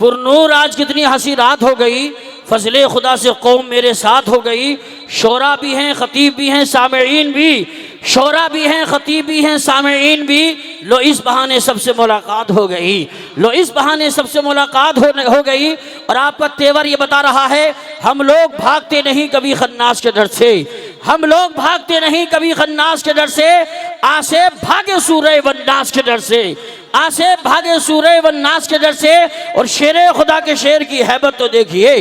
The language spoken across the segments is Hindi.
पुरनूर आज कितनी हंसी रात हो गई, फजले खुदा से कौम मेरे साथ हो गई। शोरा भी हैं, खतीब भी हैं, सामईन भी, शोरा भी हैं, खतीब भी हैं, सामईन भी। लो इस बहाने सबसे मुलाकात हो गई, लो इस बहाने सबसे मुलाकात हो गई। और आपका तेवर ये बता रहा है, हम लोग भागते नहीं कभी खन्नास के डर से, हम लोग भागते नहीं कभी खन्नास के डर से। आसे भागे सूरे वन्नास के डर से, आसे भागे सूरे वन्नास के डर से। और शेरे खुदा के शेर की हैबत तो देखिए,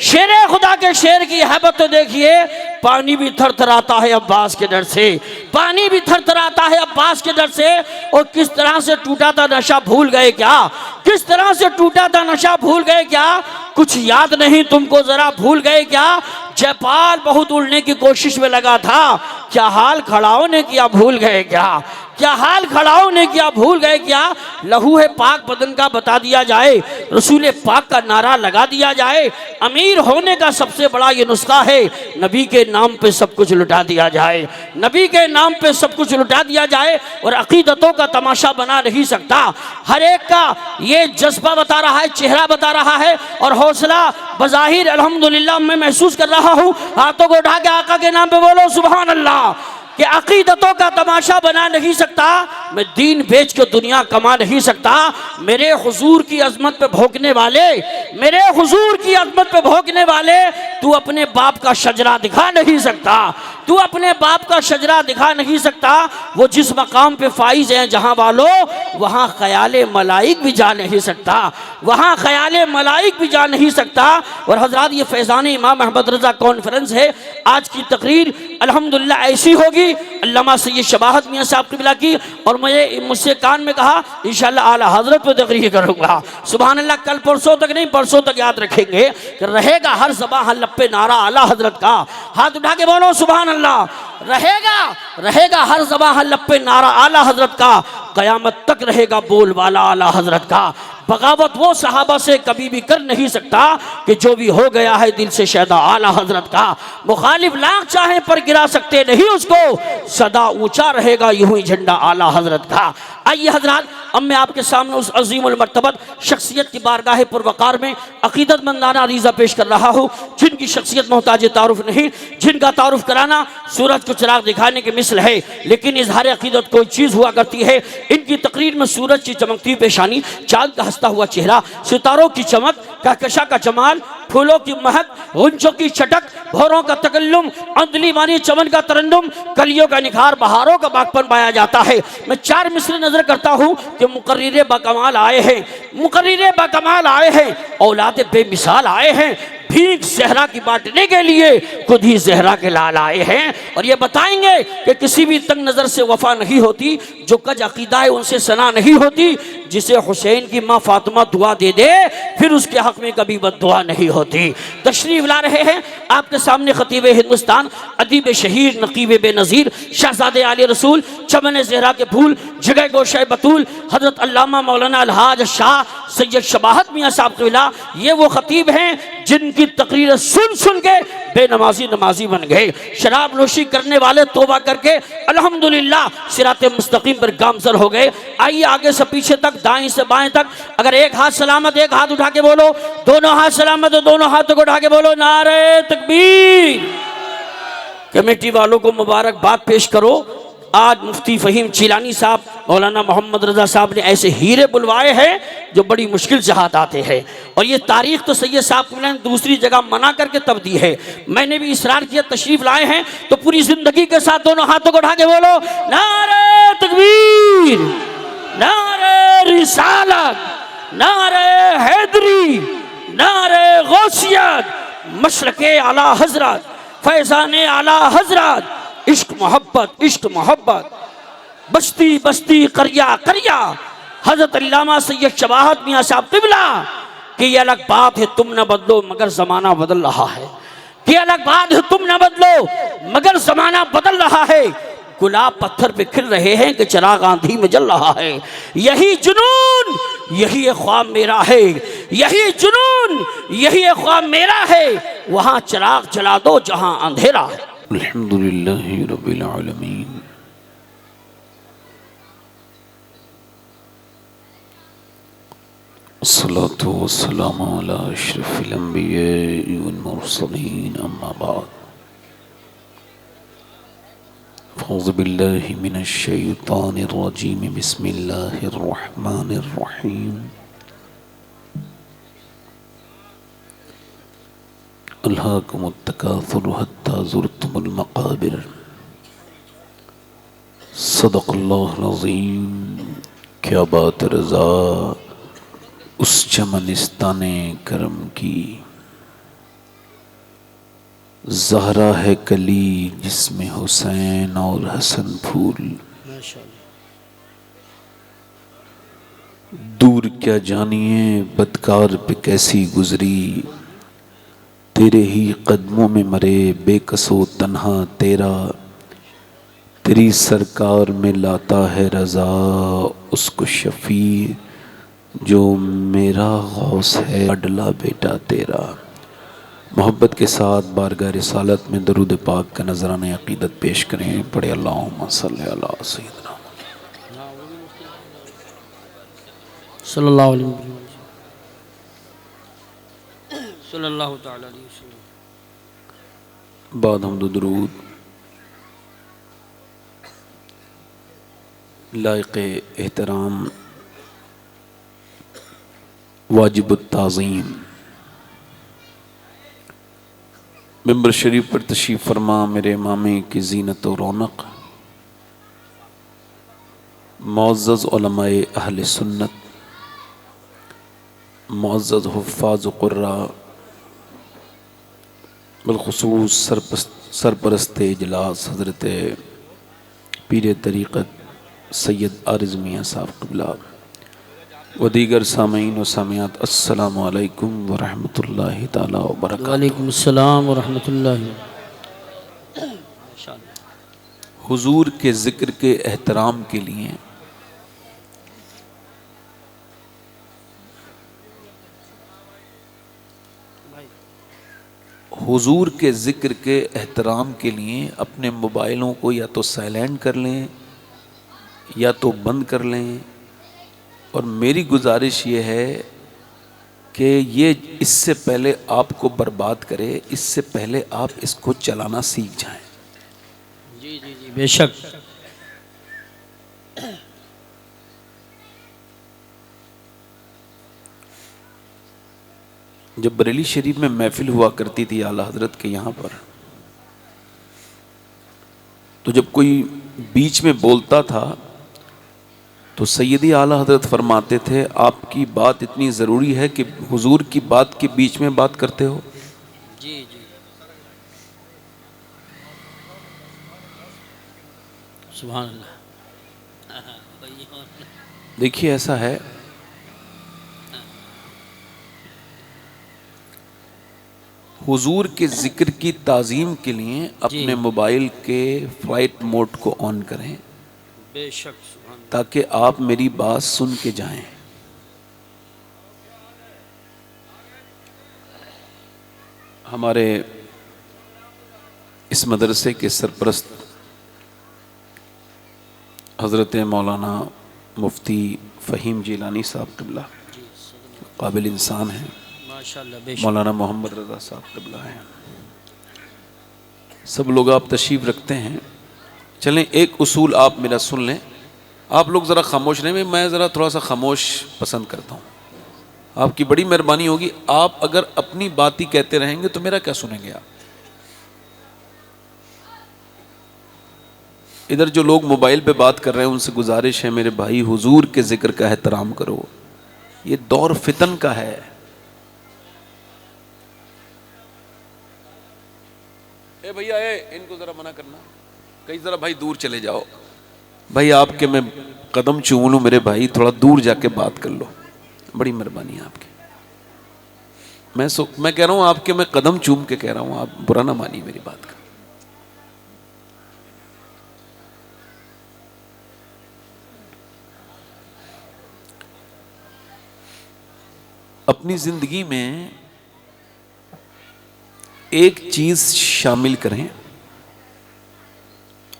शेरे खुदा के शेर की हैबत तो देखिए। पानी भी थरथराता है अब्बास के डर से, पानी भी थरथराता है अब्बास के डर से। और किस तरह से टूटा था नशा भूल गए क्या, किस तरह से टूटा था नशा भूल गए क्या। कुछ याद नहीं तुमको जरा भूल गए क्या। जयपाल बहुत उड़ने की कोशिश में लगा था, क्या हाल खड़ाओं ने किया भूल गए क्या, क्या हाल खड़ाओं ने किया भूल गए क्या। लहू है पाक बदन का बता दिया जाए, रसूल पाक का नारा लगा दिया जाए। अमीर होने का सबसे बड़ा ये नुस्खा है, नबी के नाम पे सब कुछ लुटा दिया जाए, नबी के नाम पे सब कुछ लुटा दिया जाए। और अकीदतों का तमाशा बना नहीं सकता। हर एक का ये जज्बा बता रहा है, चेहरा बता रहा है और हौसला बज़ाहिर अल्हम्दुलिल्लाह मैं महसूस कर रहा हूँ। हाथों को उठा के आका के नाम पे बोलो सुभान अल्लाह। कि अकीदतों का तमाशा बना नहीं सकता, मैं दीन बेच के दुनिया कमा नहीं सकता। मेरे हुजूर की अजमत पे भोंकने वाले, मेरे हुजूर की अजमत पे भोंकने वाले, तू अपने बाप का शजरा दिखा नहीं सकता, तू अपने बाप का शजरा दिखा नहीं सकता। वो जिस मकाम पे फाइज हैं जहां वालों, वहां ख्याले मलाइक भी जा नहीं सकता, वहां ख्याले मलाइक भी जा नहीं सकता। और हजरात ये फैज़ान इमाम अहमद रज़ा कॉन्फ्रेंस है, आज की तकरीर अल्हम्दुलिल्लाह ऐसी होगी। अल्लामा सैयद शबाहत मियां साहब क़िबला की, और मुझसे कान में कहा इंशाअल्लाह आला हजरत पे तकरीर करूँगा। सुभान अल्लाह, कल परसों तक नहीं, परसों तक याद रखेंगे कि रहेगा हर ज़बां हर लप्पे नारा आला हजरत का। हाथ उठा के बोलो सुभान अल्लाह। रहेगा, रहेगा हर ज़बां हर लप्पे नारा आला हजरत का। क़यामत तक रहेगा बोल वाला आला हजरत का। बगावत वो सहाबा से कभी भी कर नहीं सकता कि जो भी हो गया है दिल से शैदा आला हजरत का। मुखालिफ लाख चाहे पर गिरा सकते नहीं उसको, सदा ऊंचा रहेगा यूं ही झंडा आला हजरत का। आइए हजरात, अब मैं आपके सामने उस अजीमुल मर्तबत शख्सियत की बारगाह पुरवकार में अकीदतमंदाना अरीज़ा पेश कर रहा हूँ, जिनकी शख्सियत मोहताज तारुफ नहीं, जिनका तारुफ कराना सूरज को चिराग दिखाने के मिसल है, लेकिन इजहार अकीदत कोई चीज़ हुआ करती है। इनकी तकरीर में सूरज की चमकती पेशानी, चाँद का हंसता हुआ चेहरा, सितारों की चमक, कहकशा का जमाल, फूलों की महक, गुंजों की चटक, भौरों का तकल्लुम, अंदली मानी चमन का तरन्नुम, कलियों का निखार, बहारों का बागपन पाया जाता है। मैं चार मिसरे नजर करता हूँ कि मुकर्रिरे बाकमाल आए हैं, मुकर्रिरे बाकमाल आए हैं, औलाद बेमिसाल आए हैं, भीख जहरा की बांटने के लिए खुद ही जहरा के लाल आए हैं। और ये बताएंगे कि किसी भी तंग नज़र से वफा नहीं होती, जो कज अकीदा है उनसे सना नहीं होती, जिसे हुसैन की माँ फातिमा दुआ दे दे फिर उसके हक में कभी बद्दुआ नहीं होती। तशरीफ ला रहे हैं आपके सामने खतीब हिंदुस्तान, अदीब शहीर, नकीब बेनज़ीर, शहजादे आले रसूल, चमन ज़हरा के फूल, जगह गोशे बतूल, हज़रत अल्लामा मौलाना अलहाज शाह सैयद शबाहत मियां साहब क़िबला। ये वो खतीब हैं जिनकी तकरीर सुन सुन के बेनमाजी नमाजी बन गए। शराब नोशी करने वाले तौबा करके अल्हम्दुलिल्लाह सिराते मुस्तकीम पर गामजर हो गए। आइए आगे से पीछे तक, दाएं से बाएं तक, अगर एक हाथ सलामत, एक हाथ उठा के बोलो, दोनों हाथ सलामत हो, दोनों हाथों को उठा के बोलो नारे तकबीर। कमेटी वालों को मुबारकबाद पेश करो। आज मुफ्ती फ़हीम चिलानी साहब, मौलाना मोहम्मद रज़ा साहब ने ऐसे हीरे बुलवाए हैं जो बड़ी मुश्किल से हाथ आते हैं। और ये तारीख तो सैयद साहब ने दूसरी जगह मना करके तब दी है, मैंने भी इसरार किया, तशरीफ लाए हैं तो पूरी जिंदगी के साथ दोनों हाथों को उठा के बोलो नारे तकबीर, नारे रिसालत, नारे हैदरी, नारे गौसियत, मशरक़े आला हजरत, फैज़ाने आला हजरत, इश्क मोहब्बत, इश्क मोहब्बत, बस्ती बस्ती करिया करिया, हजरत अल्लामा सैयद शबाहत मियां साहब क़िबला। कि ये अलग बात है तुम न बदलो मगर ज़माना बदल रहा है, कि अलग बात है तुम न बदलो मगर ज़माना बदल रहा है। गुलाब पत्थर पे खिल रहे हैं कि चिराग आंधी में जल रहा है। यही जुनून, यही ख्वाब मेरा है, यही जुनून, यही ख्वाब मेरा है। वहाँ चिराग जला दो जहाँ अंधेरा है। अल्हम्दुलिल्लाहि रब्बिल आलमीन। फ़ अस्सलातु वस्सलामु अला अशरफिल अंबिया'i वल मुरसलीन अम्मा बाद फ़ौज़ु बिल्लाहि मिनश शैतानिर रजीम बिस्मिल्लाहिर रहमानिर रहीम अल्हाकुमुत तकासुर हत्ता ज़ुरतुमुल मक़ाबिर सदक़ल्लाहुल अज़ीम। क्या बात रज़ा उस चमनिस्ताने करम की, ज़हरा है कली जिसमें हुसैन और हसन फूल। दूर क्या जानिए बदकार पे कैसी गुजरी, तेरे ही कदमों में मरे बेकसो तन्हा तेरा। तेरी सरकार में लाता है रज़ा उसको शफ़ी, जो मेरा गौस है अडला बेटा तेरा। मोहब्बत के साथ बारगाह रिसालत में दरूद पाक का नजराना अक़ीदत पेश करें। पढ़े अल्लाहुम्मा सल्लि अला सय्यिदना सल्लल्लाहु अलैहि सल्लल्लाहु तआला अलैहि वसल्लम। बाद हम्द व दुरूद लायक़े एहतराम वाजिबुत ताज़ीम मिंबर शरीफ पर तशरीफ़ फरमा मेरे इमामे की ज़ीनत व रौनक मुअज़्ज़ज़ उलमाए अहले सुन्नत, मुअज़्ज़ज़ हुफ़्फ़ाज़ व क़ुर्रा, बिलख़ुसूस सरपरस्ते इजलास हज़रत पीर तरीक़त सैयद आरिज़ मियाँ साहब क़िबला व दीगर सामीन व सामियात, अस्सलामु अलैकुम व रहमतुल्लाहि ताला व बरकातुहू। वालेकुम अस्सलाम व रहमतुल्लाहि। हुजूर के ज़िक्र के एहतराम के लिए हुजूर के ज़िक्र के एहतराम के लिए अपने मोबाइलों को या तो साइलेंट कर लें या तो बंद कर लें। और मेरी गुजारिश ये है कि ये इससे पहले आपको बर्बाद करे, इससे पहले आप इसको चलाना सीख जाएं। जी जी जी बेशक। जब बरेली शरीफ में महफिल हुआ करती थी आला हजरत के यहाँ पर, तो जब कोई बीच में बोलता था तो सैयदी आला हजरत फरमाते थे आपकी बात इतनी ज़रूरी है कि हुजूर की बात के बीच में बात करते हो। जी जी सुभान अल्लाह। देखिए ऐसा है, हुजूर के ज़िक्र की ताज़ीम के लिए अपने मोबाइल के फ्लाइट मोड को ऑन करें बेशक, ताकि आप मेरी बात सुन के जाएं। हमारे इस मदरसे के सरपरस्त हज़रत मौलाना मुफ्ती फ़हीम जिलानी साहब क़िबला काबिल इंसान हैं, मौलाना मोहम्मद रज़ा साहब क़िबला हैं, सब लोग आप तशरीफ़ रखते हैं। चलें एक उसूल आप मेरा सुन लें। आप लोग ज़रा खामोश रहें, मैं ज़रा थोड़ा सा खामोश पसंद करता हूँ। आपकी बड़ी मेहरबानी होगी, आप अगर अपनी बात ही कहते रहेंगे तो मेरा क्या सुनेंगे आप। इधर जो लोग मोबाइल पे बात कर रहे हैं उनसे गुजारिश है मेरे भाई, हुजूर के ज़िक्र का एहतराम करो। ये दौर फितन का है। ए भैया इनको ज़रा मना करना, कहीं ज़रा भाई दूर चले जाओ। भाई आपके मैं कदम चूम लूँ मेरे भाई, थोड़ा दूर जाके बात कर लो, बड़ी मेहरबानी है आपकी। मैं कह रहा हूँ आपके मैं कदम चूम के कह रहा हूँ, आप बुरा ना मानिए मेरी बात का। अपनी जिंदगी में एक चीज शामिल करें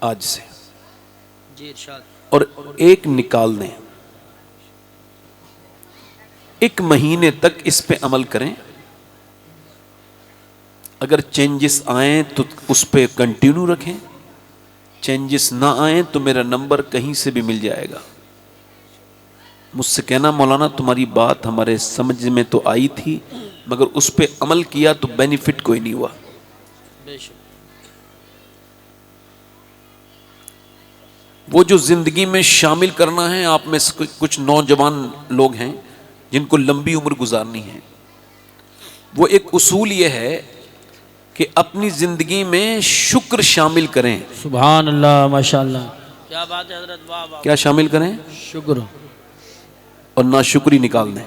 आज से जी इरशाद। और एक निकाल दें। 1 महीने तक इस पे अमल करें। अगर चेंजेस आए तो उस पे कंटिन्यू रखें, चेंजेस ना आए तो मेरा नंबर कहीं से भी मिल जाएगा। मुझसे कहना मौलाना तुम्हारी बात हमारे समझ में तो आई थी, मगर उस पे अमल किया तो बेनिफिट कोई नहीं हुआ। वो जो जिंदगी में शामिल करना है, आप में से कुछ नौजवान लोग हैं जिनको लंबी उम्र गुजारनी है, वो एक उसूल ये है कि अपनी जिंदगी में शुक्र शामिल करें। सुभान अल्लाह, माशाअल्लाह, क्या बात है हजरत, वाह वाह। क्या शामिल करें? शुक्र, और नाशुक्री निकाल दें।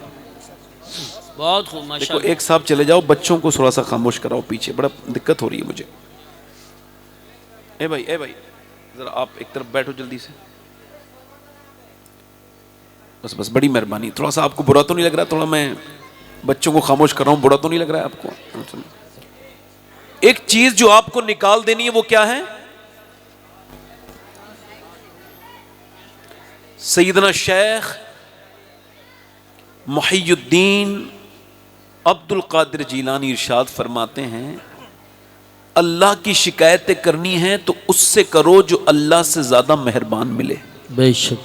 बहुत खूब देखो, माशाअल्लाह। एक साहब चले जाओ, बच्चों को थोड़ा सा खामोश कराओ, पीछे बड़ा दिक्कत हो रही है मुझे। ए भाई जरा आप एक तरफ बैठो जल्दी से। बस बड़ी मेहरबानी। थोड़ा सा आपको बुरा तो नहीं लग रहा? थोड़ा मैं बच्चों को खामोश कर रहा हूं, बुरा तो नहीं लग रहा है आपको? एक चीज जो आपको निकाल देनी है, वो क्या है? सैयदना शेख मुहियुद्दीन अब्दुल कादिर जीलानी इरशाद फरमाते हैं, अल्लाह की शिकायतें करनी है तो उससे करो जो अल्लाह से ज्यादा मेहरबान मिले। बेशक,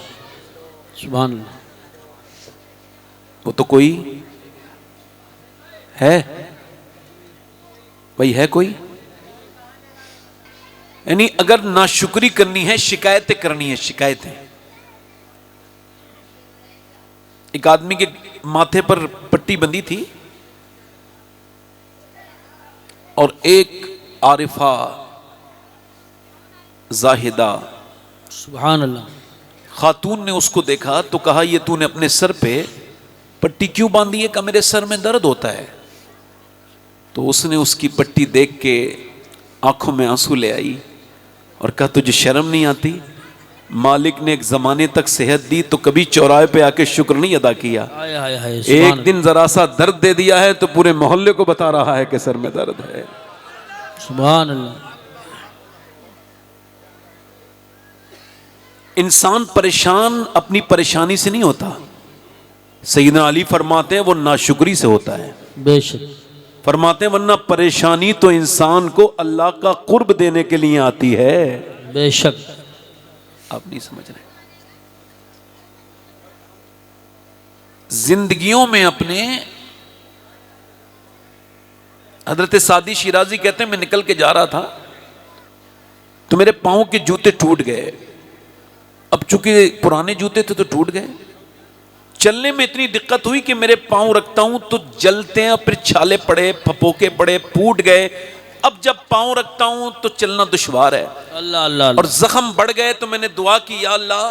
सुभान अल्लाह। वो तो कोई है भाई, है कोई? यानी अगर नाशुक्री करनी है, शिकायतें करनी है, शिकायतें। एक आदमी के माथे पर पट्टी बंधी थी और एक आरिफा जाहिदा सुभान अल्लाह खातून ने उसको देखा तो कहा, ये तूने अपने सर पे पट्टी क्यों बांधी है? कहा मेरे सर में दर्द होता है। तो उसने उसकी पट्टी देख के आंखों में आंसू ले आई और कहा, तुझे शर्म नहीं आती? मालिक ने एक जमाने तक सेहत दी तो कभी चौराहे पे आके शुक्र नहीं अदा किया। एक दिन जरा सा दर्द दे दिया है तो पूरे मोहल्ले को बता रहा है कि सर में दर्द है। सुभान अल्लाह। इंसान परेशान अपनी परेशानी से नहीं होता। सैयदना अली फरमाते हैं वो नाशुक्री से होता है। बेशक, फरमाते हैं वरना परेशानी तो इंसान को अल्लाह का कुर्ब देने के लिए आती है। बेशक, आप नहीं समझ रहे। जिंदगियों में अपने, हजरत सादी शिराजी कहते हैं मैं निकल के जा रहा था तो मेरे पांव के जूते टूट गए। अब चूंकि पुराने जूते थे तो टूट गए। चलने में इतनी दिक्कत हुई कि मेरे पांव रखता हूं तो जलते हैं, फिर छाले पड़े, फपोके पड़े, फूट गए। अब जब पांव रखता हूं तो चलना दुश्वार है। अल्लाह अल्लाह। और जख्म बढ़ गए तो मैंने दुआ की, या अल्लाह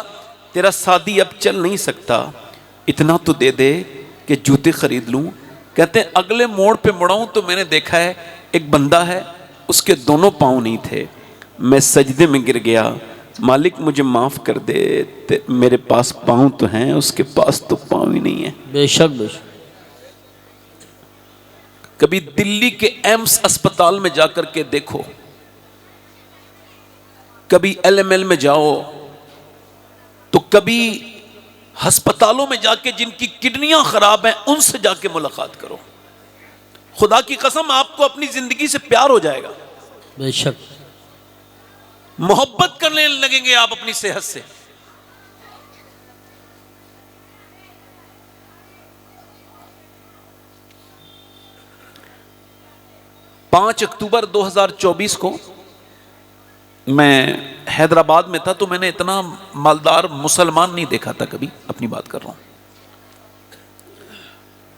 तेरा सादी अब चल नहीं सकता, इतना तो दे दे कि जूते खरीद लूं। कहते हैं अगले मोड़ पे मुड़ाऊं तो मैंने देखा है एक बंदा है, उसके दोनों पांव नहीं थे। मैं सजदे में गिर गया, मालिक मुझे माफ कर दे, मेरे पास पांव तो हैं, उसके पास तो पांव ही नहीं है। बेशक बेशक। कभी दिल्ली के एम्स अस्पताल में जाकर के देखो, कभी एलएमएल में जाओ, तो कभी अस्पतालों में जाके जिनकी किडनियां खराब हैं उनसे जाके मुलाकात करो। खुदा की कसम आपको अपनी जिंदगी से प्यार हो जाएगा। बेशक, मोहब्बत करने लगेंगे आप अपनी सेहत से। पांच अक्टूबर 2024 को मैं हैदराबाद में था तो मैंने इतना मालदार मुसलमान नहीं देखा था कभी, अपनी बात कर रहा हूं।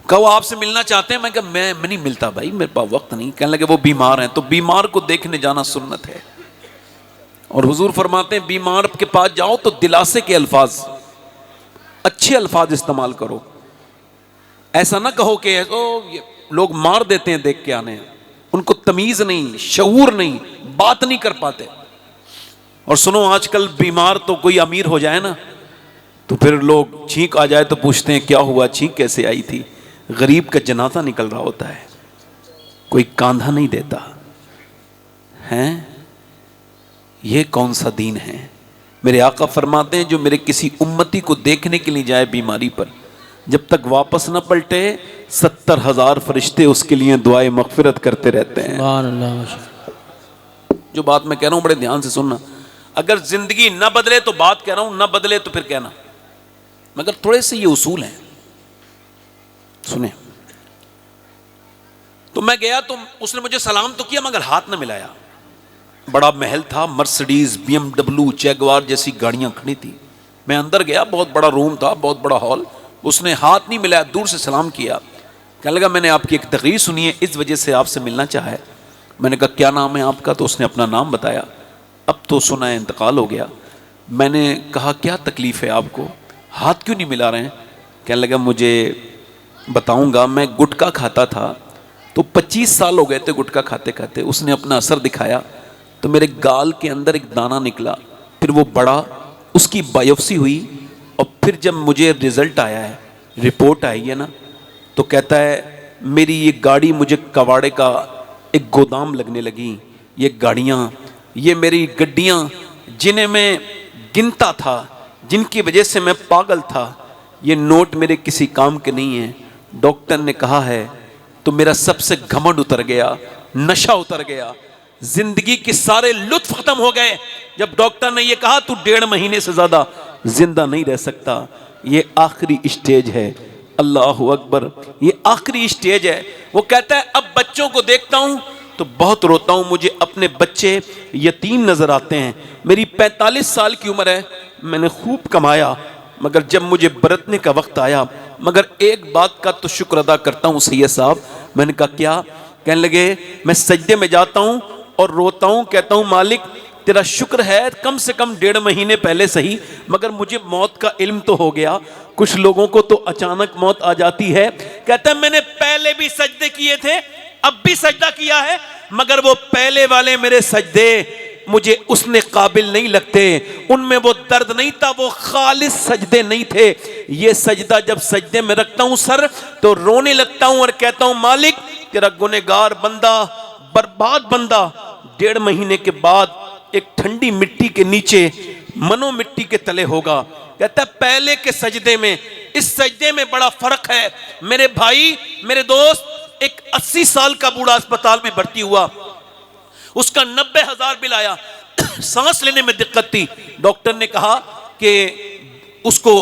कहो आपसे मिलना चाहते हैं? मैं कहा मैं नहीं मिलता भाई, मेरे पास वक्त नहीं। कहने लगे वो बीमार हैं। तो बीमार को देखने जाना सुन्नत है। और हुजूर फरमाते हैं बीमार के पास जाओ तो दिलासे के अल्फाज, अच्छे अल्फाज इस्तेमाल करो। ऐसा ना कहो कि ये लोग मार देते हैं देख के आने, उनको तमीज नहीं, शऊर नहीं, बात नहीं कर पाते। और सुनो आजकल बीमार तो कोई अमीर हो जाए ना तो फिर लोग छींक आ जाए तो पूछते हैं क्या हुआ, छींक कैसे आई थी? गरीब का जनाजा निकल रहा होता है, कोई कांधा नहीं देता हैं। ये कौन सा दीन है? मेरे आका फरमाते हैं जो मेरे किसी उम्मती को देखने के लिए जाए बीमारी पर, जब तक वापस न पलटे 70,000 फरिश्ते उसके लिए दुआए मगफिरत करते रहते हैं। सुभान अल्लाह माशाअल्लाह। जो बात मैं कह रहा हूं बड़े ध्यान से सुनना। अगर जिंदगी न बदले तो बात कह रहा हूं, न बदले तो फिर कहना, मगर थोड़े से ये उसूल हैं, सुने। तो मैं गया तो उसने मुझे सलाम तो किया मगर हाथ न मिलाया। बड़ा महल था, मर्सिडीज, BMW, जैगवार जैसी गाड़ियां खड़ी थी। मैं अंदर गया, बहुत बड़ा रूम था, बहुत बड़ा हॉल। उसने हाथ नहीं मिलाया, दूर से सलाम किया। कहने लगा मैंने आपकी एक तकरीर सुनी है, इस वजह से आपसे मिलना चाहा है। मैंने कहा क्या नाम है आपका? तो उसने अपना नाम बताया। अब तो सुना है इंतकाल हो गया। मैंने कहा क्या तकलीफ़ है आपको, हाथ क्यों नहीं मिला रहे हैं? कहने लगा मुझे बताऊंगा, मैं गुटखा खाता था तो 25 साल हो गए थे गुटखा खाते खाते। उसने अपना असर दिखाया तो मेरे गाल के अंदर एक दाना निकला, फिर वो बड़ा, उसकी बायोप्सी हुई और फिर जब मुझे रिजल्ट आया है, रिपोर्ट आई है ना, तो कहता है मेरी ये गाड़ी मुझे कबाड़े का एक गोदाम लगने लगी। ये गाड़ियाँ, ये मेरी गड्डियाँ जिन्हें मैं गिनता था, जिनकी वजह से मैं पागल था, ये नोट मेरे किसी काम के नहीं हैं। डॉक्टर ने कहा है तो मेरा सबसे घमंड उतर गया, नशा उतर गया, जिंदगी के सारे लुत्फ खत्म हो गए। जब डॉक्टर ने ये कहा तू 1.5 महीने से ज्यादा जिंदा नहीं रह सकता, ये आखिरी स्टेज है। अल्लाह अकबर, ये आखिरी स्टेज है। वो कहता है अब बच्चों को देखता हूं तो बहुत रोता हूं, मुझे अपने बच्चे यतीम नजर आते हैं। मेरी 45 साल की उम्र है, मैंने खूब कमाया, मगर जब मुझे बरतने का वक्त आया, मगर एक बात का तो शुक्र अदा करता हूं सैयद साहब। मैंने कहा क्या? कहने लगे मैं सजदे में जाता हूं और रोता हूं, कहता हूं मालिक तेरा शुक्र है, कम से कम 1.5 महीने पहले सही, मगर मुझे मौत का इल्म तो हो गया। कुछ लोगों को तो अचानक मौत आ जाती है। कहता है मैंने पहले भी सजदे किए थे, अब भी सजदा किया है, मगर वो पहले वाले मेरे सजदे मुझे उसने काबिल नहीं लगते, उनमें वो दर्द नहीं था, वो खालिस सजदे नहीं थे। ये सजदा जब सजदे में रखता हूं सर तो रोने लगता हूं और कहता हूं मालिक तेरा गुनहगार बंदा, बर्बाद बंदा 1.5 महीने के बाद एक ठंडी मिट्टी के नीचे मनो मिट्टी के तले होगा। कहता है पहले के सजदे में इस सजदे में बड़ा फर्क है। मेरे भाई, मेरे दोस्त, एक 80 साल का बूढ़ा अस्पताल में भर्ती हुआ, उसका 90,000 बिल आया। सांस लेने में दिक्कत थी, डॉक्टर ने कहा कि उसको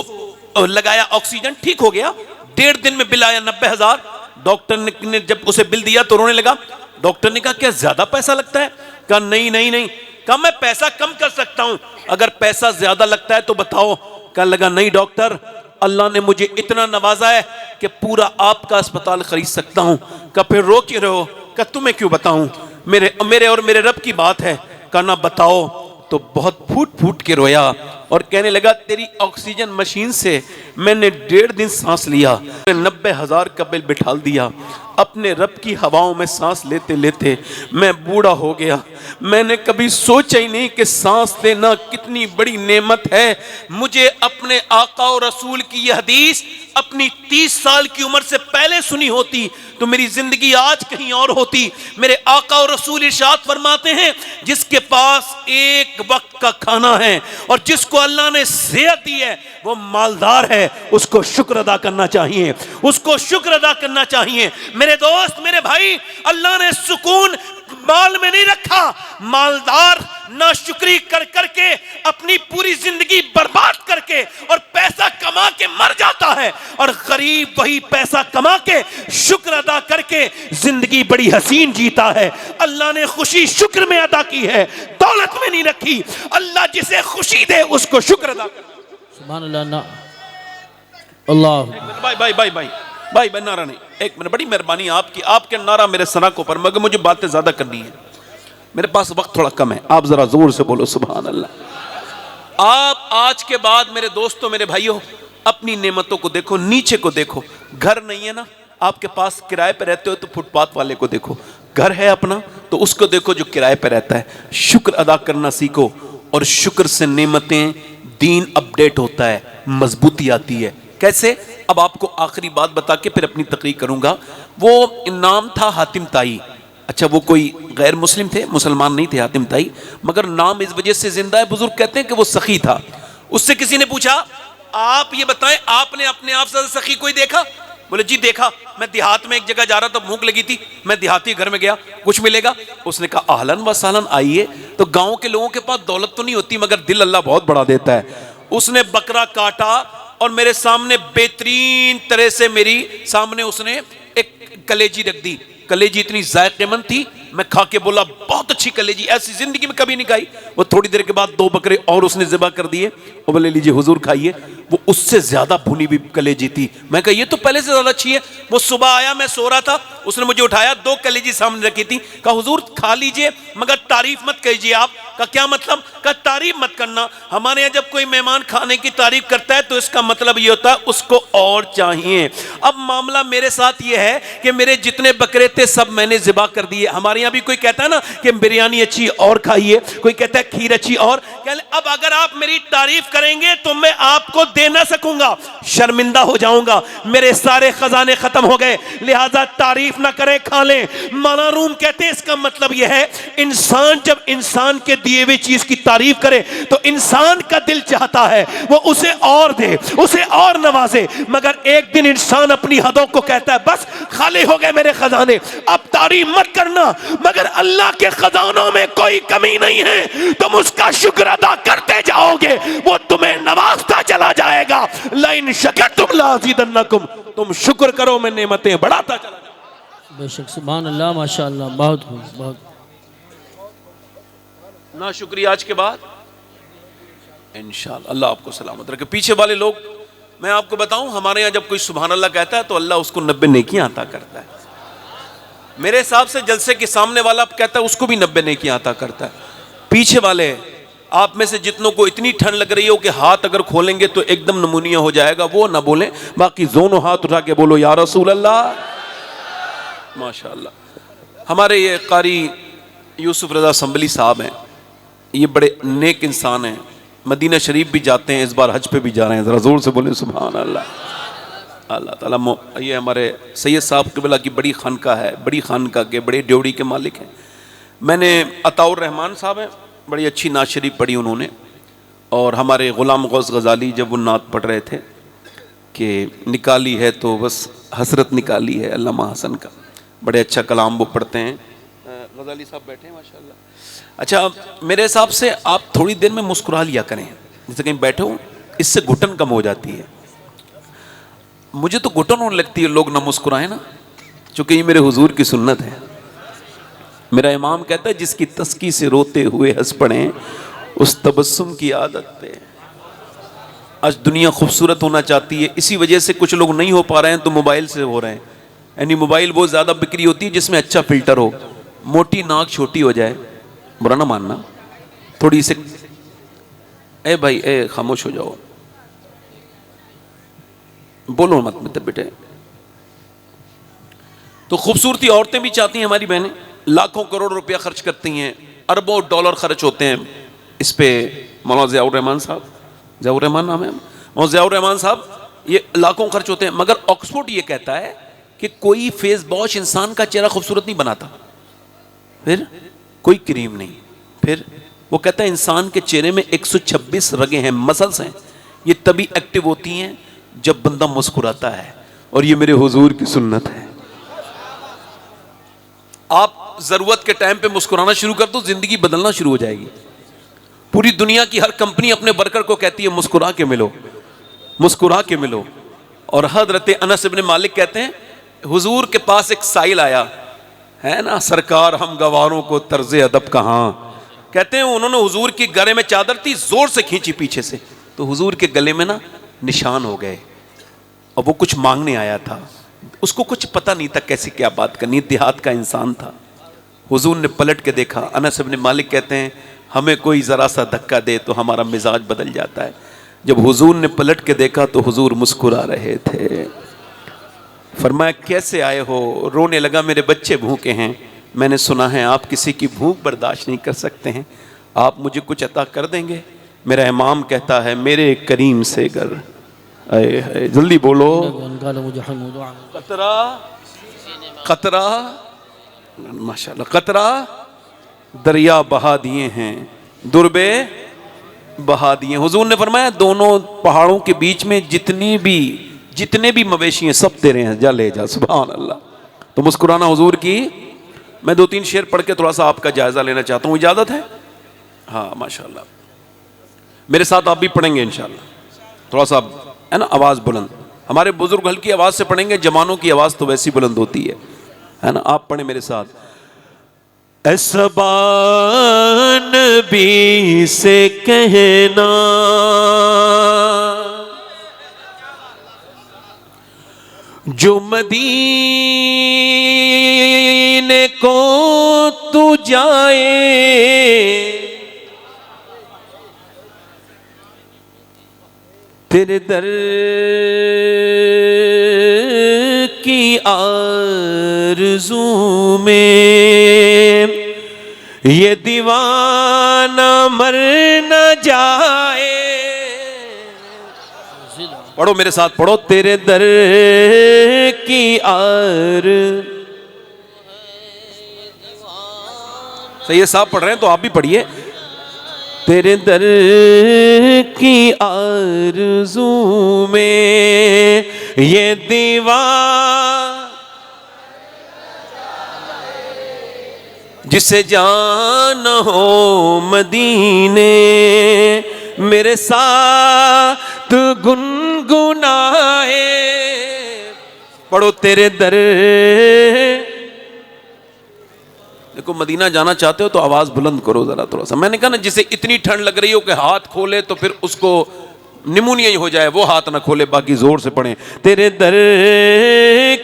लगाया ऑक्सीजन, ठीक हो गया। 1.5 दिन में बिल आया 90,000। डॉक्टर ने जब उसे बिल दिया तो रोने लगा। डॉक्टर ने कहा क्या ज्यादा पैसा लगता है? कहा नहीं नहीं नहीं। कहा मैं पैसा कम कर सकता हूं, अगर पैसा ज्यादा लगता है तो बताओ। कहने लगा नहीं डॉक्टर, अल्लाह ने मुझे इतना नवाजा है कि पूरा आपका अस्पताल खरीद सकता हूं। कहा फिर रो क्यों रहे हो? कहा तुम्हें क्यों बताऊं, मेरे और मेरे रब की बात है। कहा ना बताओ। तो बहुत फूट फूट के रोया और कहने लगा तेरी ऑक्सीजन मशीन से मैंने 1.5 दिन सांस लिया, 90,000 का बिल बिठाल दिया। अपने रब की हवाओं में सांस लेते लेते मैं बूढ़ा हो गया। मैंने कभी सोचा ही नहीं कि सांस लेना कितनी बड़ी नेमत है। मुझे अपने आका और रसूल की यह हदीस अपनी 30 साल की उम्र से पहले सुनी होती तो मेरी जिंदगी आज कहीं और होती। मेरे आका और रसूल इरशाद फरमाते हैं जिसके पास एक वक्त का खाना है और जिसको अल्लाह ने सेहत दी है वो मालदार है, उसको शुक्र अदा करना चाहिए, उसको शुक्र अदा करना चाहिए। मेरे दोस्त, मेरे भाई, अल्लाह ने सुकून माल में नहीं रखा। मालदार नाशुक्री कर करके अपनी पूरी जिंदगी बर्बाद करके और पैसा कमा के मर जाता है, और गरीब वही पैसा कमा के शुक्र अदा करके जिंदगी बड़ी हसीन जीता है। अल्लाह ने खुशी शुक्र में अदा की है, दौलत में नहीं रखी। अल्लाह जिसे खुशी दे उसको शुक्र अदा कर। सुभान अल्लाह। अल्लाह भाई भाई भाई भाई भाई भाई नारा नहीं, एक मिनट, बड़ी मेहरबानी आपकी, आपके नारा मेरे सनाकों पर, मगर मुझे बातें ज्यादा करनी है, मेरे पास वक्त थोड़ा कम है। आप जरा जोर से बोलो सुभान अल्लाह। आप आज के बाद मेरे दोस्तों, मेरे भाइयों, अपनी नेमतों को देखो, नीचे को देखो। घर नहीं है ना आपके पास, किराए पे रहते हो तो फुटपाथ वाले को देखो। घर है अपना तो उसको देखो जो किराए पे रहता है। शुक्र अदा करना सीखो और शुक्र से नेमतें, दीन अपडेट होता है, मजबूती आती है। कैसे? अब आपको आखिरी बात बता के फिर अपनी तकरीर करूंगा। वो नाम था हातिम ताई। अच्छा, वो कोई गैर मुस्लिम थे, मुसलमान नहीं थे हातिम ताई, मगर नाम इस वजह से जिंदा है, बुजुर्ग कहते हैं कि वो सखी था। उससे किसी ने पूछा आप ये बताएं, आपने अपने आप से सखी कोई देखा? बोले जी देखा, मैं देहात में एक जगह जा रहा था, भूख लगी थी, मैं देहाती घर में गया, कुछ मिलेगा? उसने कहा आहलन व सहलन, आइए। तो गांव के लोगों के पास दौलत तो नहीं होती मगर दिल अल्लाह बहुत बड़ा देता है। उसने बकरा काटा और मेरे सामने बेहतरीन तरह से मेरी सामने उसने एक कलेजी रख दी। कलेजी इतनी जायकेमंद थी, मैं खा के बोला बहुत अच्छी कलेजी, ऐसी जिंदगी में कभी नहीं खाई। वो थोड़ी देर के बाद 2 बकरे और उसने ज़िबा कर दिए और बोले लीजिए हुजूर खाइए। वो उससे ज्यादा भुनी हुई कलेजी थी। मैं कहा ये तो पहले से ज्यादा अच्छी है। वो सुबह आया, मैं सो रहा था, उसने मुझे उठाया, 2 कलेजी सामने रखी थी, कहा हुजूर खा लीजिए मगर तारीफ मत कीजिए। आप का क्या मतलब? का तारीफ मत करना। हमारे यहाँ जब कोई मेहमान खाने की तारीफ करता है तो इसका मतलब ये होता है उसको और चाहिए। अब मामला मेरे साथ ये है कि मेरे जितने बकरे थे सब मैंने ज़िबा कर दिए। हमारे यहाँ भी कोई कहता है ना कि बिरयानी अच्छी और खाइए, कोई कहता है खीर अच्छी और। अब अगर आप मेरी तारीफ करेंगे तो मैं आपको दे ना सकूंगा, शर्मिंदा हो जाऊंगा, मेरे सारे खजाने खत्म हो गए, लिहाजा तारीफ ना करें, खा लें। माना रूम कहते हैं इसका मतलब यह है इंसान जब इंसान के दिए हुए चीज की तारीफ करे तो इंसान का दिल चाहता है वो उसे और दे, उसे और नवाजे, मगर एक दिन इंसान अपनी हदों को कहता है बस खाली हो गए मेरे खजाने, अब तारीफ मत करना। मगर अल्लाह के खजानों में कोई कमी नहीं है, तुम उसका शुक्र अदा करते जाओगे, वो तुम्हें नवाजता चला जाएगा। लाइन शकरतुम लाज़िदन्नकुम, तुम शुक्र करो मैं नेमतें बढ़ाता चला जाऊंगा। बेशक, सुभान अल्लाह, माशाअल्लाह, बहुत खूब, बहुत। ना शुक्रिया आज के बाद इंशाअल्लाह अल्लाह आपको सलामत रखे। पीछे वाले लोग, मैं आपको बताऊं, हमारे यहाँ जब कोई सुभान अल्लाह कहता है तो अल्लाह उसको 90 नेकियां अता करता है। मेरे हिसाब से जलसे के सामने वाला कहता है उसको भी 90 नेकियां अता करता है। पीछे वाले आप में से जितनों को इतनी ठंड लग रही हो कि हाथ अगर खोलेंगे तो एकदम नमूनिया हो जाएगा, वो ना बोलें, बाकी दोनों हाथ उठा के बोलो या रसूल अल्लाह। माशाअल्लाह हमारे ये कारी यूसुफ रजा संभली साहब हैं, ये बड़े नेक इंसान हैं, मदीना शरीफ भी जाते हैं, इस बार हज पे भी जा रहे हैं, ज़रा ज़ोर से बोले सुभान अल्लाह। अल्लाह ताला ये हमारे सैयद साहब क़िबला की बड़ी खानका है, बड़ी खानका के बड़े ड्योड़ी के मालिक हैं। मैंने अताउर रहमान साहब हैं, बड़ी अच्छी नात शरीफ पढ़ी उन्होंने, और हमारे ग़ुलाम गौस गज़ाली जब वो नात पढ़ रहे थे कि निकाली है तो बस हसरत निकाली है अल्लामा हसन का, बड़े अच्छा कलाम वो पढ़ते हैं। गज़ाली साहब बैठे हैं माशाअल्लाह। अच्छा, मेरे हिसाब से आप थोड़ी देर में मुस्कुरा लिया करें, जैसे कहीं बैठे हो, इससे घुटन कम हो जाती है। मुझे तो घुटन होने लगती है लोग ना मुस्कुराए ना, चूँकि ये मेरे हुजूर की सुन्नत है। मेरा इमाम कहता है जिसकी तस्की से रोते हुए हंस पड़े उस तबस्सुम की आदत पे। आज दुनिया खूबसूरत होना चाहती है, इसी वजह से कुछ लोग नहीं हो पा रहे हैं तो मोबाइल से हो रहे हैं। यानी मोबाइल बहुत ज़्यादा बिक्री होती है जिसमें अच्छा फिल्टर हो, मोटी नाक छोटी हो जाए, बुरा ना मानना, थोड़ी से ए भाई ए खामोश हो जाओ, बोलो मत मित्र बेटे। तो खूबसूरती औरतें भी चाहती हैं, हमारी बहनें लाखों करोड़ रुपया खर्च करती हैं, अरबों डॉलर खर्च होते हैं इस पे। मौलाना ज़ियाउर रहमान साहब, ज़ियाउर रहमान नाम है, मौलाना ज़ियाउर रहमान साहब, ये लाखों खर्च होते हैं। मगर ऑक्सफोर्ड ये कहता है कि कोई फेस वॉश इंसान का चेहरा खूबसूरत नहीं बनाता, फिर कोई क्रीम नहीं, फिर वो कहता है इंसान के चेहरे में 126 रगें हैं, मसल्स हैं, ये तभी एक्टिव होती हैं जब बंदा मुस्कुराता है, और ये मेरे हुजूर की सुन्नत है। आप जरूरत के टाइम पे मुस्कुराना शुरू कर दो, जिंदगी बदलना शुरू हो जाएगी। पूरी दुनिया की हर कंपनी अपने वर्कर को कहती है मुस्कुरा के मिलो, मुस्कुरा के मिलो। और हजरत अनस इब्न मालिक कहते हैं हुजूर के पास एक साइल आया है ना, सरकार हम गवारों को तर्ज़े अदब कहाँ। कहते हैं उन्होंने हुजूर की गले में चादर थी, जोर से खींची पीछे से, तो हुजूर के गले में ना निशान हो गए, और वो कुछ मांगने आया था, उसको कुछ पता नहीं था कैसे क्या बात करनी, देहात का इंसान था। हुजूर ने पलट के देखा, अनस इब्न मालिक कहते हैं हमें कोई ज़रा सा धक्का दे तो हमारा मिजाज बदल जाता है। जब हुजूर ने पलट के देखा तो हुजूर मुस्कुरा रहे थे। फरमाया कैसे आए हो? रोने लगा मेरे बच्चे भूखे हैं, मैंने सुना है आप किसी की भूख बर्दाश्त नहीं कर सकते हैं, आप मुझे कुछ अता कर देंगे? मेरा इमाम कहता है मेरे करीम से गर, आए जल्दी बोलो, कतरा कतरा, माशाल्लाह, कतरा दरिया बहा दिए हैं, दुर्बे बहा दिए। हुजूर ने फरमाया दोनों पहाड़ों के बीच में जितने भी मवेशी हैं सब तेरे हैं, जा ले जा। सुभान अल्लाह। तो मुस्कुराना हुजूर की। मैं 2-3 शेर पढ़ के थोड़ा सा आपका जायजा लेना चाहता हूँ, इजाजत है? हाँ माशाल्लाह। मेरे साथ आप भी पढ़ेंगे इंशाल्लाह। थोड़ा सा है ना आवाज बुलंद, हमारे बुजुर्ग हल्की आवाज से पढ़ेंगे, जवानों की आवाज तो वैसी बुलंद होती है ना। आप पढ़े मेरे साथ। ऐसबान भी से कहना जो मदीने को तू जाए, तेरे दर की आरज़ू में ये दीवाना मर न जाए। पढ़ो मेरे साथ, पढ़ो। तेरे दर की सही है, साहब पढ़ रहे हैं तो आप भी पढ़िए। तेरे दर की आरज़ू में ये दीवाना जिसे जाना हो मदीने, मेरे साथ गुनगुनाए। पढ़ो। तेरे दर, देखो मदीना जाना चाहते हो तो आवाज बुलंद करो जरा थोड़ा सा। मैंने कहा ना जिसे इतनी ठंड लग रही हो कि हाथ खोले तो फिर उसको निमोनिया ही हो जाए, वो हाथ ना खोले, बाकी जोर से पढ़े। तेरे दर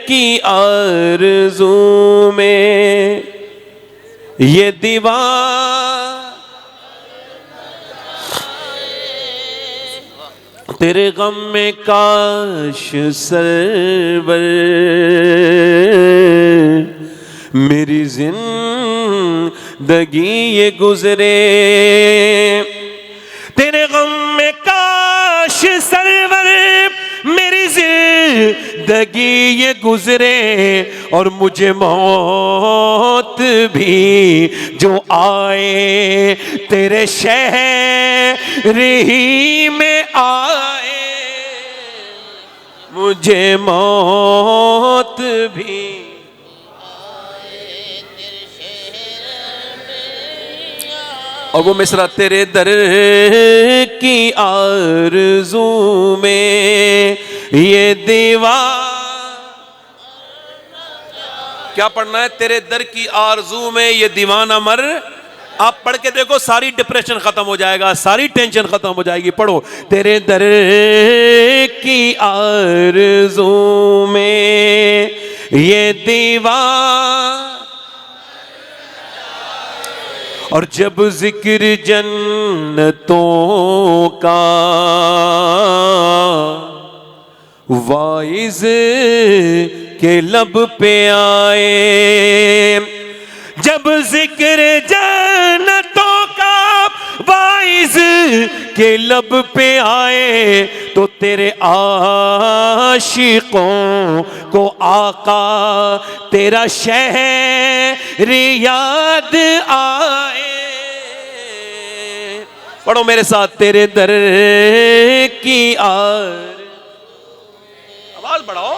की आरज़ू में ये दीवार, तेरे गम में काश सरवर मेरी जिंदगी ये गुजरे। तेरे गम में काश सरवर मेरी जिंदगी ये गुजरे, और मुझे मौत भी जो आए तेरे शहर ही में आए। मुझे मौत भी और वो मिसरा, तेरे दर की आरज़ू में ये दीवार। क्या पढ़ना है? तेरे दर की आरज़ू में ये दीवाना मर। आप पढ़ के देखो, सारी डिप्रेशन खत्म हो जाएगा, सारी टेंशन खत्म हो जाएगी। पढ़ो। तेरे दर की आरज़ू में ये दीवार, और जब जिक्र जन्नतों का वाइज के लब पे आए, जब जिक्र जन्नतों का वाइज के लब पे आए, तो तेरे आशिकों को आका तेरा शहर याद आए। पढ़ो मेरे साथ। तेरे दर की आवाज बढ़ाओ।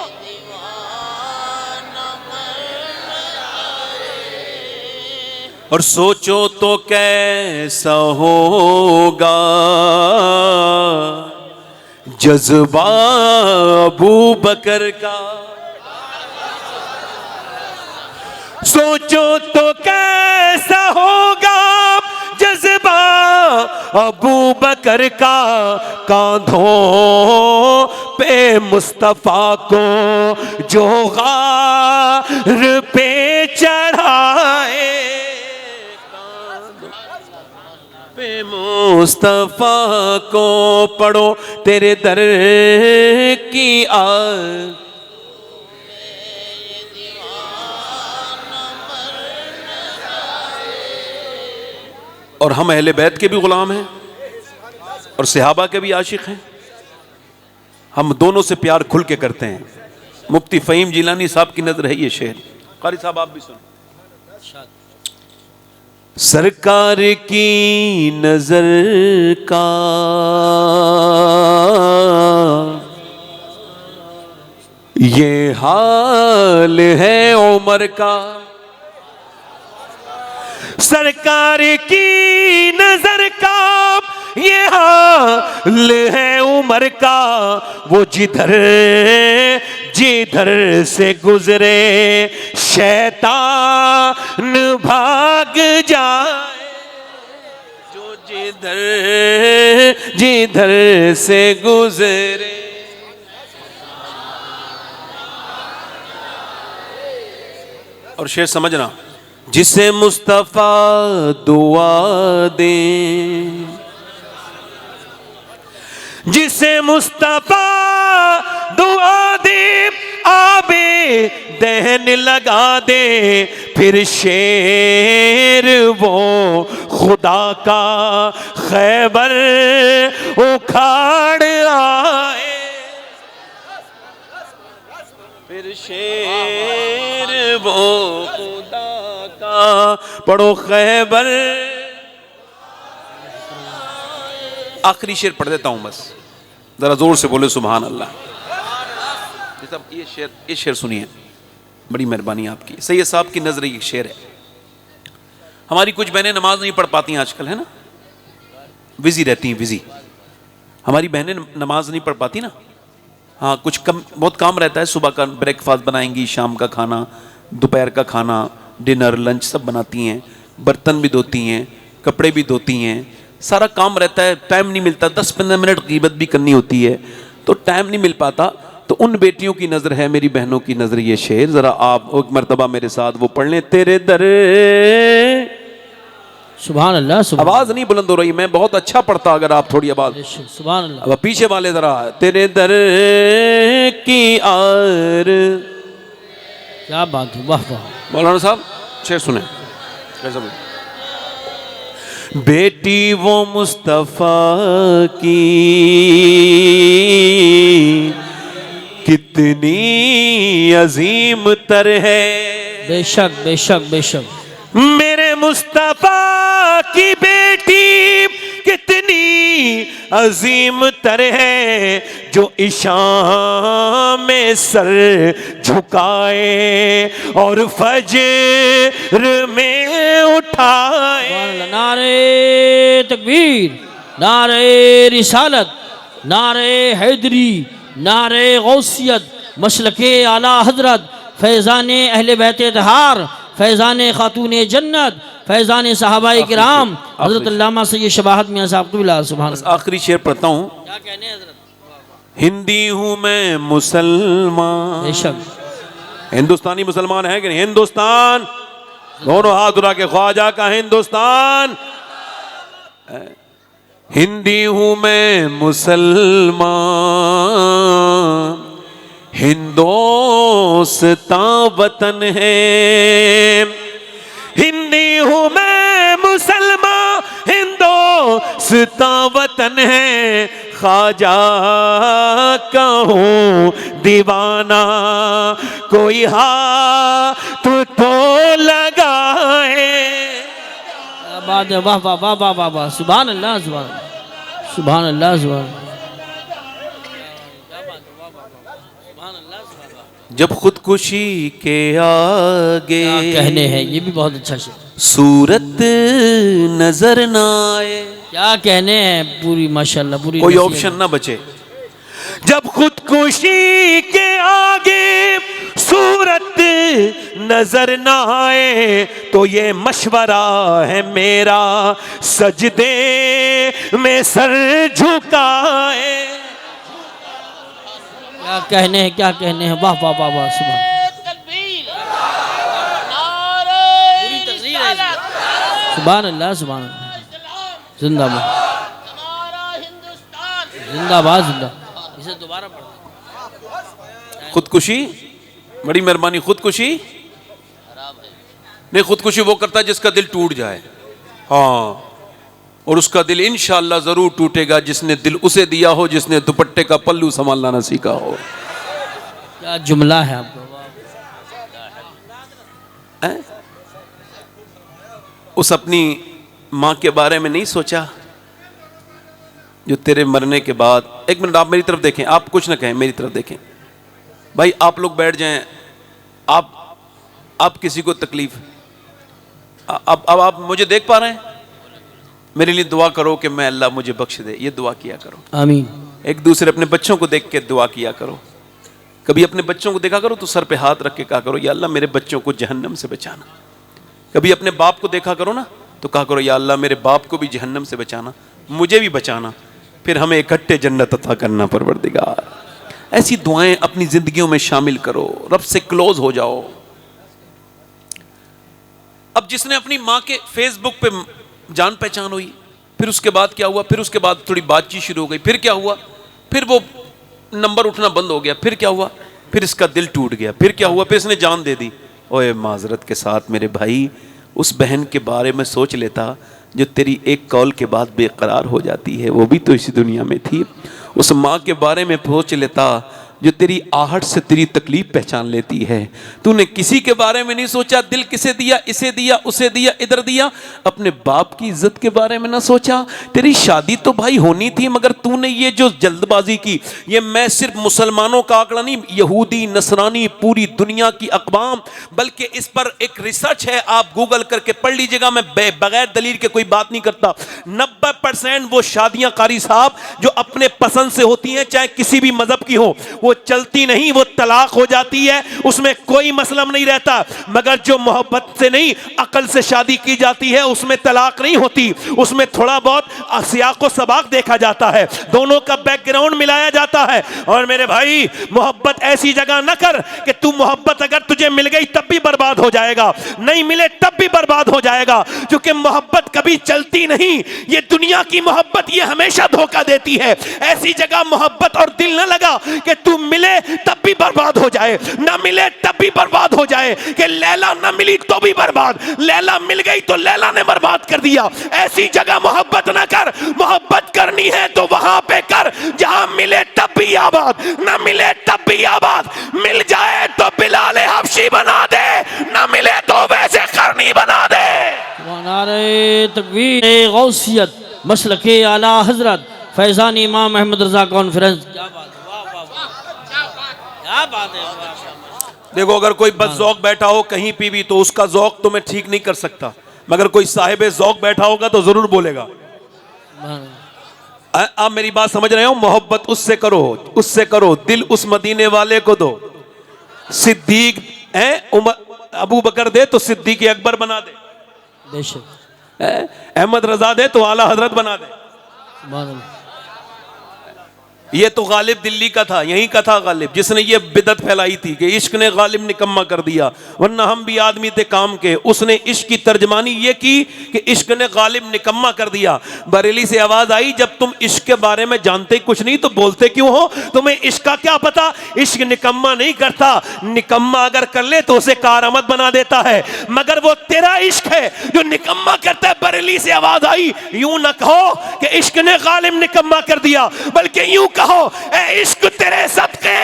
और सोचो तो कैसा होगा जज्बा अबू बकर का। सोचो तो कैसा होगा जज्बा अबू बकर का, कांधों पे मुस्तफा को जो गार पे चढ़ाए, पे मुस्तफा को। पढ़ो। तेरे दर की और हम अहले बैत के भी गुलाम हैं और सहाबा के भी आशिक हैं। हम दोनों से प्यार खुल के करते हैं। मुफ्ती फ़हीम जिलानी साहब की नजर है ये शेर। कारी साहब आप भी सुनो। सरकार की नजर का ये हाल है उमर का, सरकार की नजर का ये हाल है उमर का, वो जिधर जिधर से गुजरे शैतान भाग जाए, जो जिधर जिधर से गुजरे। और शेर समझना, जिसे मुस्तफा दुआ दे, जिसे मुस्तफा दुआ दे, आबे दहन लगा दे, फिर शेर वो खुदा का खैबर उखाड़ आए, फिर शेर वो खुदा का पढ़ो खैबर। आखिरी शेर पढ़ देता हूं बस, जरा जोर से बोले सुभान अल्लाह। ये शेर सुनिए, बड़ी मेहरबानी आपकी। सैयद साहब की नजर ये शेर है। हमारी कुछ बहनें नमाज नहीं पढ़ पाती हैं आजकल, है ना, बिजी रहती हैं, बिजी। हमारी बहनें नमाज नहीं पढ़ पाती ना, हाँ, कुछ बहुत काम रहता है। सुबह का ब्रेकफास्ट बनाएंगी, शाम का खाना, दोपहर का खाना, डिनर, लंच सब बनाती हैं, बर्तन भी धोती हैं, कपड़े भी धोती हैं, सारा काम रहता है, टाइम नहीं मिलता। 10-15 मिनट ग़ीबत भी करनी होती है तो टाइम नहीं मिल पाता। तो उन बेटियों की नज़र है, मेरी बहनों की नज़र ये शेर, ज़रा आप एक मरतबा मेरे साथ वो पढ़ लें। तेरे दर, सुभान अल्लाह, सुभान आवाज़ नहीं बुलंद हो रही, मैं बहुत अच्छा पढ़ता अगर आप थोड़ी आवाज़। सुभान अल्लाह। अब पीछे वाले ज़रा, तेरे दर की आर, क्या बात है, वाह वाह। मौलाना साहब शेर सुने कैसा बोल। बेटी वो मुस्तफ़ा की कितनी अजीम तर है, बेशक बेशक बेशक। मेरे मुस्तफ़ा की बेटी कितनी अजीम तर है, जो इशां में सर झुकाए और फजर में उठाए। नारे तकबीर, नारे रिसालत, नारे हैदरी, नारे गौसियत, मसलके आला हजरत, फैज़ान अहले बैत तहार, फैज़ान खातून जन्नत, फैज़ान सहाबाए किराम, हज़रत अल्लामा सैयद शबाहत मियां साहब क़िबला। सुभान। आखिरी शेर पढ़ता हूँ। क्या कहने हैं हज़रत? हिंदी हूँ मैं मुसलमान, बेशक। हिंदुस्तानी मुसलमान है कि नहीं? हिंदुस्तान, दोनों हाथ उठा के, ख्वाजा का हिंदुस्तान। हिंदी हूँ मैं मुसलमान, हिंदोस्तां वतन है। हिंदी हूँ मैं मुसलमान, हिंदोस्तां वतन है। ख्वाजा का हूँ दीवाना, कोई हाथ तो लगाए। बात है, वाह वाह वाह वाह वाह वाह। सुभान अल्लाह, सुभान सुभान अल्लाह, सुभान। जब खुदकुशी के आगे, क्या कहने हैं, ये भी बहुत अच्छा शेर। सूरत नजर ना आए, क्या कहने हैं, पूरी माशाल्लाह पूरी। कोई ऑप्शन ना बचे। जब खुदकुशी के आगे सूरत नजर ना आए, तो ये मशवरा है मेरा, सजदे में सर झुकाए। क्या कहने हैं, क्या कहने हैं, वाह वाह वाह वाह। सुभान। सुभान अल्लाह, सुभान अल्लाह। जिंदाबाद, जिंदाबाद, जिंदा। इसे दोबारा पढ़ो। खुदकुशी, बड़ी मेहरबानी। खुदकुशी नहीं, खुदकुशी वो करता है जिसका दिल टूट जाए, हाँ, और उसका दिल इंशाअल्लाह जरूर टूटेगा जिसने दिल उसे दिया हो जिसने दुपट्टे का पल्लू संभालना ना सीखा हो। क्या जुमला है आपका। उस अपनी माँ के बारे में नहीं सोचा जो तेरे मरने के बाद। एक मिनट आप मेरी तरफ देखें, आप कुछ ना कहें, मेरी तरफ देखें भाई। आप लोग बैठ जाएं, आप किसी को तकलीफ, अब आप मुझे देख पा रहे हैं? मेरे लिए दुआ करो कि मैं अल्लाह मुझे बख्श दे, ये दुआ किया करो। आमीन। एक दूसरे अपने बच्चों को देख के दुआ किया करो। कभी अपने बच्चों को देखा करो तो सर पे हाथ रख के कहा करो, या अल्लाह मेरे बच्चों को जहन्नम से बचाना। कभी अपने बाप को देखा करो ना तो कहा करो, या अल्लाह मेरे बाप को भी जहन्नम से बचाना, मुझे भी बचाना, फिर हमें इकट्ठे जन्नत अता करना परवरदिगार। ऐसी दुआएं अपनी जिंदगियों में शामिल करो, रब से क्लोज हो जाओ। अब जिसने अपनी माँ के फेसबुक पे जान पहचान हुई, फिर उसके बाद क्या हुआ? फिर उसके बाद थोड़ी बातचीत शुरू हो गई, फिर क्या हुआ? फिर वो नंबर उठना बंद हो गया, फिर क्या हुआ? फिर इसका दिल टूट गया, फिर क्या हुआ? फिर इसने जान दे दी। ओए माजरत के साथ मेरे भाई, उस बहन के बारे में सोच लेता जो तेरी एक कॉल के बाद बेकरार हो जाती है, वो भी तो इसी दुनिया में थी। उस माँ के बारे में सोच लेता जो तेरी आहट से तेरी तकलीफ पहचान लेती है। तूने किसी के बारे में नहीं सोचा, दिल किसे दिया, इसे दिया, उसे दिया, इधर दिया। अपने बाप की इज्जत के बारे में ना सोचा। तेरी शादी तो भाई होनी थी, मगर तूने ये जो जल्दबाजी की, ये मैं सिर्फ मुसलमानों का आंकड़ा नहीं, यहूदी, नसरानी, पूरी दुनिया की अक़वाम, बल्कि इस पर एक रिसर्च है, आप गूगल करके पढ़ लीजिएगा। मैं बगैर दलील के कोई बात नहीं करता। 90% वो शादियां कारी साहब जो अपने पसंद से होती हैं, चाहे किसी भी मजहब की हो, वो चलती नहीं, वो तलाक हो जाती है, उसमें कोई मसला नहीं रहता। मगर जो मोहब्बत से नहीं, अकल से शादी की जाती है, उसमें तलाक नहीं होती, उसमें थोड़ा बहुत सियाक व सबाक देखा जाता है, दोनों का बैकग्राउंड मिलाया जाता है। और मेरे भाई, मोहब्बत ऐसी जगह न कर कि तू मोहब्बत अगर तुझे मिल गई तब भी बर्बाद हो जाएगा, नहीं मिले तब भी बर्बाद हो जाएगा, क्योंकि मोहब्बत कभी चलती नहीं। ये दुनिया की मोहब्बत ये हमेशा धोखा देती है। ऐसी जगह मोहब्बत और दिल न लगा कि तू मिले तब भी बर्बाद हो जाए, ना मिले तब भी बर्बाद हो जाए, कि लैला ना मिली तो भी बर्बाद, लैला मिल गई तो लैला ने बर्बाद कर दिया। ऐसी जगह मोहब्बत ना कर। मोहब्बत करनी है तो वहां पे कर जहां मिले तब भी आबाद, ना मिले तब भी आबाद। मिल जाए तो बिलाल हबशी बना दे, ना मिले तो वैसे करनी बना दे। नारे तकबीर, गौसियत, मसलके आला हजरत फैजान इमाम अहमद रजा कॉन्फ्रेंस। क्या बात है, वाह वाह वाह, क्या बात है। देखो, अगर कोई बदजौक बैठा हो कहीं पे भी तो उसका जौक तो मैं ठीक नहीं कर सकता, मगर कोई साहिब जौक बैठा होगा तो जरूर बोलेगा। आप मेरी बात समझ रहे हो? मोहब्बत उससे करो, उससे करो, दिल उस मदीने वाले को दो। सिद्दीक है, उमर अबू बकर दे तो सिद्दीक अकबर बना दे, अहमद रजा दे तो आला हजरत बना दे। ये तो गालिब दिल्ली का था, यहीं का था गालिब, जिसने ये बिदत फैलाई थी कि इश्क ने गालिब निकम्मा कर दिया, वरना हम भी आदमी थे काम के। उसने इश्क की तर्जमानी ये की कि इश्क ने गालिब निकम्मा कर दिया। बरेली से आवाज आई, जब तुम इश्क के बारे में जानते कुछ नहीं तो बोलते क्यों हो? तुम्हें इश्क का क्या पता? इश्क निकम्मा नहीं करता, निकम्मा अगर कर ले तो उसे कारआमद बना देता है, मगर वो तेरा इश्क है जो निकम्मा करता है। बरेली से आवाज आई, यूं न कहो कि इश्क ने गालिब निकम्मा कर दिया, बल्कि यूं कहो, ए इश्क तेरे सदके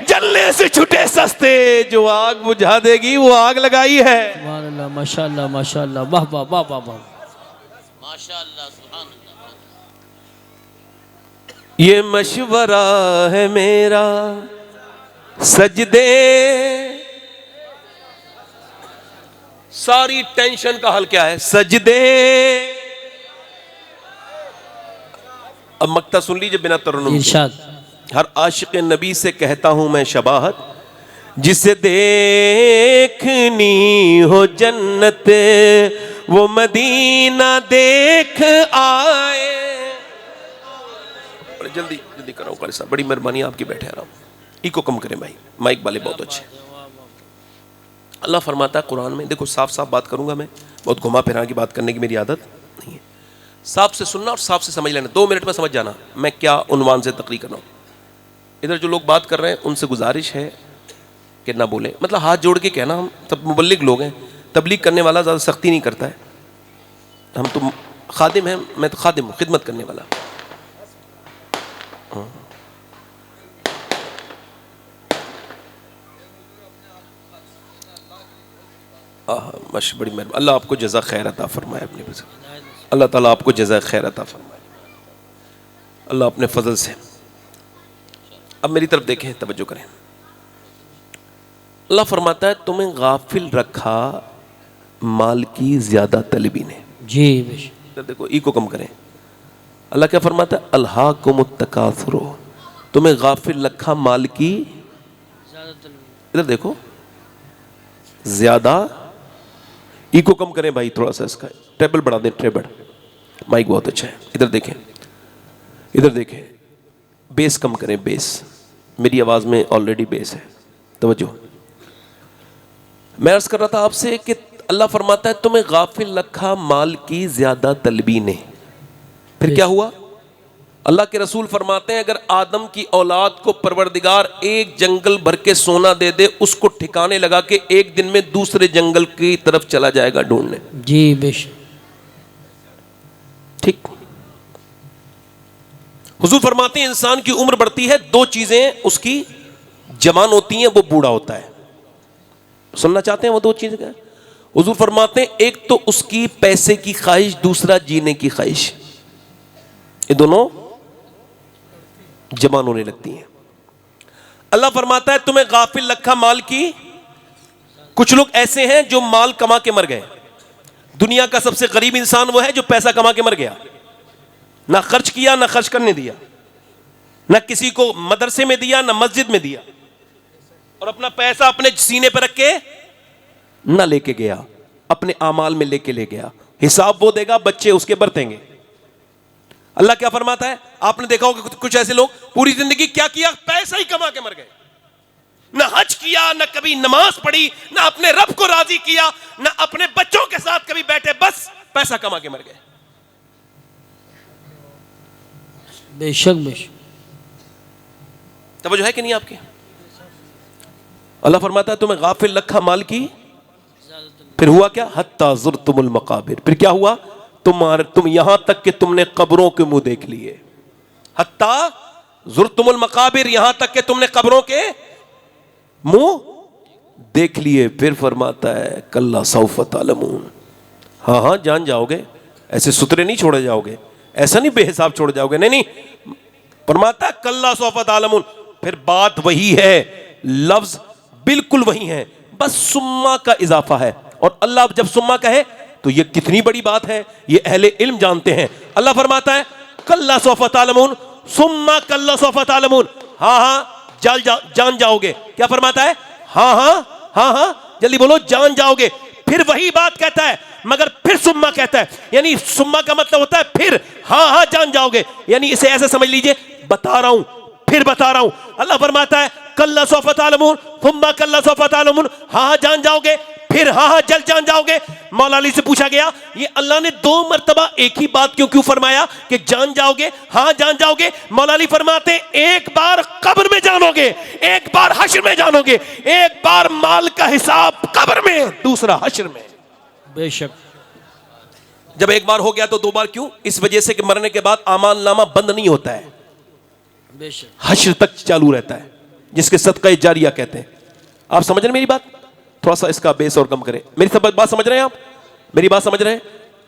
जलने से छूटे सस्ते, जो आग बुझा देगी वो आग लगाई है। माशाअल्लाह माशाअल्लाह माशाअल्लाह, वाह वाह वाह वाह वाह, माशाअल्लाह सुभान अल्लाह। ये मशवरा है मेरा, सजदे, सारी टेंशन का हल क्या है? सजदे। अब मक्ता सुन लीजिए बिना तरन्नुम। इरशाद। हर आशिक नबी से कहता हूं मैं शबाहत, जिसे देखनी हो जन्नत वो मदीना देख आए। जल्दी जल्दी कराओ कारी साहब, बड़ी मेहरबानी आपकी, बैठे आराम। इको कम करें भाई, माइक वाले बहुत अच्छे। अल्लाह फरमाता है कुरान में, देखो साफ साफ बात करूंगा मैं, बहुत घुमा फिरा की बात करने की मेरी आदत नहीं है। साफ से सुनना और साफ से समझ लेना, 2 मिनट में समझ जाना मैं क्या उन्वान से तकरीर कर रहा हूँ। इधर जो लोग बात कर रहे हैं उनसे गुजारिश है कि ना बोलें, मतलब हाथ जोड़ के कहना, हम सब मुबल्लिग लोग हैं, तबलीग करने वाला ज़्यादा सख्ती नहीं करता है, हम तो खादिम हैं, मैं तो खादिम हूँ, खिदमत करने वाला। माशा बड़ी मेहरबानी, अल्लाह आपको जज़ा खैर अता फरमाए अपने बुज़ुर्ग, अल्लाह ताला आपको जज़ा खैर अता फरमाए अल्लाह अपने फजल से। अब मेरी तरफ देखें, तवज्जो करें। अल्लाह फरमाता है तुम्हें गाफिल रखा माल की ज्यादा तलबी ने। जी बेशक। देखो ई को कम करें। अल्लाह क्या फरमाता है? अल्हाकुमुत तकासुर, तुम्हें गाफिल रखा माल की, इधर देखो, ज्यादा, ई को कम करें भाई थोड़ा सा, इसका टेबल बढ़ा दें, टेबल, माइक बहुत अच्छा है। इधर देखें, इधर देखें, बेस कम करें, बेस, मेरी आवाज में ऑलरेडी बेस है, तवज्जो। मैं अर्ज कर रहा था आपसे कि अल्लाह फरमाता है तुम्हें गाफिल रखा माल की ज्यादा तलबी ने। फिर क्या हुआ? अल्लाह के रसूल फरमाते हैं अगर आदम की औलाद को परवरदिगार एक जंगल भर के सोना दे दे, उसको ठिकाने लगा के एक दिन में दूसरे जंगल की तरफ चला जाएगा ढूंढने। जी बेशक। ठीक। हुजूर फरमाते हैं इंसान की उम्र बढ़ती है, दो चीजें उसकी जवान होती हैं, वो बूढ़ा होता है। सुनना चाहते हैं वो दो चीजें क्या? हुजूर फरमाते हैं एक तो उसकी पैसे की ख्वाहिश, दूसरा जीने की ख्वाहिश, ये दोनों जवान होने लगती हैं। अल्लाह फरमाता है तुम्हें गाफिल रखा माल की। कुछ लोग ऐसे हैं जो माल कमा के मर गए। दुनिया का सबसे गरीब इंसान वो है जो पैसा कमा के मर गया, ना खर्च किया, ना खर्च करने दिया, ना किसी को मदरसे में दिया, ना मस्जिद में दिया, और अपना पैसा अपने सीने पर रख के ना लेके गया, अपने आमाल में लेके ले गया। हिसाब वो देगा, बच्चे उसके बरतेंगे। अल्लाह क्या फरमाता है? आपने देखा होगा कुछ ऐसे लोग पूरी जिंदगी क्या किया? पैसा ही कमा के मर गए। ना हज किया, ना कभी नमाज पढ़ी, ना अपने रब को राजी किया, ना अपने बच्चों के साथ कभी बैठे, बस पैसा कमा के मर गए। बेशक बेशक। तवज्जो है कि नहीं आपकी? अल्लाह फरमाता है तुम्हें गाफिल रखा माल की। फिर हुआ क्या? हत्ता ज़ुरतुमुल मकाबिर। फिर क्या हुआ? तुम यहां तक कि तुमने कब्रों के मुंह देख लिए। हत्ता ज़ुरतुमुल मकाबिर, यहां तक कि तुमने कब्रों के मुंह देख लिए। फिर फरमाता है कल्ला सौफ तालमून, हाँ हाँ जान जाओगे, ऐसे सुतरे नहीं छोड़े जाओगे, ऐसा नहीं बेहिसाब छोड़ जाओगे, नहीं नहीं। फरमाता है कल्ला सौफ तालमून। फिर बात वही है, लफ्ज बिल्कुल वही है, बस सुम्मा का इजाफा है। और अल्लाह जब सुम्मा कहे तो ये कितनी बड़ी बात है, ये अहले इल्म जानते हैं। अल्लाह फरमाता है कल्ला सौफ तालमून सुम्मा कल्ला सौफ तालमून, हाँ हाँ जान जाओगे। क्या फरमाता है? हाँ हाँ हाँ हाँ, जल्दी बोलो, जान जाओगे। फिर वही बात कहता है, मगर फिर सुम्मा कहता है, यानी सुम्मा का मतलब होता है फिर, हाँ हाँ जान जाओगे, यानी इसे ऐसे समझ लीजिए, बता रहा हूं, फिर बता रहा हूं। अल्लाह फरमाता है कल्ला सौफ तालमून सुम्मा कल्ला सौफ तालमून, हाँ हाँ जान जाओगे, फिर हाँ हाँ जल्द जान जाओगे। मौला अली से पूछा गया ये अल्लाह ने दो मर्तबा एक ही बात क्यों फरमाया कि जान जाओगे, हाँ जान जाओगे? मौला अली फरमाते एक बार कब्र में जानोगे, एक बार हश्र में जानोगे, एक बार माल का हिसाब कब्र में, दूसरा हश्र में। बेशक। जब एक बार हो गया तो दो बार क्यों? इस वजह से कि मरने के बाद आमाल नामा बंद नहीं होता है, बेशक, हश्र तक चालू रहता है, जिसके सदका जारिया कहते हैं। आप समझ रहे हैं मेरी बात? थोड़ा सा इसका बेस और कम करें। मेरी सब बात समझ रहे हैं आप? मेरी बात समझ रहे हैं?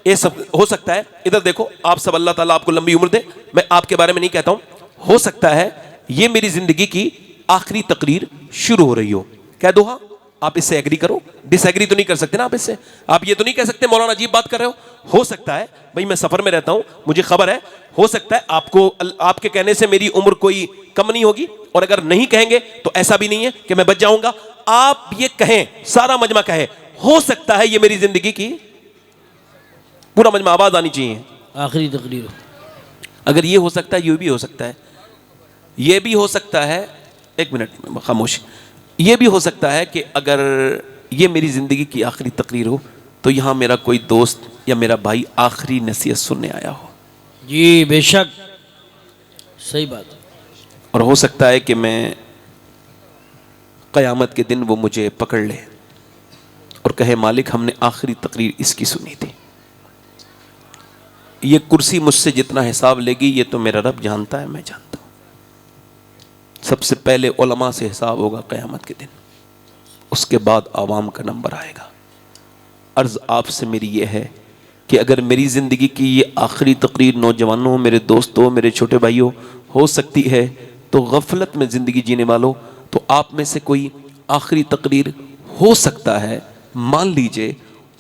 ये सब हो सकता है, इधर देखो, आप सब अल्लाह ताला आपको लंबी उम्र दे। मैं आपके बारे में नहीं कहता हूं, हो सकता है ये मेरी जिंदगी की आखिरी तकरीर शुरू हो रही हो। कह दो हाँ, आप इससे एग्री करो, डिसएग्री तो नहीं कर सकते ना आप इससे। आप ये तो नहीं कह सकते मौलाना अजीब बात कर रहे हो सकता है भाई, मैं सफर में रहता हूं, मुझे खबर है, हो सकता है आपको आपके कहने से मेरी उम्र कोई कम नहीं होगी, और अगर नहीं कहेंगे तो ऐसा भी नहीं है कि मैं बच जाऊंगा। आप ये कहें, सारा मजमा कहे, हो सकता है ये मेरी जिंदगी की, पूरा मजमा आवाज आनी चाहिए, आखिरी तकरीर। अगर ये हो सकता है, ये भी हो सकता है, ये भी हो सकता है, एक मिनट खामोश, ये भी हो सकता है कि अगर ये मेरी जिंदगी की आखिरी तकरीर हो तो यहां मेरा कोई दोस्त या मेरा भाई आखिरी नसीहत सुनने आया हो। जी बेशक, सही बात। और हो सकता है कि मैं क़यामत के दिन वो मुझे पकड़ ले और कहे मालिक हमने आखिरी तकरीर इसकी सुनी थी, ये कुर्सी मुझसे जितना हिसाब लेगी ये तो मेरा रब जानता है, मैं जानता हूं। सबसे पहले उलमा से हिसाब होगा क़यामत के दिन, उसके बाद आवाम का नंबर आएगा। अर्ज़ आपसे मेरी ये है कि अगर मेरी ज़िंदगी की ये आखिरी तकरीर नौजवानों, मेरे दोस्तों, मेरे छोटे भाइयों हो सकती है, तो गफलत में ज़िंदगी जीने वालों, तो आप में से कोई आखिरी तकरीर हो सकता है। मान लीजिए,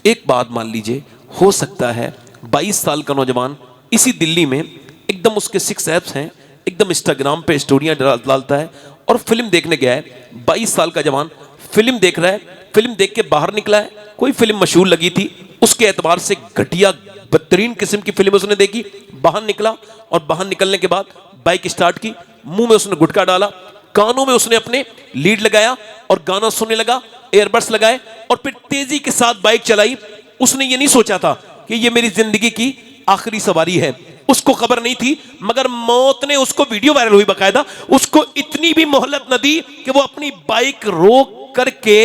एक बात मान लीजिए, हो सकता है 22 साल का नौजवान इसी दिल्ली में एकदम उसके 6 ऐप्स हैं, एकदम इंस्टाग्राम पे स्टोरियाँ डालता है और फिल्म देखने गया है। 22 साल का जवान फिल्म देख रहा है, फिल्म देख के बाहर निकला है, कोई फिल्म मशहूर लगी थी, उसके एतबार से घटिया बदतरीन किस्म की फिल्म उसने देखी, बाहर निकला और बाहर निकलने के बाद बाइक स्टार्ट की, मुंह में उसने गुटखा डाला, कानों में उसने अपने लीड लगाया और गाना सुनने लगा, एयरबड्स लगाए और फिर तेजी के साथ बाइक चलाई। उसने ये नहीं सोचा था कि ये मेरी जिंदगी की आखिरी सवारी है, उसको खबर नहीं थी, मगर मौत ने उसको, वीडियो वायरल हुई बाकायदा, उसको इतनी भी मोहलत न दी कि वो अपनी बाइक रोक करके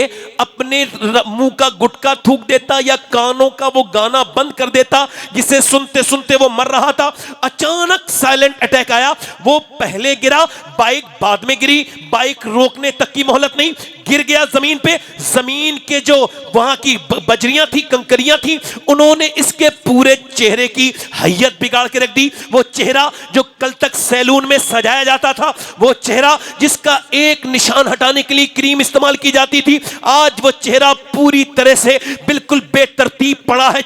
अपने मुंह का गुटखा थूक देता या कानों का वो गाना बंद कर देता जिसे सुनते सुनते वो मर रहा था। अचानक साइलेंट अटैक आया, वो पहले गिरा, बाइक बाद में गिरी, बाइक रोकने तक की मोहलत नहीं, गिर गया जमीन पे। जमीन के जो वहां की बजरियां थी, कंकरियां थी, उन्होंने इसके पूरे चेहरे की हैयत बिगाड़ के रख दी। वो चेहरा जो कल तक सैलून में सजाया जाता था, वो चेहरा जिसका एक निशान हटाने के लिए क्रीम इस्तेमाल की जाती थी, आज वो चेहरा पूरी तरह से बिल्कुल बेतरतीब पड़ा है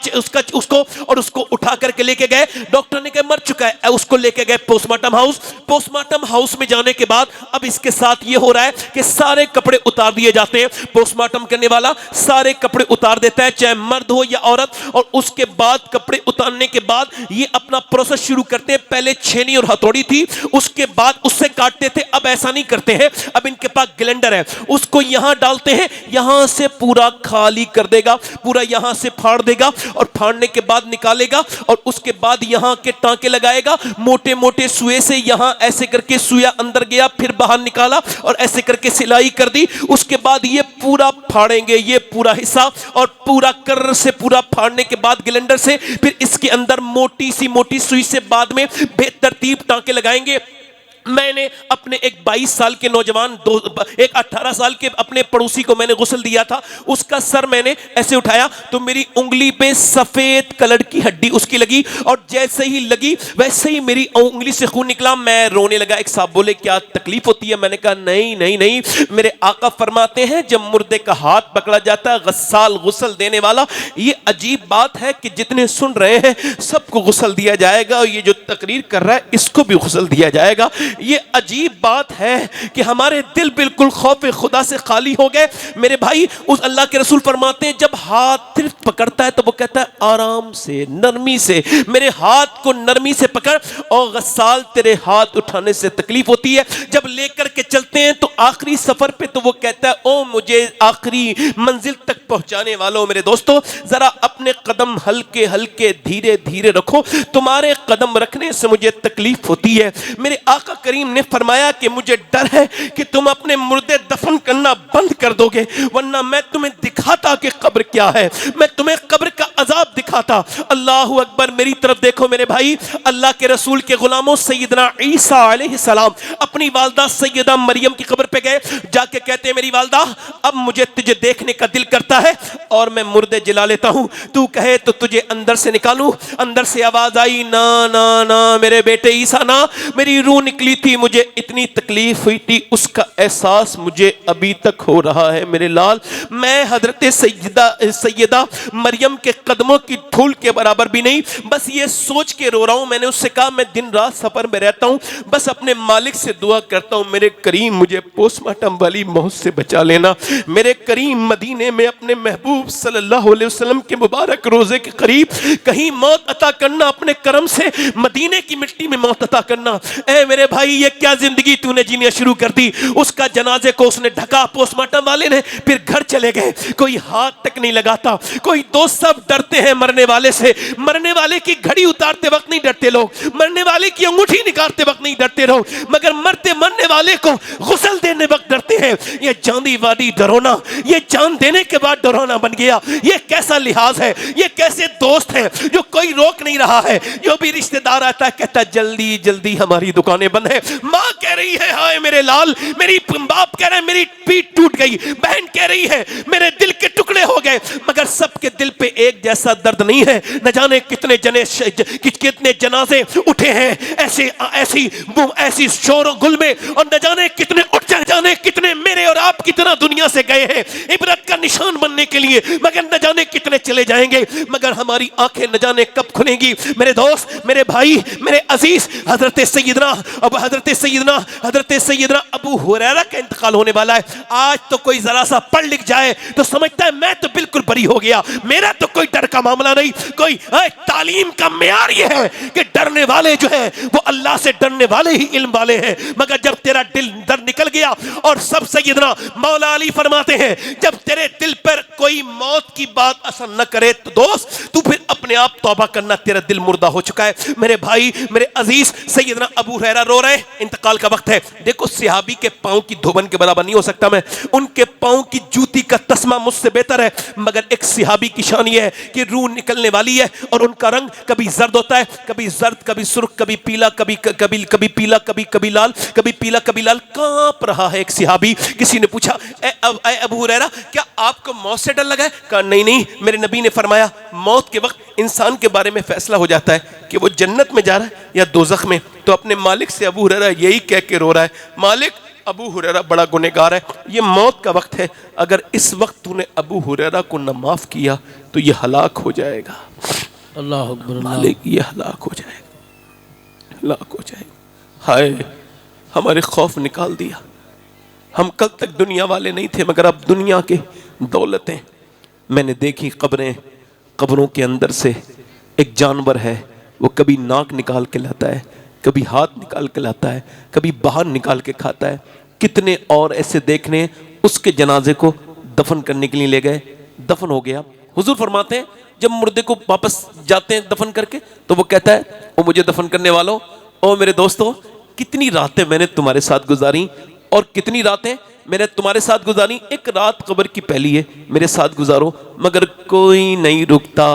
उसको उठा करके लेके गए। डॉक्टर ने कहा मर चुका है, उसको लेके गए पोस्टमार्टम हाउस। पोस्टमार्टम हाउस में जाने के बाद अब इसके साथ ये हो रहा है कि सारे कपड़े उतार दिए जाते हैं। पोस्टमार्टम करने वाला सारे कपड़े उतार देता है, चाहे मर्द हो या औरत, और उसके बाद कपड़े उतारने के बाद ये अपना प्रोसेस शुरू करते हैं। पहले छेनी और हथौड़ी थी, उसके बाद उससे काटते थे, अब ऐसा नहीं करते हैं, अब इनके पास ग्लेंडर है, उसको यहां डालते हैं, यहां से पूरा खाली कर देगा, पूरा यहां से फाड़ देगा और फाड़ने के बाद निकालेगा और उसके बाद यहां के टांके लगाएगा, मोटे मोटे सुए से यहां ऐसे करके सुया अंदर गया, फिर बाहर निकाला और ऐसे करके सिलाई कर दी। उसके बाद ये पूरा फाड़ेंगे, ये पूरा हिस्सा, और पूरा कर्र से पूरा फाड़ने के बाद ग्लेंडर से फिर इसके अंदर मोटी सी मोटी सुई से बाद में बेतरतीब टांके लगाएंगे। मैंने अपने एक 22 साल के नौजवान, एक 18 साल के अपने पड़ोसी को मैंने गुस्ल दिया था, उसका सर मैंने ऐसे उठाया तो मेरी उंगली पे सफेद कलर की हड्डी उसकी लगी और जैसे ही लगी वैसे ही मेरी उंगली से खून निकला, मैं रोने लगा। एक साहब बोले क्या तकलीफ होती है? मैंने कहा नहीं नहीं नहीं, मेरे आका फरमाते हैं जब मुर्दे का हाथ पकड़ा जाता है गस्साल गुस्ल देने वाला। ये अजीब बात है कि जितने सुन रहे हैं सबको गुस्ल दिया जाएगा और ये जो तकरीर कर रहा है इसको भी गुस्ल दिया जाएगा। ये अजीब बात है कि हमारे दिल बिल्कुल खौफ खुदा से खाली हो गए। मेरे भाई, उस अल्लाह के रसूल फरमाते हैं जब हाथ सिर्फ पकड़ता है तो वो कहता है आराम से, नरमी से, मेरे हाथ को नरमी से पकड़। और गस्साल तेरे हाथ उठाने से तकलीफ होती है, जब लेकर के चलते हैं तो आखिरी सफर पे तो वो कहता है ओ मुझे आखिरी मंजिल तक पहुंचाने वालों, मेरे दोस्तों जरा अपने कदम हल्के हल्के धीरे धीरे रखो, तुम्हारे कदम रखने से मुझे तकलीफ होती है। मेरे आका करीम ने फरमाया कि मुझे डर है कि तुम अपने मुर्दे दफन करना बंद कर दोगे, वरना मैं तुम्हें दिखाता कि कब्र क्या है, मैं तुम्हें कब्र का अजाब दिखाता। अल्लाह अकबर। मेरी तरफ देखो मेरे भाई, अल्लाह के रसूल के गुलामों सैयदना ईसा अलैहिस्सलाम अपनी वालदा सैयदा मरियम की कब्र पे गए, जाके कहते हैं मेरी वालदा अब मुझे तुझे देखने का दिल करता है और मैं मुर्दे जला लेता हूं, तू कहे तो तुझे अंदर से निकालूं। अंदर से आवाज आई ना ना ना मेरे बेटे ईसा ना, मेरी रूह निकली थी, मुझे इतनी तकलीफ हुई थी, उसका एहसास मुझे अभी तक हो रहा है मेरे लाल। मैं हजरत सैयदा मरियम के कदमों की धूल के बराबर भी नहीं, बस ये सोच के रो रहा हूं। मैंने उससे कहा मैं दिन रात सफर में रहता हूं, बस अपने मालिक से दुआ करता हूं मेरे करीम मुझे पोस्टमार्टम वाली मौत से बचा लेना। मेरे करीम मदीने में अपने महबूब सल्लल्लाहु अलैहि वसल्लम के मुबारक रोजे के करीब कहीं मौत अता करना, अपने करम से मदीने की मिट्टी में मौत अता करना। ऐ मेरे भाई ये क्या जिंदगी तूने जीनी शुरू कर दी। उसका जनाजे को उसने ढका, पोस्टमार्टम वाले ने, फिर घर चले गए, कोई हाथ तक नहीं लगाता, कोई दोस्त, सब डरते हैं मरने मरने वाले से, मरने वाले की घड़ी उतारते वक्त नहीं डरते लोग, मरने वाले की अंगूठी निकालते वक्त नहीं डरते लोग, मगर मरने वाले को गुस्ल देने वक्त डरते हैं। ये जांदीवादी डरोना, ये जान देने के बाद डरोना बन गया। ये कैसा लिहाज है, ये कैसे दोस्त हैं जो कोई रोक नहीं रहा है। जो भी रिश्तेदार आता है कहता जल्दी जल्दी हमारी दुकानें बंद है। माँ कह रही है हाय मेरे लाल, मेरी बाप कह रहे हैं मेरी पीठ टूट गई, बहन कह रही है मेरे दिल के टुकड़े हो गए, मगर सबके दिल पे एक जैसा दर्द नहीं है। न जाने कितने जनाजे उठे हैं ऐसी शोर गुल में, और न जाने कितने उठ जाने कितने मेरे और आप की तरह दुनिया से गए हैं इबरत का निशान बनने के लिए, मगर न जाने कितने चले जाएंगे। मगर हमारी आंखें न जाने कब खुलेंगी। मेरे दोस्त, मेरे भाई, मेरे अजीज, हजरत सैयदना अबू हुरैरा का इंतकाल होने वाला है। आज तो कोई जरा सा पढ़ लिख जाए तो समझता है मैं तो बिल्कुल बरी हो गया, मेरा तो कोई डर का मामला नहीं। कोई तालीम का मेयार ये है कि डरने वाले जो है वो अल्लाह से डरने वाले ही इल्म वाले हैं। मगर जब तेरा दिल डर निकल गया, और सब सैयदना मौला अली फरमाते हैं जब तेरे दिल पर कोई मौत की बात असर न करे तो दोस्त तू फिर अपने आप तौबा करना, तेरा दिल मुर्दा हो चुका है। मेरे भाई, मेरे अजीज, सैयदना अबू हुरैरा रो रहे, इंतकाल का वक्त है। देखो सहाबी के पांव की धोबन के बराबर नहीं हो सकता मैं, उनके पांव की जूती का तस्मा मुझसे बेहतर है, मगर एक सहाबी की शान ये है कि रूह निकलने वाली है और उनका रंग कभी जर्द होता है, कभी जर्द, कभी सुर्ख, कभी पीला, कभी पीला, कभी लाल, कभी पीला, कभी लाल। कांप रहा है एक सहाबी। किसी ने पूछा ए अबू हुरैरा क्या आपको मौत से डर लगा है? कहा नहीं, मेरे नबी ने फरमाया मौत के वक्त इंसान के बारे में फैसला हो जाता है कि वो जन्नत में जा रहा है या दोज़ख में। तो अपने मालिक से अबू हुरैरा यही कह के रो रहा है, मालिक अबू हुरैरा बड़ा गुनहगार है, ये मौत का वक्त है, अगर इस वक्त तूने अबू हुरैरा को न माफ किया तो ये हलाक हो जाएगा। अल्लाह अकबर, मालिक ये हलाक हो जाएगा, हलाक हो जाएगा। हाय हमारे खौफ निकाल दिया। हम कल तक दुनिया वाले नहीं थे, मगर अब दुनिया के दौलतें। मैंने देखी कब्रें, कब्रों के अंदर से एक जानवर है, वो कभी नाक निकाल के लाता है, कभी हाथ निकाल के लाता है, कभी बाहर निकाल के खाता है। कितने और ऐसे देखने, उसके जनाजे को दफन करने के लिए ले गए, दफन हो गया। हुजूर फरमाते हैं जब मुर्दे को वापस जाते हैं दफन करके तो वो कहता है ओ मुझे दफन करने वालों, ओ मेरे दोस्तों, कितनी रातें मैंने तुम्हारे साथ गुजारी और कितनी रातें मैंने तुम्हारे साथ गुजारी। एक रात कब्र की पहली है, मेरे साथ गुजारो, मगर कोई नहीं रुकता,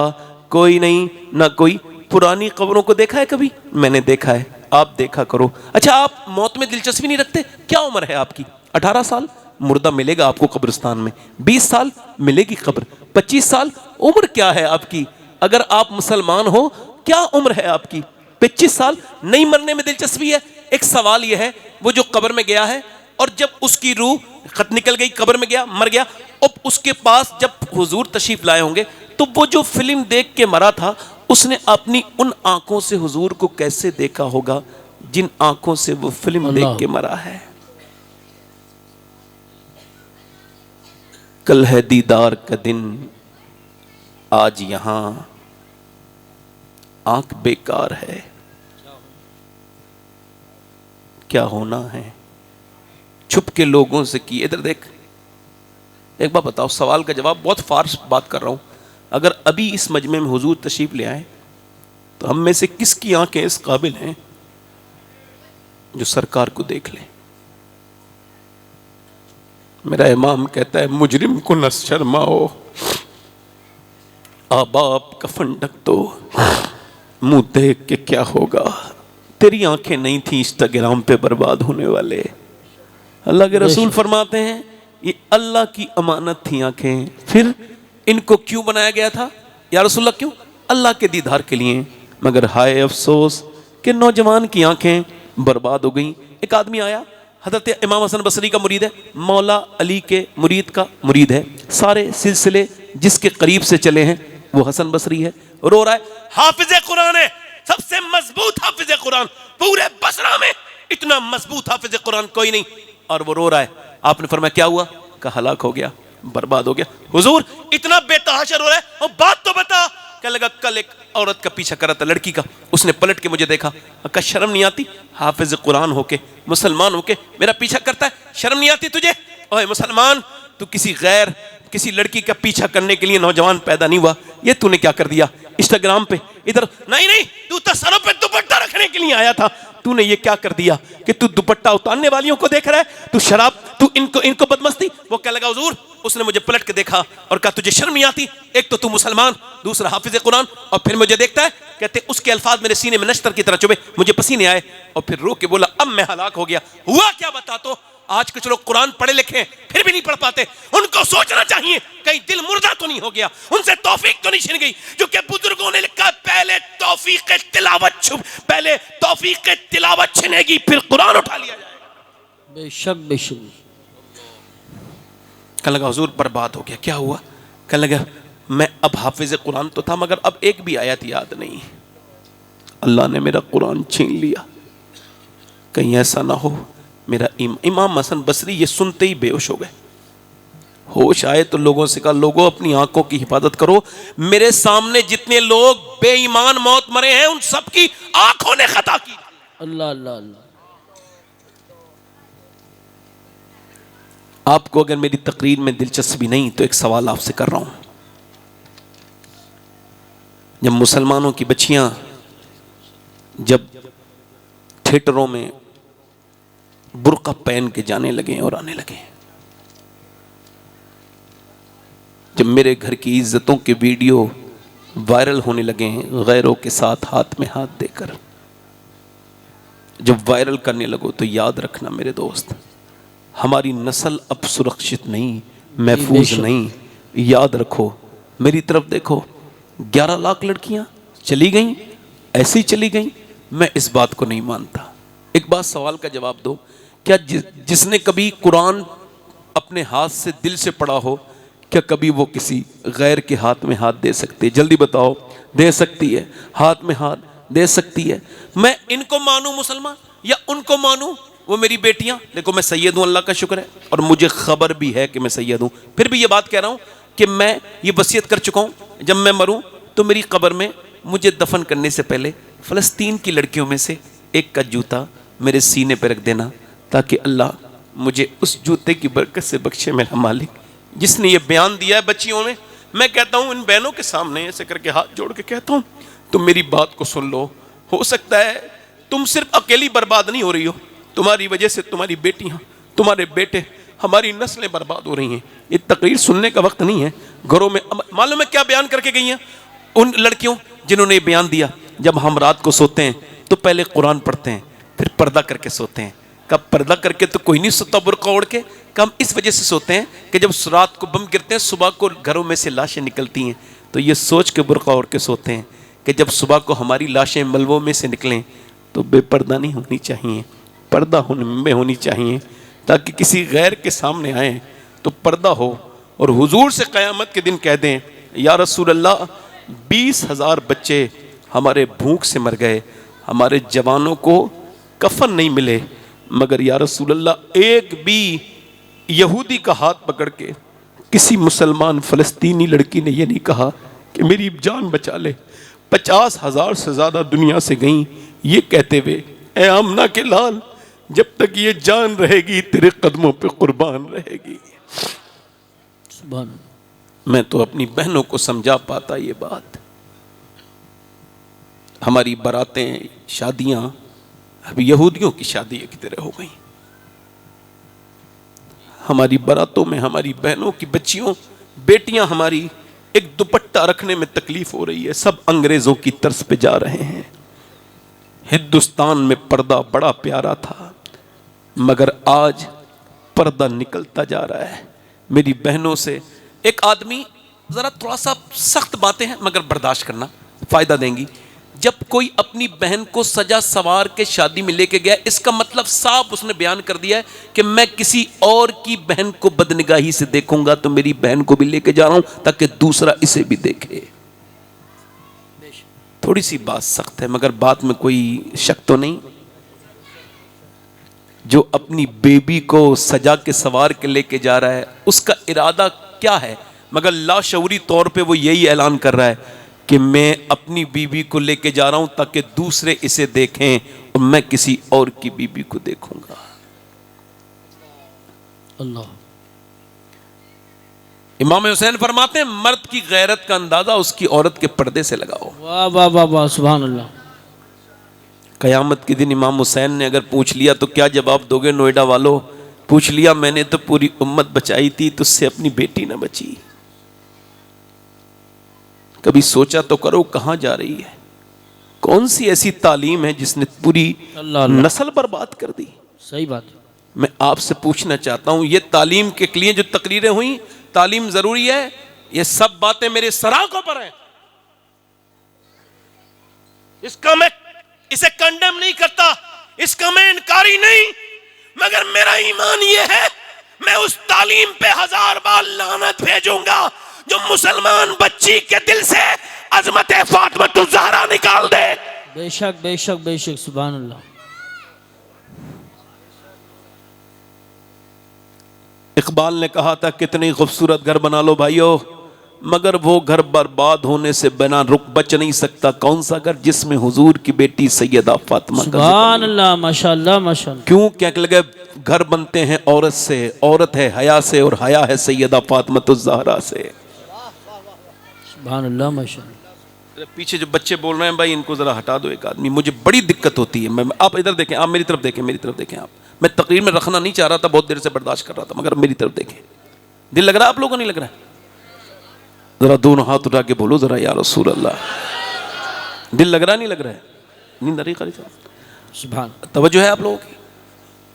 कोई नहीं, ना कोई। पुरानी कब्रों को देखा है कभी? मैंने देखा है, आप देखा करो। अच्छा आप मौत में दिलचस्पी नहीं रखते? क्या उम्र है आपकी? 18 साल मुर्दा मिलेगा आपको कब्रिस्तान में, 20 साल मिलेगी कब्र, 25 साल उम्र क्या है आपकी? अगर आप मुसलमान हो क्या उम्र है आपकी? 25 साल नहीं मरने में दिलचस्पी है? एक सवाल यह है, वो जो कब्र में गया है और जब उसकी रूह खत निकल गई, कब्र में गया, मर गया, अब उसके पास जब हुजूर तशरीफ लाए होंगे तो वो जो फिल्म देख के मरा था उसने अपनी उन आंखों से हुजूर को कैसे देखा होगा जिन आंखों से वो फिल्म देख के मरा है। कल है दीदार का दिन, आज यहां आंख बेकार है, क्या होना है छुप के लोगों से की। इधर देख, एक बात बताओ, सवाल का जवाब, बहुत फारस बात कर रहा हूं, अगर अभी इस मजमे में हुजूर तशरीफ ले आए तो हम में से किसकी आंखें इस काबिल हैं जो सरकार को देख ले? मेरा इमाम कहता है मुजरिम को न शर्माओ, आबाप कफन ढक दो, मुंह देख के क्या होगा। तेरी आंखें नहीं थी इंस्टाग्राम पे बर्बाद होने वाले। अल्लाह के रसूल फरमाते हैं ये अल्लाह की अमानत थी आंखें, फिर इनको क्यों बनाया गया था या रसूलल्लाह? क्यों? अल्लाह के दीदार के लिए। मगर हाय अफसोस कि नौजवान की आंखें बर्बाद हो गई। एक आदमी आया, हजरत इमाम हसन बसरी का मुरीद है, मौला अली के मुरीद का मुरीद है, सारे सिलसिले जिसके करीब से चले हैं वो हसन बसरी है। रो रहा है, हाफिज कुरान है, सबसे मजबूत हाफिज कुरान पूरे बसरा में, इतना मजबूत हाफिज कुरान कोई नहीं, और वो रो रहा है। आपने फरमाया क्या हुआ? कहा हलाक हो गया, बर्बाद हो गया। हुजूर इतना बेतहाशा रो रहा है, और बात तो बता। क्या लगा? कल एक औरत का पीछा कर रहा था, लड़की का, उसने पलट के मुझे देखा, क्या शर्म नहीं आती? हाफिज कुरान होके, मुसलमान होके मेरा पीछा करता है, शर्म नहीं आती तुझे? ओए मुसलमान, तू किसी लड़की का पीछा करने के लिए नौजवान पैदा नहीं हुआ, ये तूने क्या कर दिया? इंस्टाग्राम पे, इधर नहीं नहीं तू तो सरों पे दुपट्टा रखने के लिए आया था, तूने ये क्या कर दिया कि तू दुपट्टा उतारने वालियों को देख रहा है, तू शराब, तू इनको बदमस्ती। वो क्या लगा हुजूर, उसने मुझे पलट के देखा और कहा तुझे शर्म नहीं आती, एक तो तू मुसलमान, दूसरा हाफिज कुरान, और फिर मुझे देखता है, कहते उसके अल्फाज मेरे सीने में नश्तर की तरह चुभे, मुझे पसीने आए, और फिर रो के बोला अब मैं हलाक हो गया। हुआ क्या बता तो? आज कुछ लोग कुरान पढ़े लिखे हैं फिर भी नहीं पढ़ पाते, उनको सोचना चाहिए कहीं दिल मुर्दा तो नहीं हो गया, उनसे तौफीक तो नहीं छिन गई, जो कि बुजुर्गों ने लिखा पहले तौफीक तिलावत छिनेगी फिर कुरान उठा लिया जाएगा। बेशक बेशक। कल लगा हुजूर बर्बाद हो गया, क्या हुआ? कल लगा मैं अब हाफिज कुरान तो था मगर अब एक भी आयत याद नहीं, अल्लाह ने मेरा कुरान छीन लिया, कहीं ऐसा ना हो मेरा इमाम हसन बसरी ये सुनते ही बेहोश हो गए। होश आए तो लोगों से कहा लोगों अपनी आंखों की हिफाजत करो, मेरे सामने जितने लोग बेईमान मौत मरे हैं उन सब की आंखों ने खता की। अल्लाह अल्लाह अल्लाह। आपको अगर मेरी तकरीर में दिलचस्पी नहीं तो एक सवाल आपसे कर रहा हूं, जब मुसलमानों की बच्चियां जब थिएटरों में बुर्का पहन के जाने लगे और आने लगे, जब मेरे घर की इज्जतों के वीडियो वायरल होने लगे हैं गैरों के साथ हाथ में हाथ देकर, जब वायरल करने लगो तो याद रखना मेरे दोस्त, हमारी नस्ल अब सुरक्षित नहीं, महफूज नहीं। याद रखो, मेरी तरफ देखो, 11 लाख लड़कियां चली गईं, ऐसे ही चली गईं। मैं इस बात को नहीं मानता। एक बात सवाल का जवाब दो, क्या जिसने कभी कुरान अपने हाथ से दिल से पढ़ा हो, क्या कभी वो किसी गैर के हाथ में हाथ दे सकती है? जल्दी बताओ। दे सकती है, हाथ में हाथ दे सकती है। मैं इनको मानूं मुसलमान या उनको मानूं, वो मेरी बेटियां, देखो मैं सैयद हूं, अल्लाह का शुक्र है, और मुझे खबर भी है कि मैं सैयद हूं, फिर भी ये बात कह रहा हूं कि मैं ये वसीयत कर चुका हूं जब मैं मरूं तो मेरी कब्र में मुझे दफन करने से पहले फ़लस्तीन की लड़कियों में से एक का जूता मेरे सीने पर रख देना, ताकि अल्लाह मुझे उस जूते की बरकत से बख्शे मेरा मालिक, जिसने ये बयान दिया है बच्चियों में। मैं कहता हूँ इन बहनों के सामने ऐसे करके हाथ जोड़ के कहता हूँ तुम मेरी बात को सुन लो, हो सकता है तुम सिर्फ अकेली बर्बाद नहीं हो रही हो, तुम्हारी वजह से तुम्हारी बेटियाँ, तुम्हारे बेटे, हमारी नस्लें बर्बाद हो रही हैं। ये तकरीर सुनने का वक्त नहीं है। घरों में मालूम है क्या बयान करके गई हैं उन लड़कियों जिन्होंने बयान दिया, जब हम रात को सोते हैं तो पहले कुरान पढ़ते हैं फिर पर्दा करके सोते हैं। कब पर्दा करके तो कोई नहीं सोता बुर्का ओढ़ के, कम इस वजह से सोते हैं कि जब रात को बम गिरते हैं सुबह को घरों में से लाशें निकलती हैं, तो ये सोच के बुर्का ओढ़ के सोते हैं कि जब सुबह को हमारी लाशें मलबों में से निकलें तो बेपर्दा नहीं होनी चाहिए, पर्दा में होनी चाहिए, ताकि किसी गैर के सामने आए तो पर्दा हो और हुजूर से क़यामत के दिन कह दें या रसूल अल्लाह 20,000 बच्चे हमारे भूख से मर गए, हमारे जवानों को कफन नहीं मिले, मगर या रसूल अल्लाह एक भी यहूदी का हाथ पकड़ के किसी मुसलमान फ़लस्तीनी लड़की ने यह नहीं कहा कि मेरी जान बचा ले। 50,000 से ज़्यादा दुनिया से गईं ये कहते हुए ए आमना के लाल, जब तक ये जान रहेगी तेरे कदमों पे कुर्बान रहेगी। सुभान। मैं तो अपनी बहनों को समझा पाता ये बात। हमारी बारातें, शादियां अब यहूदियों की शादी की तरह हो गई। हमारी बारातों में हमारी बहनों की बच्चियों, बेटियां हमारी एक दुपट्टा रखने में तकलीफ हो रही है, सब अंग्रेजों की तर्ज पे जा रहे हैं। हिंदुस्तान में पर्दा बड़ा प्यारा था, मगर आज पर्दा निकलता जा रहा है। मेरी बहनों से एक आदमी, जरा थोड़ा सा सख्त बातें हैं मगर बर्दाश्त करना, फायदा देंगी। जब कोई अपनी बहन को सजा सवार के शादी में लेके गया, इसका मतलब साफ उसने बयान कर दिया है कि मैं किसी और की बहन को बदनिगाही से देखूंगा तो मेरी बहन को भी लेके जा रहा हूं ताकि दूसरा इसे भी देखे। थोड़ी सी बात सख्त है मगर बात में कोई शक तो नहीं। जो अपनी बेबी को सजा के सवार के लेके जा रहा है उसका इरादा क्या है, मगर लाशऊरी तौर पे वो यही ऐलान कर रहा है कि मैं अपनी बीबी को लेके जा रहा हूं ताकि दूसरे इसे देखें और मैं किसी और की बीबी को देखूंगा। अल्लाह। इमाम हुसैन फरमाते हैं मर्द की गैरत का अंदाजा उसकी औरत के पर्दे से लगाओ। वाह वाह वाह वाह, सुभान अल्लाह। कयामत के दिन इमाम हुसैन ने अगर पूछ लिया तो क्या जवाब दोगे नोएडा वालों? पूछ लिया मैंने तो पूरी उम्मत बचाई थी, तुझसे अपनी बेटी न बची। कभी सोचा तो करो कहां जा रही है? कौन सी ऐसी तालीम है जिसने पूरी अल्लाह अल्लाह। नस्ल बर्बाद कर दी? सही बात है। मैं आपसे पूछना चाहता हूं, ये तालीम के लिए जो तकरीरें हुई, तालीम जरूरी है? ये सब बातें मेरे सराखों पर हैं। इसका मैं इसे कंडेम नहीं करता, इसका मैं इनकारी नहीं, मगर मेरा ईमान ये है मैं उस तालीम पे 1000 बार लानत भेजूंगा जो मुसलमान बच्ची के दिल से अजमत फातिमा ज़हरा निकाल दे। बेशक बेशक बेशक, सुभान अल्लाह। इकबाल ने कहा था कितनी खूबसूरत घर बना लो भाइयों, मगर वो घर बर्बाद होने से बिना रुक बच नहीं सकता। कौन सा घर? जिसमें हुजूर की बेटी सैयदा फातिमा का सुभान अल्लाह, माशाअल्लाह माशाअल्लाह। क्यों? क्या लगे घर बनते हैं औरत से, औरत है हया से और हया है सैयदा फातिमा ज़हरा से। सुभान अल्लाह माशाअल्लाह। पीछे जो बच्चे बोल रहे हैं भाई इनको जरा हटा दो एक आदमी, मुझे बड़ी दिक्कत होती है। मैं आप इधर देखें, आप मेरी तरफ देखें, मेरी तरफ देखें आप। मैं तकरीर में रखना नहीं चाह रहा था, बहुत देर से बर्दाश्त कर रहा था, मगर मेरी तरफ देखें। दिल लग रहा है आप लोगों को? नहीं लग रहा है? जरा दोनों हाथ उठा के बोलो जरा, या रसूल अल्लाह। दिल लग रहा नहीं लग रहा है? नींद आ रही खाली साहब? सुभान। तवज्जो है आप लोगों की?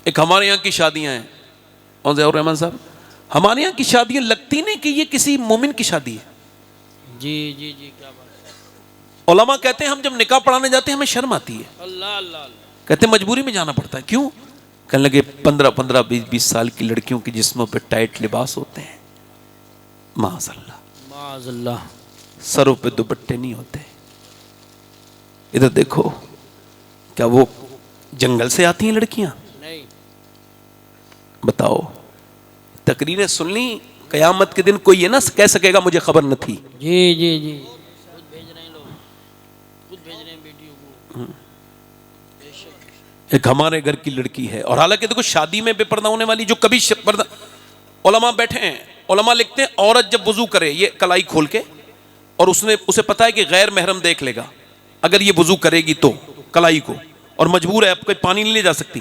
एक हमारे यहाँ की शादियां हैं, और ज़ियाउर रहमान साहब, हमारे यहाँ की शादियां लगती नहीं कि ये किसी मोमिन की शादी है। जी जी जी, क्या बात है। उलमा कहते हैं हम जब निकाह पढ़ाने जाते हैं हमें शर्म आती है। अल्लाह अल्लाह। कहते हैं मजबूरी में जाना पड़ता है। क्यों? कहने लगे 15-15, 20-20 साल की लड़कियों के जिस्मों पे टाइट लिबास होते हैं, माज़अल्लाह माज़अल्लाह, सरों पे दुपट्टे नहीं होते। इधर देखो, क्या वो जंगल से आती हैं लड़कियां? नहीं। बताओ, तकरीरें सुन ली, कयामत के दिन कोई ये ना कह सकेगा मुझे खबर न थी। जी जी जी, खुद भेज रहे हैं लोग, खुद भेज रहे हैं बेटियों को। एक हमारे घर की लड़की है, और हालांकि देखो शादी में बेपर्दा होने वाली जो कभी पर्दा, उलमा बैठे हैं, उलमा लिखते हैं औरत जब वुजू करे ये कलाई खोल के, और उसे पता है कि गैर महरम देख लेगा, अगर ये वुजू करेगी तो कलाई को, और मजबूर है, अब कोई पानी नहीं ले जा सकती,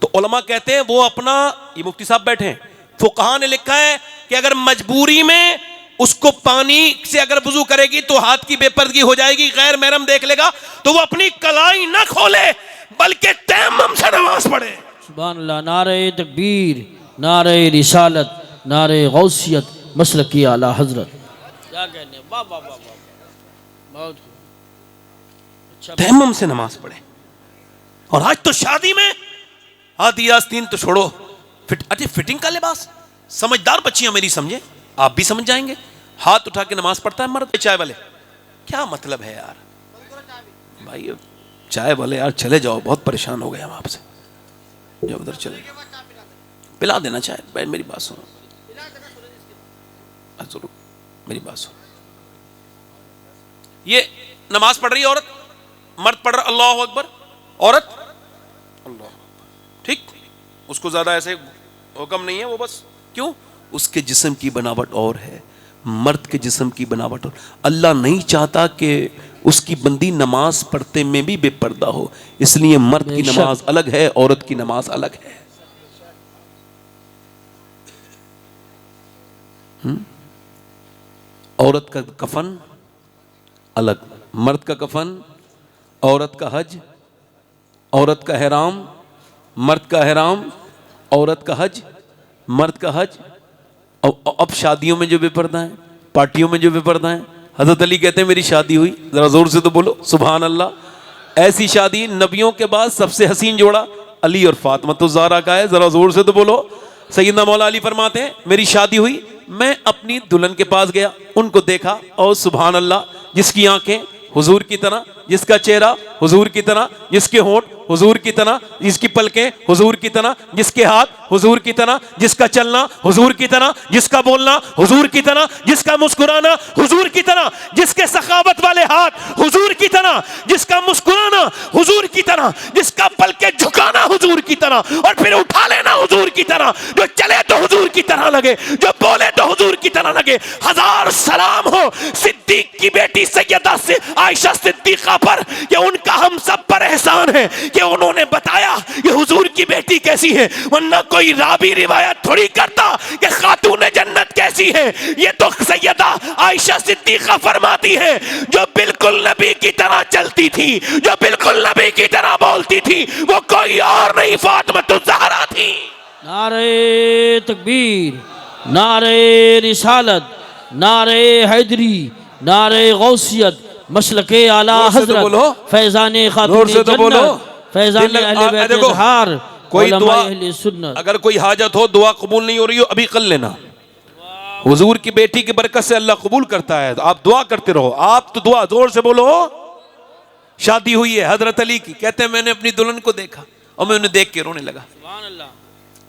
तो उलमा कहते हैं वो अपना, ये मुफ्ती साहब बैठे हैं, फुकहा ने लिखा है कि अगर मजबूरी में उसको पानी से अगर वुजू करेगी तो हाथ की बेपर्दगी हो जाएगी, गैर महरम देख लेगा, तो वो अपनी कलाई ना खोले बल्कि तयम्मुम से नमाज पढ़े। सुभान अल्लाह। नारे तकबीर, नारे रिसालत, नारे गौसियत, मसलक की आला हजरत। क्या कहने, वाह वाह वाह वाह, बहुत अच्छा। तयम्मुम से नमाज पढ़े। और आज तो शादी में आधी आस्तीन तो छोड़ो, अच्छा फिटिंग का लिबास, समझदार बच्चियां मेरी समझे, आप भी समझ जाएंगे, हाथ उठा के नमाज पढ़ता है मर्द। चाय वाले, क्या मतलब है यार? भाई चाय वाले यार चले जाओ, बहुत परेशान हो गए हम आपसे, जब उधर चले पिला देना चाय। भाई मेरी बात सुनो, जरूर मेरी बात सुनो। ये नमाज पढ़ रही है औरत, मर्द पढ़ रहा अल्लाह अकबर, औरत अल्लाह, ठीक, उसको ज्यादा ऐसे हुक्म नहीं है, वो बस क्यों? उसके जिस्म की बनावट और है, मर्द के जिस्म की बनावट और। अल्लाह नहीं चाहता कि उसकी बंदी नमाज पढ़ते में भी बेपर्दा हो, इसलिए मर्द की नमाज अलग है, औरत की नमाज अलग है। औरत का कफन अलग, मर्द का कफन, औरत का हज, औरत का हराम, मर्द का हराम, औरत का हज, मर्द का हज। अब शादियों में जो बेपर्दा है, पार्टियों में जो बेपर्दा है, हजरत अली कहते हैं मेरी शादी हुई, जरा जोर से तो बोलो सुभान अल्लाह। ऐसी शादी नबियों के बाद सबसे हसीन जोड़ा अली और फातिमा ज़हरा का है, जरा जोर से तो बोलो। सैयदना मौला अली फरमाते हैं मेरी शादी हुई, मैं अपनी दुल्हन के पास गया, उनको देखा और सुभान अल्लाह, जिसकी आंखें हुजूर की तरह, जिसका चेहरा हुजूर की तरह, जिसके होंठ हुजूर की तरह, जिसकी पलकें हुजूर की तरह, जिसके हाथ हुजूर की तरह, जिसका चलना हुजूर की तरह, जिसका बोलना हुजूर की तरह, जिसका मुस्कुराना हुजूर की तरह, जिसके सखावत वाले हाथ हुजूर की तरह, जिसका मुस्कुराना हुजूर की तरह, जिसका पलकें झुकाना हुजूर की तरह और फिर उठा लेना हुजूर की तरह, जो चले तो हुजूर की तरह लगे, जो बोले तो हुजूर की तरह लगे। हजार सलाम हो सिद्दीक की बेटी सैयदा से आयशा सिद्दीका पर, कि उनका हम सब पर एहसान है कि उन्होंने बताया कि हुजूर की बेटी कैसी है, वरना कोई रावी रिवायत थोड़ी करता कि खातून जन्नत कैसी है। ये तो सैयदा आयशा सिद्दीका फरमाती है, जो बिल्कुल नबी की तरह चलती थी, जो बिल्कुल नबी की तरह बोलती थी, वो कोई और नहीं, फातिमा ज़हरा थी। नारे तकबीर, नारे रिसालत, नारे हैदरी, नारे गौसियत, मसलके आला हजरत, फैजाने खातून जन्नत, फैजाने अहले बैत अज़हार, कोई दुआ, अहले सुन्नत। अगर कोई हाजत हो, दुआ कबूल नहीं हो रही हो, अभी कर लेना। हुजूर की बेटी की बरकत से अल्लाह कबूल करता है, तो आप दुआ करते रहो। आप तो दुआ जोर से बोलो। शादी हुई है हजरत अली की, कहते हैं मैंने अपनी दुल्हन को देखा और मैं उन्हें देख के रोने लगा।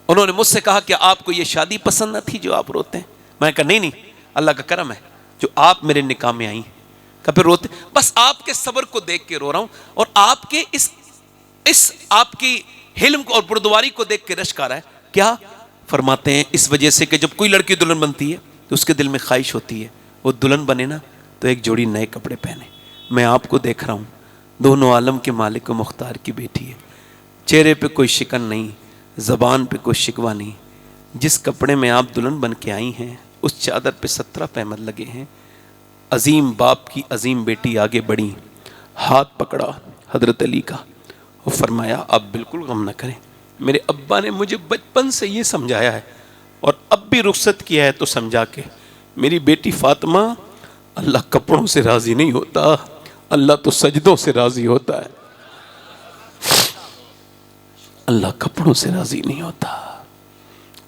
उन्होंने मुझसे कहा कि आपको ये शादी पसंद न थी जो आप रोते हैं? मैं कहा नहीं नहीं, अल्लाह का करम है जो आप मेरे निकाह में आई। कहा फिर रोते? बस आपके सब्र को देख के रो रहा हूं और आपके इस आपकी हिल्म और बुर्दवारी को देख के रश्क आ रहा है। क्या फरमाते हैं? इस वजह से कि जब कोई लड़की दुल्हन बनती है तो उसके दिल में ख्वाहिश होती है वो दुल्हन बने ना तो एक जोड़ी नए कपड़े पहने। मैं आपको देख रहा हूँ, दोनों आलम के मालिक व मुख्तार की बेटी है, चेहरे पे कोई शिकन नहीं, ज़बान पे कोई शिकवा नहीं। जिस कपड़े में आप दुल्हन बन के आई हैं उस चादर पे 17 पैमद लगे हैं। अजीम बाप की अजीम बेटी आगे बढ़ी, हाथ पकड़ा हजरत अली का और फरमाया आप बिल्कुल गम न करें, मेरे अब्बा ने मुझे बचपन से ये समझाया है और अब भी रुखसत किया है तो समझा के, मेरी बेटी फातिमा, अल्लाह कपड़ों से राज़ी नहीं होता, अल्लाह तो सजदों से राज़ी होता है। अल्लाह कपड़ों से राज़ी नहीं होता।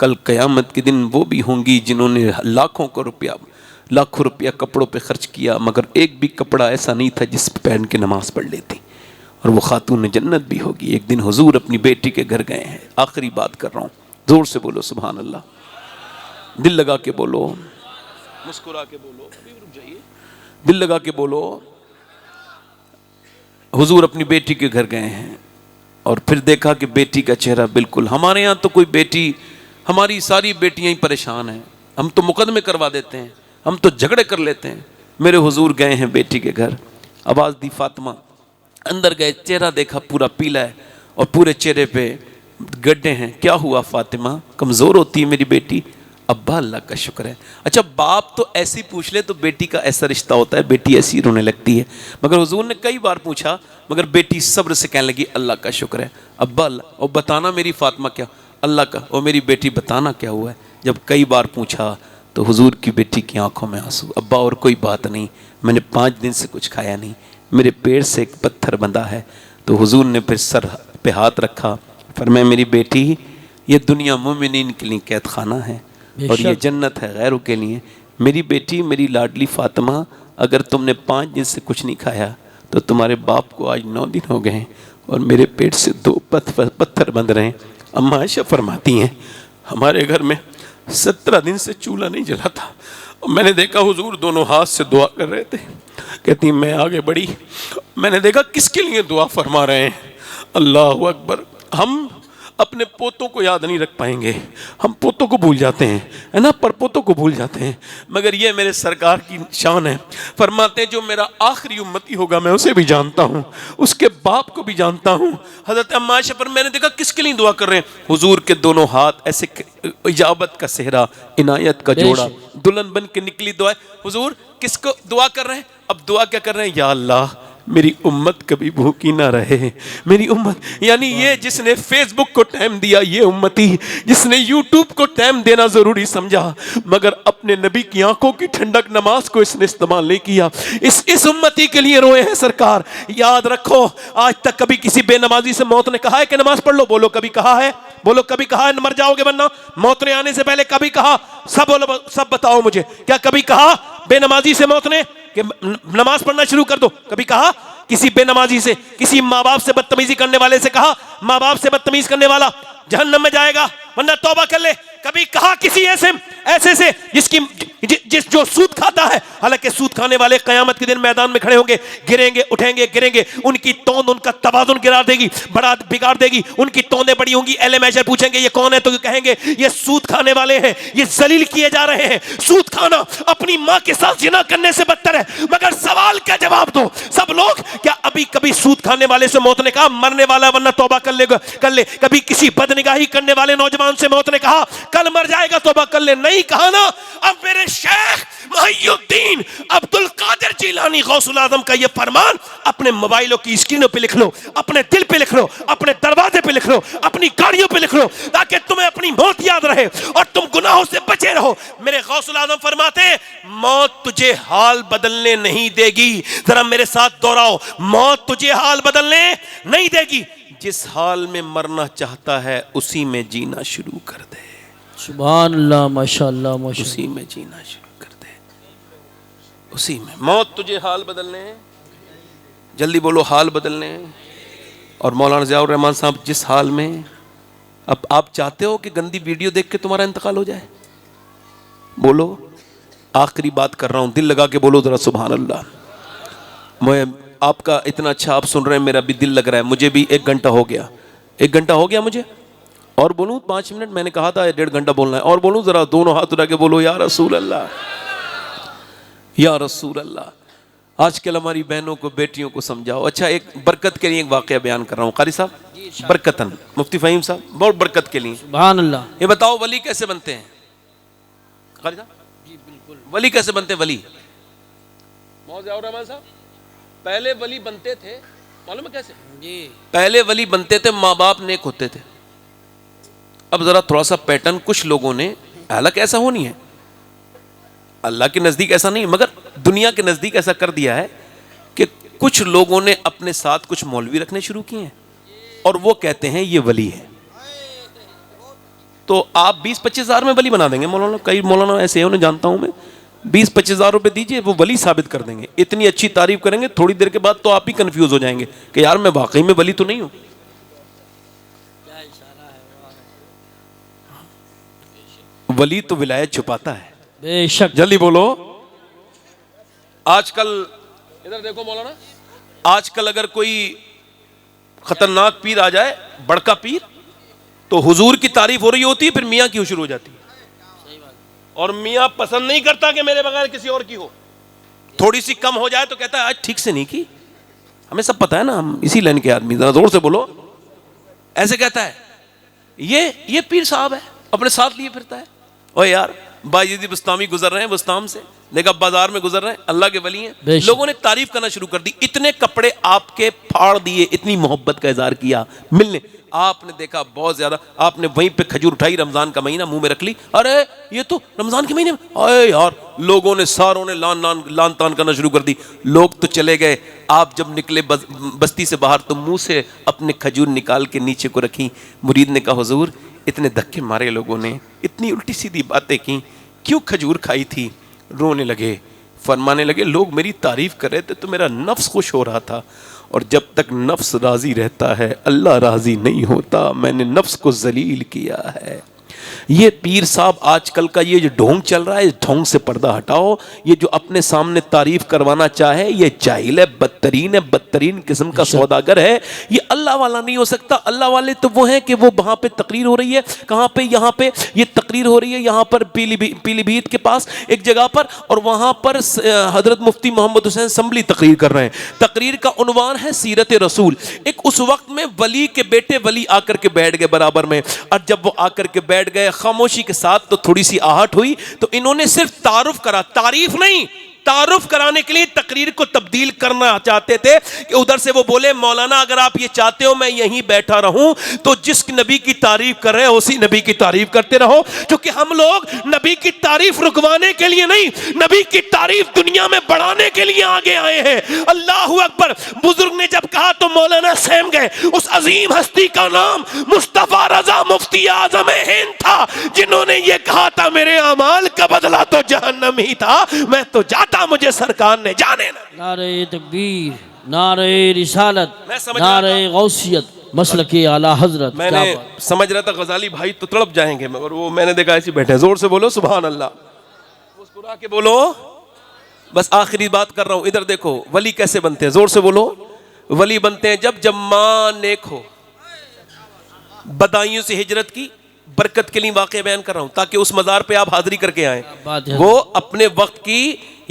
कल क़यामत के दिन वो भी होंगी जिन्होंने लाखों रुपया कपड़ों पे खर्च किया, मगर एक भी कपड़ा ऐसा नहीं था जिस पे पहन के नमाज पढ़ लेती, और वो खातून जन्नत भी होगी। एक दिन हुजूर अपनी बेटी के घर गए हैं, आखिरी बात कर रहा हूँ, जोर से बोलो सुभान अल्लाह, दिल लगा के बोलो, मुस्कुरा के बोलो, अभी रुक जाइए, दिल लगा के बोलो। हुजूर अपनी बेटी के घर गए हैं और फिर देखा कि बेटी का चेहरा बिल्कुल, हमारे यहाँ तो कोई बेटी, हमारी सारी बेटियां ही परेशान हैं, हम तो मुकदमे करवा देते हैं, हम तो झगड़े कर लेते हैं। मेरे हुजूर गए हैं बेटी के घर, आवाज़ दी फातिमा, अंदर गए, चेहरा देखा पूरा पीला है और पूरे चेहरे पे गड्ढे हैं। क्या हुआ फातिमा, कमज़ोर होती है मेरी बेटी? अब्बा अल्लाह का शुक्र है। अच्छा, बाप तो ऐसी पूछ ले तो बेटी का ऐसा रिश्ता होता है, बेटी ऐसी रोने लगती है, मगर हुजूर ने कई बार पूछा, मगर बेटी सब्र से कहने लगी अल्लाह का शुक्र है। अब्बा अल्लाह, और बताना मेरी फातिमा क्या? अल्लाह का, और मेरी बेटी बताना क्या हुआ है? जब कई बार पूछा तो हुजूर की बेटी की आंखों में आंसू। अब्बा और कोई बात नहीं, मैंने 5 दिन से कुछ खाया नहीं, मेरे पेट से एक पत्थर बंधा है। तो हुजूर ने फिर सर पे हाथ रखा, फरमाया मेरी बेटी, ये दुनिया मोमिनीन के लिए कैद खाना है और ये जन्नत है गैरों के लिए। मेरी बेटी, मेरी लाडली फातिमा, अगर तुमने 5 दिन से कुछ नहीं खाया तो तुम्हारे बाप को आज 9 दिन हो गए और मेरे पेट से 2 पत्थर बंध रहे हैं। अम्मा आयशा फरमाती हैं, हमारे घर में 17 दिन से चूल्हा नहीं जला था और मैंने देखा हुजूर दोनों हाथ से दुआ कर रहे थे। कहती मैं आगे बढ़ी, मैंने देखा किसके लिए दुआ फरमा रहे हैं। अल्लाह अकबर। हम अपने पोतों को याद नहीं रख पाएंगे, हम पोतों को भूल जाते हैं, है ना, पर पोतों को भूल जाते हैं, मगर ये मेरे सरकार की शान है। फरमाते हैं जो मेरा आखिरी उम्मती होगा मैं उसे भी जानता हूँ, उसके बाप को भी जानता हूँ। हज़रत अम्मा आयशा पर मैंने देखा किसके लिए दुआ कर रहे हैं? हुजूर के दोनों हाथ ऐसे, इजाबत का सेहरा, इनायत का जोड़ा, दुल्हन बन के निकली दुआ। हुजूर किसको दुआ कर रहे हैं? अब दुआ क्या कर रहे हैं? या अल्लाह मेरी उम्मत कभी भूखी ना रहे, मेरी उम्मत, यानी ये जिसने फेसबुक को टाइम दिया, ये उम्मती जिसने यूट्यूब को टाइम देना जरूरी समझा, मगर अपने नबी की आंखों की ठंडक नमाज को इसने इस्तेमाल नहीं किया, इस उम्मती के लिए रोए हैं सरकार। याद रखो, आज तक कभी किसी बेनमाजी से मौत ने कहा है कि नमाज पढ़ लो? बोलो कभी कहा है? बोलो कभी कहा है मर जाओगे वरना? मौत ने आने से पहले कभी कहा? सब बोलो, सब बताओ मुझे, क्या कभी कहा बेनमाजी से मौत ने कि नमाज पढ़ना शुरू कर दो? कभी कहा? किसी बेनमाजी से, किसी माँ बाप से बदतमीजी करने वाले से कहा, माँ बाप से बदतमीज करने वाला जहन्नम में जाएगा वरना तौबा कर ले। कभी कहा किसी ऐसे से जिस जो सूद खाता है, हालांकि सूद खाने वाले कयामत के दिन मैदान में खड़े होंगे, गिरेंगे उठेंगे गिरेंगे, उनकी तौंद उनका तवाज़ुन गिरा देगी, बड़ा बिगाड़ देगी, उनकी तौंदें बड़ी होंगी। एले मैशर पूछेंगे ये कौन है, तो कहेंगे ये सूद खाने वाले हैं, ये जलील किए जा रहे हैं। सूद खाना अपनी मां के साथ जिना करने से बदतर है। मगर सवाल का जवाब दो सब लोग, क्या अभी कभी सूद खाने वाले से मौत ने कहा मरने वाला वरना तौबा कर ले? कभी किसी बदनिगाही करने वाले नौजवान से मौत ने कहा कल मर जाएगा तौबा कर ले? नहीं कहा ना। अब मेरे शेख मुहियुद्दीन अब्दुल कादिर जिलानी गौसुल आजम का ये फरमान अपने मोबाइलों की स्क्रीनों पे लिख लो, अपने दिल पे लिख लो, अपने दरवाजे पे लिख लो, अपनी गाड़ियों पे लिख लो, ताकि तुम्हें अपनी मौत याद रहे और तुम गुनाहों से बचे रहो। मेरे गौसुल आजम फरमाते मौत तुझे हाल बदलने नहीं देगी। जरा मेरे साथ दोहराओ, मौत तुझे हाल बदलने नहीं देगी। जिस हाल में मरना चाहता है उसी में जीना शुरू कर दे। सुभान अल्लाह, माशाअल्लाह, माशाअल्लाह। उसी में जीना शुरू कर दे, उसी में। मौत तुझे हाल बदलने, जल्दी बोलो हाल बदलने। और मौलाना ज़ियाउर रहमान साहब जिस हाल में, अब आप चाहते हो कि गंदी वीडियो देख के तुम्हारा इंतकाल हो जाए? बोलो, आखिरी बात कर रहा हूं, दिल लगा के बोलो जरा सुभान अल्लाह। मैं आपका इतना अच्छा आप सुन रहे हैं, मेरा भी दिल लग रहा है। मुझे भी 1 घंटा हो गया, 1 घंटा हो गया मुझे। और बोलूं 5 मिनट? मैंने कहा था 1.5 घंटा बोलना है। और बोलूं? जरा दोनों हाथ उठा के बोलो या रसूल अल्लाह, या रसूल अल्लाह। आजकल हमारी बहनों को, बेटियों को समझाओ। अच्छा, एक बरकत के लिए एक वाकया बयान कर रहा हूँ कारी साहब, बरकतन, मुफ्ती फ़हीम साहब, बहुत बरकत के लिए। सुभान अल्लाह। ये बताओ वली कैसे बनते हैं कारी साहब? जी बिल्कुल। वली कैसे बनते हैं? वली मौलाना ज़ियाउर रहमान साहब पहले वली बनते थे, मालूम है कैसे? जी, पहले वली बनते थे, माँ बाप नेक होते थे। अब जरा थोड़ा सा पैटर्न कुछ लोगों ने, हालांकि ऐसा हो नहीं है, अल्लाह के नजदीक ऐसा नहीं, मगर दुनिया के नजदीक ऐसा कर दिया है कि कुछ लोगों ने अपने साथ कुछ मौलवी रखने शुरू किए हैं और वो कहते हैं ये वली है। तो आप 20-25 हज़ार में वली बना देंगे मौलाना। कई मौलाना ऐसे हैं, उन्हें जानता हूं मैं, 20-25 हज़ार रुपए दीजिए, वो वली साबित कर देंगे। इतनी अच्छी तारीफ करेंगे, थोड़ी देर के बाद तो आप ही कंफ्यूज हो जाएंगे कि यार मैं वाकई में वली तो नहीं हूं। वली तो विलायत छुपाता है, बेशक। जल्दी बोलो। आजकल इधर देखो मौलाना, आजकल अगर कोई खतरनाक पीर आ जाए, बड़का पीर, तो हुजूर की तारीफ हो रही होती है, फिर मियाँ की शुरू हो जाती है। और मियाँ पसंद नहीं करता कि मेरे बगैर किसी और की हो। थोड़ी सी कम हो जाए तो कहता है आज ठीक से नहीं की। हमें सब पता है ना, हम इसी लाइन के आदमी, जरा जोर से बोलो। ऐसे कहता है ये पीर साहब है, अपने साथ लिए फिरता है। ओए यार, बायजीदी बुस्तामी गुजर रहे हैं, बुस्ताम से देखा, बाजार में गुजर रहे हैं, अल्लाह के वली हैं। लोगों ने तारीफ करना शुरू कर दी, इतने कपड़े आपके फाड़ दिए, इतनी मोहब्बत का इजहार किया मिलने। आपने देखा बहुत ज्यादा, आपने वहीं पे खजूर उठाई, रमजान का महीना मुंह में रख ली, अरे ये तो रमजान के महीने में, अरे यार, लोगों ने सारों ने लान तान करना शुरू कर दी। लोग तो चले गए, आप जब निकले बस्ती से बाहर तो मुंह से अपने खजूर निकाल के नीचे को रखी। मुरीद ने कहा हुजूर, इतने धक्के मारे लोगों ने, इतनी उल्टी सीधी बातें की, क्यों खजूर खाई थी? रोने लगे, फरमाने लगे लोग मेरी तारीफ कर रहे थे तो मेरा नफ्स खुश हो रहा था, और जब तक नफ्स राजी रहता है अल्लाह राजी नहीं होता। मैंने नफ्स को जलील किया है। ये पीर साहब आजकल का ये जो ढोंग चल रहा है, इस ढोंग से पर्दा हटाओ। ये जो अपने सामने तारीफ करवाना चाहे, ये जाहिल है, बदतरीन है, बदतरीन किस्म का सौदागर है। ये अल्लाह वाला नहीं हो सकता। अल्लाह वाले तो वो हैं कि वो वहाँ पे तकरीर हो रही है, कहाँ पे? यहाँ पे ये तकरीर हो रही है, यहाँ पर पीलीभीत के पास एक जगह पर, और वहाँ पर हजरत मुफ्ती मोहम्मद हुसैन संभली तकरीर कर रहे हैं। तकरीर का उन्वान है सीरत रसूल। एक उस वक्त में वली के बेटे वली आकर के बैठ गए बराबर में, और जब वो आकर के बैठ गए खामोशी के साथ तो थोड़ी सी आहट हुई, तो इन्होंने सिर्फ तारुफ करा, तारीफ नहीं, तारुफ कराने के लिए तकरीर को तब्दील करना चाहते थे कि उधर से वो बोले मौलाना अगर आप ये चाहते हो मैं यहीं बैठा रहूं तो जिस नबी की तारीफ कर रहे हो उसी नबी की तारीफ करते रहो, क्योंकि हम लोग नबी की तारीफ रुकवाने के लिए नहीं, नबी की तारीफ दुनिया में बढ़ाने के लिए आगे आए हैं। अल्लाह अकबर। बुजुर्ग ने जब कहा तो मौलाना सहम गए। उस अजीम हस्ती का नाम मुस्तफा रजा मुफ्ती आजम हिंद था, जिन्होंने ये कहा था मेरे अमाल का बदला तो जहन्नम ही था, मैं तो जाता देता मुझे सरकार ने, जाने ना। नारे तकबीर, नारे रिसालत, मैं समझ रहा नारे गौसियत, मसलके आला हजरत। मैंने क्या बात। समझ रहा था गजाली भाई तो तड़प जाएंगे, मगर वो मैंने देखा ऐसे बैठे हैं। जोर से बोलो सुभान अल्लाह, मुस्कुरा के बोलो। बस आखिरी बात कर रहा हूं, इधर देखो वली कैसे बनते हैं, जोर से बोलो। वली बनते हैं जब मां नेक हो, बदायूं से हिजरत की, बरकत के लिए वाक़या बयान कर रहा हूं ताकि उस मज़ार पे आप हाजिरी करके आए। बात है। वो अपने वक्त की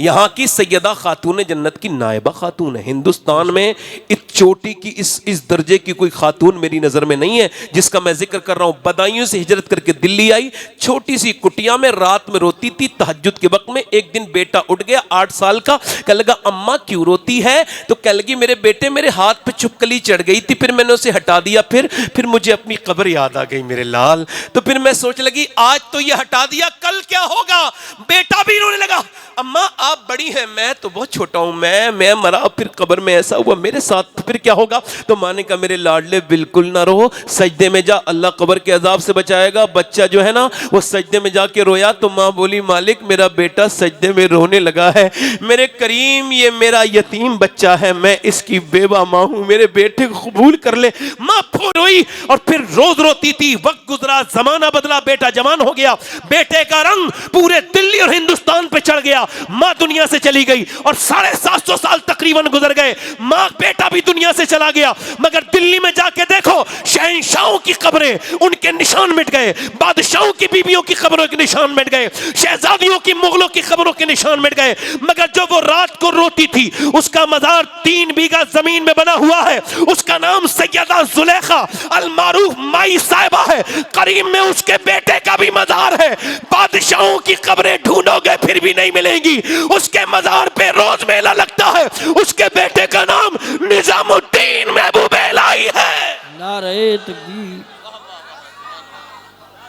यहाँ की सैयदा खातून जन्नत की नायबा खातून है। हिंदुस्तान में इस चोटी की इस दर्जे की कोई खातून मेरी नज़र में नहीं है जिसका मैं जिक्र कर रहा हूँ। बदायूं से हिजरत करके दिल्ली आई, छोटी सी कुटिया में रात में रोती थी तहज्जुद के वक्त में। एक दिन बेटा उठ गया 8 साल का, कह लगा अम्मा क्यों रोती है, तो कह लगी मेरे बेटे मेरे हाथ पे चुपकली चढ़ गई थी, फिर मैंने उसे हटा दिया, फिर मुझे अपनी कब्र याद आ गई मेरे लाल। तो फिर मैं सोच लगी आज तो ये हटा दिया, कल क्या होगा। बेटा भी रोने लगा, अम्मा आप बड़ी हैं, मैं तो बहुत छोटा हूं, मैं मरा, फिर कब्र में ऐसा हुआ मेरे साथ, तो फिर क्या होगा। तो माँ ने कहा मेरे लाडले बिल्कुल ना रो, सजदे में जा, अल्लाह कब्र के अजाब से बचाएगा। बच्चा जो है ना वो सजदे में जाके रोया, तो माँ बोली मालिक मेरा बेटा सजदे में रोने लगा है, मेरे करीम ये मेरा यतीम बच्चा है, मैं इसकी बेवा माँ हूं, मेरे बेटे को कबूल कर ले। माँ फो रोई और फिर रोज रोती थी। वक्त गुजरा, जमाना बदला, बेटा जवान हो गया, बेटे का रंग पूरे दिल्ली और हिंदुस्तान पे चढ़ गया। माँ दुनिया से चली गई और 750 साल तकरीबन गुजर गए, माँ बेटा भी दुनिया से चला गया। मगर दिल्ली में जाके देखो शहंशाहों की कब्रें, उनके निशान मिट गए, बादशाहों की बीबियों की कब्रों के निशान मिट गए, शहजादियों की, मुगलों की कब्रों के निशान मिट गए। मगर जो वो रात को रोती थी उसका मजार 3 बीघा जमीन में बना हुआ है, उसका नाम सैयदा जुलेखा अल मारूफ माई साहिबा है। करीम में उसके बेटे का भी मजार है। बादशाहों की कब्रें ढूंढोगे फिर भी नहीं मिलेंगी, उसके मजार पे रोज मेला लगता है। उसके बेटे का नाम निजामुद्दीन महबूब इलाही है। नारे तकबीर,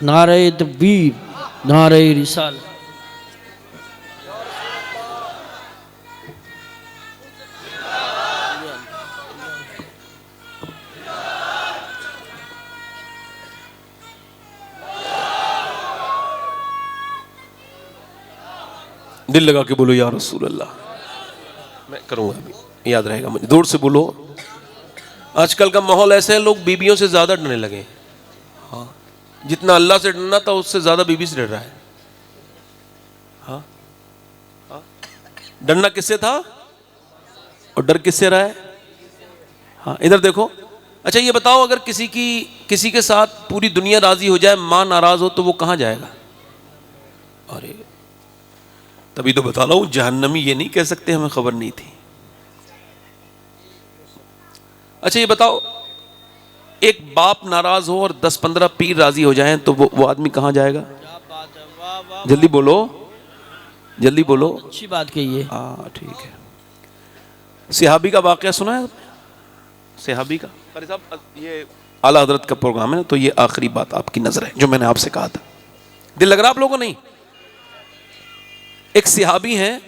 नारे तकबीर, नारे रिसालत। दिल लगा के बोलो या रसूल अल्लाह। मैं करूंगा अभी, याद रहेगा मुझे। दूर से बोलो। आजकल का माहौल ऐसा है, लोग बीबियों से ज्यादा डरने लगे। हाँ, जितना अल्लाह से डरना था उससे ज्यादा बीबी से डर रहा है। हाँ, हाँ? डरना किससे था और डर किससे रहा है। हाँ, इधर देखो। अच्छा ये बताओ, अगर किसी के साथ पूरी दुनिया राजी हो जाए, माँ नाराज हो, तो वो कहाँ जाएगा। अरे तभी तो बता रहा हूं, जहन्नमी ये नहीं कह सकते हमें खबर नहीं थी। अच्छा ये बताओ, एक बाप नाराज हो और 10-15 पीर राजी हो जाएं तो वो आदमी कहां जाएगा। जल्दी बोलो, जल्दी बोलो। अच्छी बात कही है। हाँ ठीक है। सिहाबी का वाकया सुना है सिहाबी का। कारी साहब ये आला हजरत का प्रोग्राम है ना, तो ये आखिरी बात आपकी नजर है जो मैंने आपसे कहा था। दिल लग रहा आप लोगों को नहीं। एक सिहाबी हैं,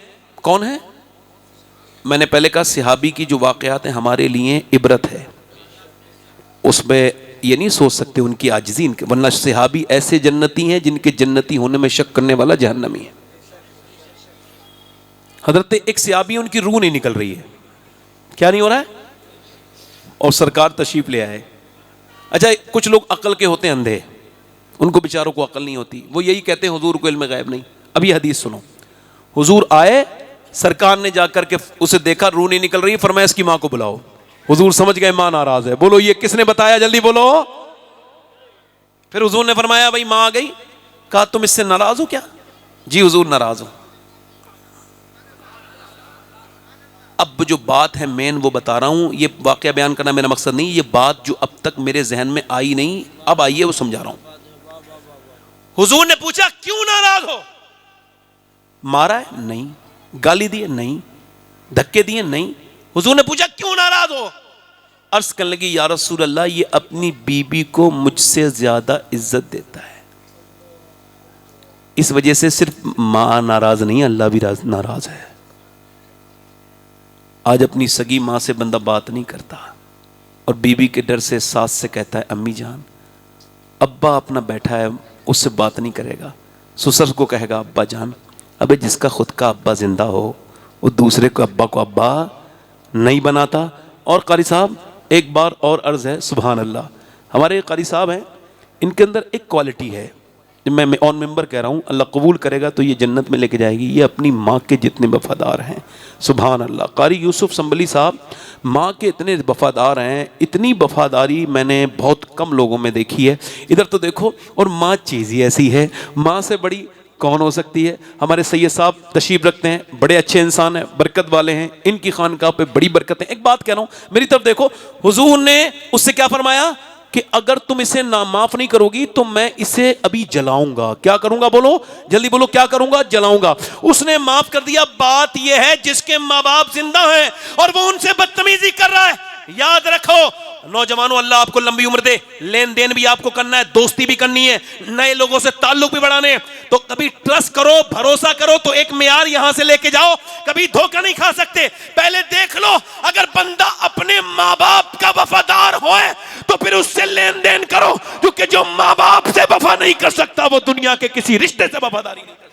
कौन है। मैंने पहले कहा सिहाबी की जो वाकयात हैं हमारे लिए इबरत है, उसमें ये नहीं सोच सकते उनकी आजिज़ी, वरना सिहाबी ऐसे जन्नती हैं जिनके जन्नती होने में शक करने वाला जहन्नमी है। हजरत एक सिहाबी, उनकी रूह नहीं निकल रही है। क्या नहीं हो रहा है। और सरकार तशरीफ ले आए। अच्छा कुछ लोग अक्ल के होते हैं अंधे, उनको बेचारों को अक्ल नहीं होती, वो यही कहते हैं हुजूर को इल्म गैब नहीं। अब ये हदीस सुनो। हुजूर आए, सरकार ने जाकर के उसे देखा, रूह नहीं निकल रही, फरमाया इसकी मां को बुलाओ। हुजूर समझ गए मां नाराज है। बोलो ये किसने बताया, जल्दी बोलो। फिर हुजूर ने फरमाया भाई मां आ गई। कहा तुम इससे नाराज हो क्या। जी हुजूर नाराज हो। अब जो बात है मेन वो बता रहा हूं, ये वाकया बयान करना मेरा मकसद नहीं, ये बात जो अब तक मेरे जहन में आई नहीं, अब आई है, वो समझा रहा हूं। हुजूर ने पूछा क्यों नाराज हो। मारा है नहीं, गाली दी है नहीं, धक्के दिए नहीं। हुजूर ने पूछा क्यों नाराज हो। अर्ज करने लगी या रसूल अल्लाह, ये अपनी बीबी को मुझसे ज्यादा इज्जत देता है, इस वजह से सिर्फ मां नाराज नहीं, अल्लाह भी नाराज है। आज अपनी सगी मां से बंदा बात नहीं करता और बीबी के डर से सास से कहता है अम्मी जान। अब्बा अपना बैठा है, उससे बात नहीं करेगा। ससुर को कहेगा अब्बा जान। अबे जिसका खुद का अब्बा जिंदा हो वो दूसरे को अब्बा नहीं बनाता। और कारी साहब एक बार और अर्ज़ है, सुभान अल्लाह, हमारे कारी साहब हैं, इनके अंदर एक क्वालिटी है, मैं ऑन मेंबर कह रहा हूँ, अल्लाह कबूल करेगा तो ये जन्नत में लेके जाएगी। ये अपनी माँ के जितने वफ़ादार हैं, सुभान अल्लाह। कारी यूसुफ संबली साहब माँ के इतने वफ़ादार हैं, इतनी वफ़ादारी मैंने बहुत कम लोगों में देखी है। इधर तो देखो, और माँ चीज़ ही ऐसी है, माँ से बड़ी कौन हो सकती है। हमारे सैयद साहब तशरीफ़ रखते हैं, बड़े अच्छे इंसान हैं, बरकत वाले हैं, इनकी खानकाह पे बड़ी बरकत है। एक बात कह रहा हूँ, मेरी तरफ देखो, हुजूर ने उससे क्या फरमाया कि अगर तुम इसे ना माफ नहीं करोगी तो मैं इसे अभी जलाऊंगा। क्या करूंगा? बोलो जल्दी बोलो, क्या करूंगा? जलाऊंगा। उसने माफ कर दिया। बात यह है जिसके माँ बाप जिंदा हैं और वो उनसे बदतमीजी कर रहा है, याद रखो नौजवानों, अल्लाह आपको लंबी उम्र दे, लेन देन भी आपको करना है, दोस्ती भी करनी है, नए लोगों से ताल्लुक भी बढ़ाने हैं, तो कभी ट्रस्ट करो, भरोसा करो तो एक मियार यहां से लेके जाओ। कभी धोखा नहीं खा सकते। पहले देख लो, अगर बंदा अपने माँ बाप का वफादार होए तो फिर उससे लेन देन करो, क्योंकि जो माँ बाप से वफा नहीं कर सकता वो दुनिया के किसी रिश्ते से वफादारी नहीं कर सकता।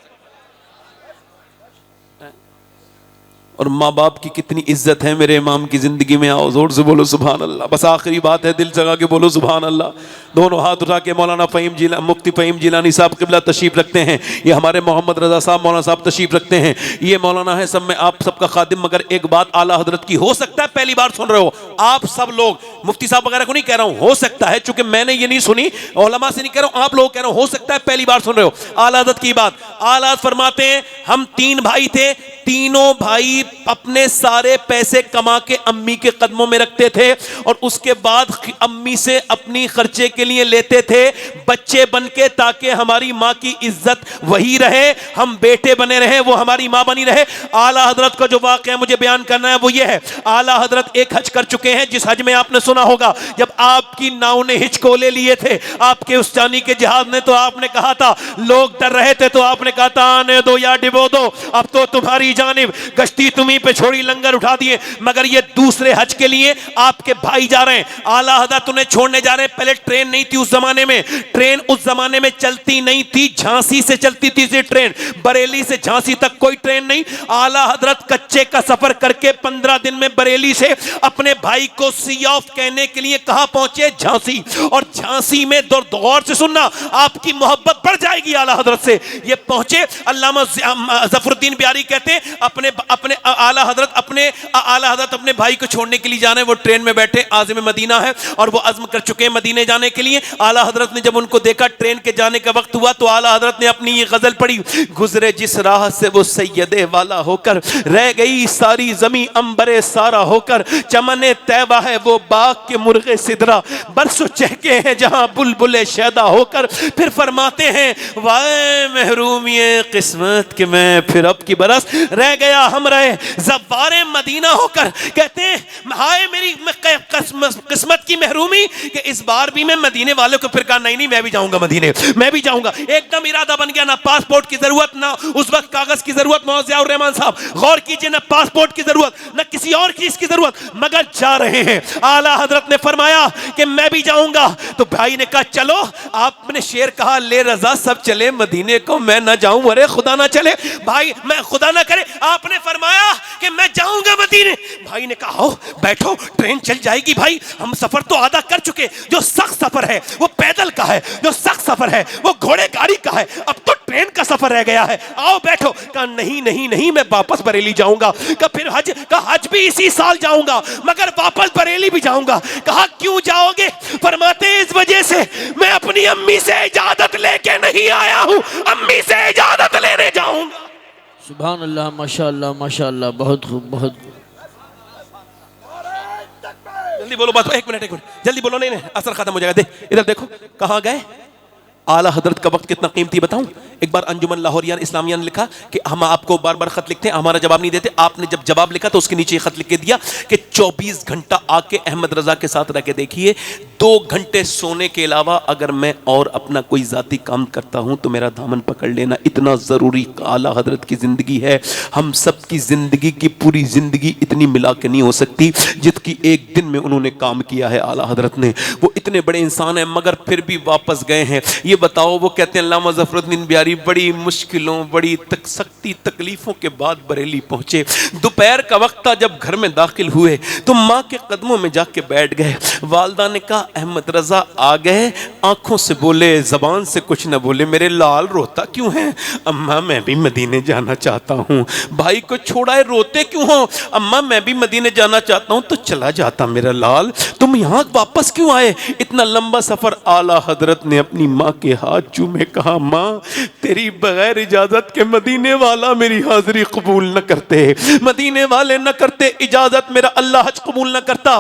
और माँ बाप की कितनी इज्जत है मेरे इमाम की जिंदगी में। आओ जोर से बोलो सुभान अल्लाह। बस आखिरी बात है, दिल जगा के बोलो सुभान अल्लाह। दोनों हाथ उठा के मौलाना फ़हीम जिला मुफ्ती फ़हीम जिलानी साहब क़िबला तशरीफ़ रखते हैं। ये हमारे मोहम्मद रज़ा साहब मौलाना साहब तशरीफ़ रखते हैं। ये मौलाना है, सब में आप सबका खादिम। मगर एक बात आला हजरत की, हो सकता है पहली बार सुन रहे हो आप सब लोग, मुफ्ती साहब वगैरह को नहीं कह रहा हूँ, हो सकता है, चूंकि मैंने ये नहीं सुनी, उलमा से नहीं कह रहा हूँ, आप लोग कह रहे हो सकता है पहली बार सुन रहे हो आला हजरत की बात। आला हजरत फरमाते हैं, हम 3 भाई थे, तीनों भाई अपने सारे पैसे कमा के अम्मी के कदमों में रखते थे और उसके बाद अम्मी से अपनी खर्चे के लिए लेते थे बच्चे बन के, ताकि हमारी माँ की इज्जत वही रहे, हम बेटे बने रहे, वो हमारी माँ बनी रहे। आला हजरत का जो वाक़या मुझे बयान करना है वो ये है, आला हजरत एक हज कर चुके हैं, जिस हज में आपने सुना होगा जब आपकी नाव ने हिचकोले लिए थे आपके उस जानी के जहाज ने, तो आपने कहा था, लोग डर रहे थे तो आपने कहा था आने दो या डिबो दो, अब तो तुम्हारी जानिब गश्ती तुम्ही पे छोड़ी, लंगर उठा दिए। मगर ये दूसरे हज के लिए आपके भाई जा रहे हैं, आला हजरत उन्हें छोड़ने जा रहे हैं। पहले ट्रेन नहीं थी उस जमाने में, ट्रेन उस जमाने में चलती नहीं थी, झांसी से चलती थी ट्रेन, बरेली से झांसी तक कोई ट्रेन नहीं। आला हजरत कच्चे का सफर करके 15 दिन में बरेली से अपने भाई को सी ऑफ कहने के लिए कहां पहुंचे? झांसी। और झांसी में गौर से सुनना, आपकी मोहब्बत बढ़ जाएगी आला हजरत से। ये पहुंचे, अल्लामा ज़फरुद्दीन बियारी कहते हैं, अपने आला हजरत अपने भाई को छोड़ने के लिए जाने, वो ट्रेन में बैठे, आज़िम मदीना है और वो अज़्म कर चुके हैं मदीने जाने के लिए। आला हजरत ने जब उनको देखा, ट्रेन के जाने का वक्त हुआ, तो आला हजरत ने अपनी ये गजल पढ़ी, गुजरे जिस राह से वो सैयदे वाला होकर, रह गई सारी जमी अंबरे सारा होकर, चमने तैबा है वो बाग के मुर्गे सिदरा, बरसों चहके हैं जहां बुलबुले शैदा होकर। फिर फरमाते हैं, वाए महरूमिये किस्मत के मैं फिर अब की बरस रह गया हम रहे ज़वारे मदीना होकर। कहते हैं, हाय मेरी किस्मत की महरूमी कि इस बार भी मैं मदीने वालों को, फिर कहा नहीं मैं भी जाऊंगा मदीने, मैं भी जाऊंगा। एकदम इरादा बन गया, ना पासपोर्ट की जरूरत, ना उस वक्त कागज की जरूरत। मौलाना ज़ियाउर रहमान साहब गौर कीजिए, ना पासपोर्ट की जरूरत, ना किसी और चीज की जरूरत, मगर जा रहे हैं। आला हजरत ने फरमाया कि मैं भी जाऊंगा, तो भाई ने कहा चलो। आपने शेर कहा, ले रजा सब चले मदीने को, मैं ना जाऊं। अरे खुदा ना चले भाई, मैं खुदा ना करे, आपने फरमाया कि मैं जाऊंगा मदीने। भाई ने कहा हो बैठो, ट्रेन चल जाएगी भाई, हम सफर तो आधा कर चुके, जो सख्त सफर है वो पैदल का है, जो सख्त सफर है वो घोड़े गाड़ी का है, अब तो ट्रेन का सफर रह गया है, आओ बैठो। कहा नहीं नहीं नहीं, मैं वापस बरेली जाऊंगा। कहा फिर हज? कहा हज भी इसी साल जाऊंगा, मगर वापस बरेली भी जाऊंगा। कहा क्यों जाओगे? फरमाते इस वजह से मैं अपनी अम्मी से इजाजत लेके नहीं आया हूं, अम्मी से इजाजत लेने जाऊंगा। सुभान अल्लाह, माशाअल्लाह माशाअल्लाह, बहुत खूब बहुत खूब। जल्दी बोलो बात, एक मिनट जल्दी बोलो, नहीं असर खत्म हो जाएगा। इधर देखो कहां गए आला हजरत का वक्त कितना कीमती बताऊं। एक बार अंजुमन लाहौरियान इस्लामिया ने लिखा कि हम आपको बार बार खत लिखते हैं, हमारा जवाब नहीं देते। आपने जब जवाब लिखा तो उसके नीचे खत लिख के दिया कि 24 घंटा आके अहमद रजा के साथ रह के देखिए, 2 घंटे सोने के अलावा अगर मैं और अपना कोई जाती काम करता हूं तो मेरा दामन पकड़ लेना। इतना ज़रूरी आला हजरत की ज़िंदगी है। हम सब की ज़िंदगी की पूरी ज़िंदगी इतनी मिला के नहीं हो सकती जितकी एक दिन में उन्होंने काम किया है आला हजरत ने। वो इतने बड़े इंसान हैं मगर फिर भी वापस गए हैं। ये बताओ, वो कहते हैं अल्लामा ज़फ़रुद्दीन बिहारी, बड़ी मुश्किलों बड़ी सख्ती तकलीफ़ों के बाद बरेली पहुँचे। दोपहर का वक्त था, जब घर में दाखिल हुए तो माँ के कदमों में जाके बैठ गए। वालदा ने कहा अहमद रज़ा आ गए, आंखों से बोले ज़बान से कुछ न बोले, मेरे लाल रोता क्यों है? अम्मा मैं भी मदीने जाना चाहता हूँ। भाई को छोड़ा है, रोते क्यों हो? अम्मा मैं भी मदीने जाना चाहता हूँ। तो चला जाता मेरा लाल, तुम यहाँ वापस क्यों आए? इतना लंबा सफर। आला हजरत ने अपनी माँ के हाथ चूमे, कहा माँ तेरी बगैर इजाजत के मदीने वाला मेरी हाजिरी कबूल न करते, मदीने वाले न करते इजाजत, मेरा अल्लाह हज कबूल न करता,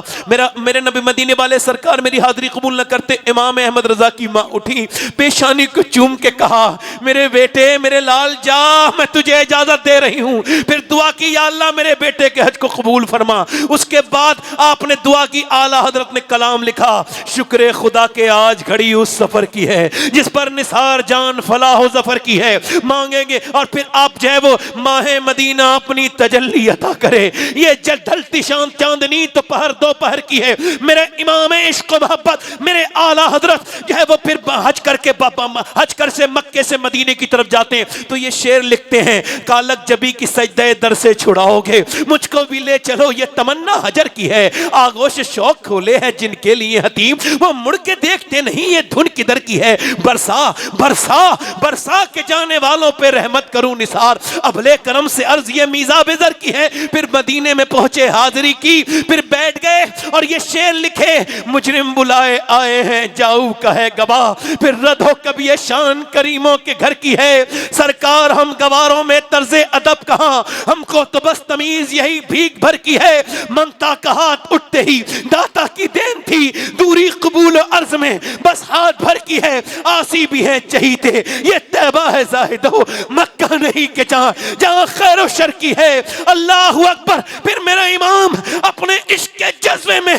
मेरे नबी मदीने वाले सरकार मेरी हाजिरी कबूल न करते। इमाम अहमद रजा की माँ उठी, पेशानी को चूम के कहा मेरे बेटे मेरे लाल जा, मैं तुझे इजाजत दे रही हूँ। फिर दुआ की, या अल्लाह मेरे बेटे के हज को कबूल फरमा। उसके बाद आपने दुआ की, आला हजरत ने कलाम लिखा, शुक्र खुदा के आज घड़ी उस सफर की है जिस पर निसार जान फलाह जफर की है। मांगेंगे और फिर आप जो है वो माहे मदीना अपनी तजल्ली अता करे। ये ढलती शाम चांदनी तो पहर दोपहर की है। मेरे इमाम इश्क मोहब्बत मेरे आला हजरत जो है वो फिर हज करके हज कर से मक्के से मदीने की तरफ जाते हैं तो ये शेर लिखते हैं, कालक जबी की सजदे दर से छुड़ाओगे, मुझको भी ले चलो ये तमन्ना हजर की है। आगोश शौक खोले हैं जिनके लिए हतीम, वो मुड़ के देखते नहीं ये धुन किधर की है। बरसा बरसा बरसा के जाने वालों पे रहमत करूं निसार, अबले करम से अर्ज ये मीज़ा बेज़र की है। फिर मदीने में पहुंचे, हाजिरी की, फिर बैठ गए और ये शेर लिखे, मुजरिम बुलाए आए हैं जाऊ कहे गवाह, फिर रद हो कभी ये शान करीमों के घर की है। सरकार हम गवारों में तर्ज़े अदब कहाँ, हमको तो बस तमीज यही भीख भर की है। मंगता का हाथ उठते ही दाता की देन थी, दूरी कबूल अर्ज में बस हाथ भर की है। आसी भी है चहीते ये तैबा है जाहिदो, मक्का नहीं के जहां खैर शर की है। अल्लाह अकबर। फिर मेरा इमाम अपने इश्क के जज्बे में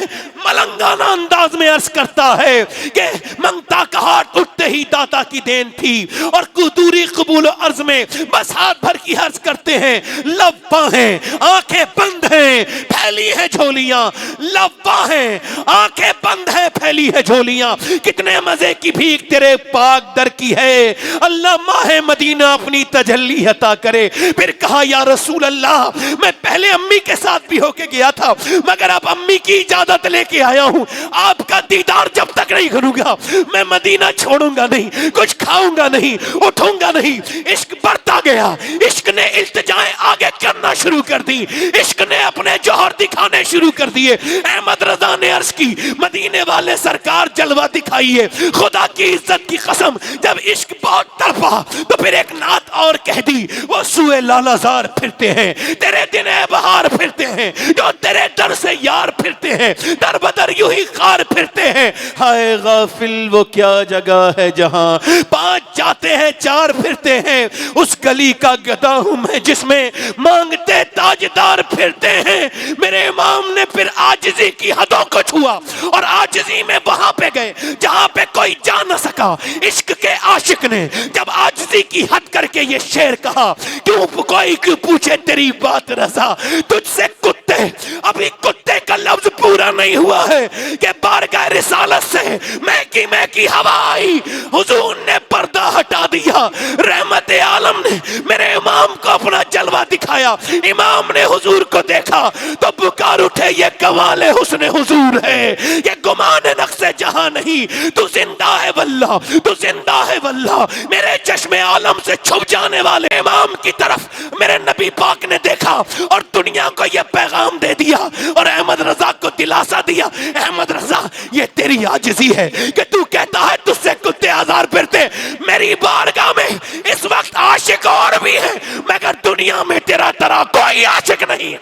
मलंगाना अंदाज में अर्ज करता है कि मंगता का हाथ उठते ही दाता की देन थी और दूरी कबूल अर्ज में बस हाथ भर की अर्ज करते हैं। लब्बा हैं आंखें बंद हैं फैली है झोलियां, लब्बा हैं आंखें बंद है फैली है झोलियां, कितने मजे की भीख तेरे पाक दर की है। अल्लाह माहे मदीना अपनी तजल्ली अता करे। फिर कहा या रसूल अल्लाह, मैं पहले अम्मी के साथ भी होके गया था मगर अब अम्मी की इजाजत लेके आया हूं, आपका दीदार जब तक नहीं करूंगा मैं मदीना छोड़ूंगा नहीं, कुछ खाऊंगा नहीं, उठूंगा नहीं। इश्क बढ़ता गया, इश्क ने इल्तिजाएं आगे करना शुरू कर दी, इश्क ने अपने जौहर दिखाने शुरू कर दिए। अहमद रजा ने अर्ज की, मदीने वाले सरकार जलवा दिखाइए, खुदा की इज्जत की कसम जब इश्क बहुत तड़पा तो फिर एक नात और कह दी, वो सुए लालाजार फिरते हैं तेरे दिन बहार फिरते हैं, जो तेरे दर से यार फिरते हैं दर बदर यूं ही खार फिरते हैं। हाय गाफिल वो क्या जगह है जहां पांच जाते हैं चार फिरते हैं, उस गली का गधा हूं मैं जिसमें मांगते ताजदार फिरते हैं। मेरे इमाम ने फिर आजिज़ी की हदों को छुआ और आजिज़ी में वहां पे गए जहां पे कोई जा न सका। इश्क के आशिक ने जब आजिज़ी की हद करके ये शेर कहा, क्यों कोई क्यों पूछे तेरी बात रज़ा, तुझसे कुत्ते अभी कुत्ते का लफ्ज पूरा नहीं हुआ है कि बारगाह रिसालत से मैं की हवा आई, हुजूर ने पर्दा हटा दिया। रहमत आलम ने मेरे इमाम को अपना जलवा दिखाया, इमाम ने हुजूर को देखा तो पुकार उठे, ये कमाल हुस्न हुजूर है, ये गुमान नक्शे जहां नहीं, तू जिंदा है वल्लाह, तू जिंदा है वल्लाह। मेरे चश्मे आलम से छुप जाने वाले इमाम की तरफ मेरे नबी पाक ने देखा और दुनिया को यह पैगाम दे दिया और अहमद रजा को दिलासा दिया, अहमद रजा ये तेरी आजिज़ी है कि तू कहता है तुझसे कुत्ते आज़ार फिरते। मेरी बारगाह में इस वक्त आशिक और भी है मगर दुनिया में तेरा तरह कोई आशिक नहीं है।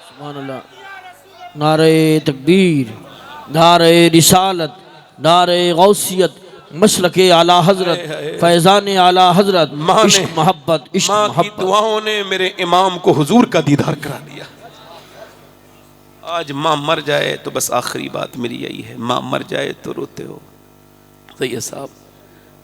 सुभान अल्लाह। नारे तकबीर, नारे रिसालत, नारे गौसियत, मसलके आला हजरत, फैजान आला हजरत, इश्क मोहब्बत, इश्क मोहब्बत। दुआओं ने मेरे इमाम को हुजूर का दीदार करा दिया। आज माँ मर जाए तो बस आखिरी बात मेरी यही है, माँ मर जाए तो रोते हो। सैयद साहब,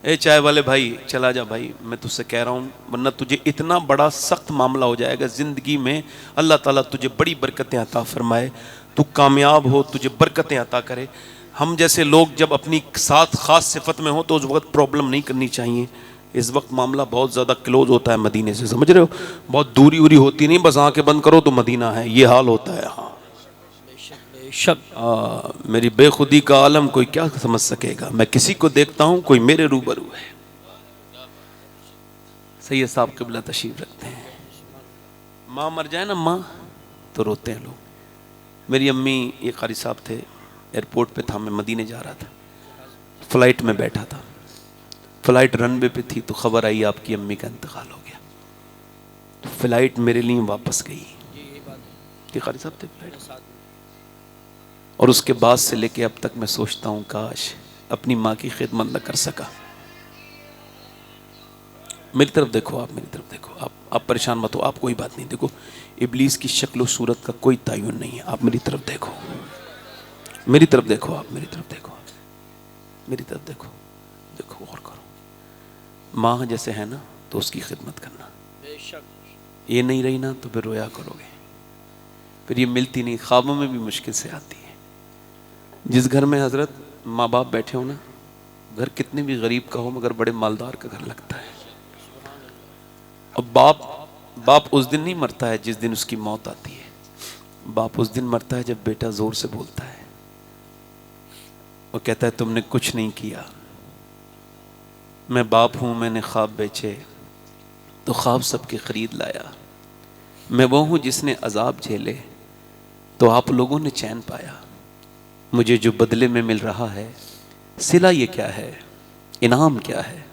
ए चाय वाले भाई चला जा भाई, मैं तुझसे कह रहा हूँ, वरना तुझे इतना बड़ा सख्त मामला हो जाएगा ज़िंदगी में। अल्लाह ताला तुझे बड़ी बरकतें अता फरमाए, तू कामयाब हो, तुझे बरकतें अता करे। हम जैसे लोग जब अपनी साथ ख़ास सिफत में हो तो उस वक्त प्रॉब्लम नहीं करनी चाहिए। इस वक्त मामला बहुत ज़्यादा क्लोज होता है मदीने से, समझ रहे हो, बहुत दूरी उरी होती नहीं, बस आंखें बंद करो तो मदीना है, ये हाल होता है। हाँ मेरी बेखुदी का आलम कोई क्या समझ सकेगा, मैं किसी को देखता हूँ कोई मेरे रूबरू है। सैयद साहब क़िबला तशरीफ रखते हैं। माँ मर जाए ना माँ तो रोते हैं लोग। मेरी अम्मी, ये कारी साहब थे, एयरपोर्ट पे था, मैं मदीने जा रहा था, फ़्लाइट में बैठा था, फ़्लाइट रनवे पे थी तो ख़बर आई आपकी अम्मी का इंतकाल हो गया। तो फ़्लाइट मेरे लिए वापस गई, ये कारी साहब थे फ़्लाइट। और उसके बाद से लेके अब तक मैं सोचता हूँ काश अपनी माँ की खिदमत न कर सका। मेरी तरफ देखो, आप मेरी तरफ देखो, आप परेशान मत हो, आप कोई बात नहीं, देखो इब्लीस की शक्ल और सूरत का कोई तयन नहीं है। आप मेरी तरफ देखो, मेरी तरफ देखो, आप मेरी तरफ देखो, मेरी तरफ देखो, देखो और करो। माँ जैसे है ना तो उसकी खिदमत करना, ये नहीं रही ना तो फिर रोया करोगे, फिर ये मिलती नहीं, ख्वाबों में भी मुश्किल से आती है। जिस घर में हजरत माँ बाप बैठे हो ना, घर कितने भी गरीब का हो मगर बड़े मालदार का घर लगता है। और बाप उस दिन नहीं मरता है जिस दिन उसकी मौत आती है, बाप उस दिन मरता है जब बेटा जोर से बोलता है, वो कहता है तुमने कुछ नहीं किया, मैं बाप हूं, मैंने ख्वाब बेचे तो ख्वाब सबके खरीद लाया, मैं वो हूं जिसने अजाब झेले तो आप लोगों ने चैन पाया, मुझे जो बदले में मिल रहा है सिला ये क्या है, इनाम क्या है,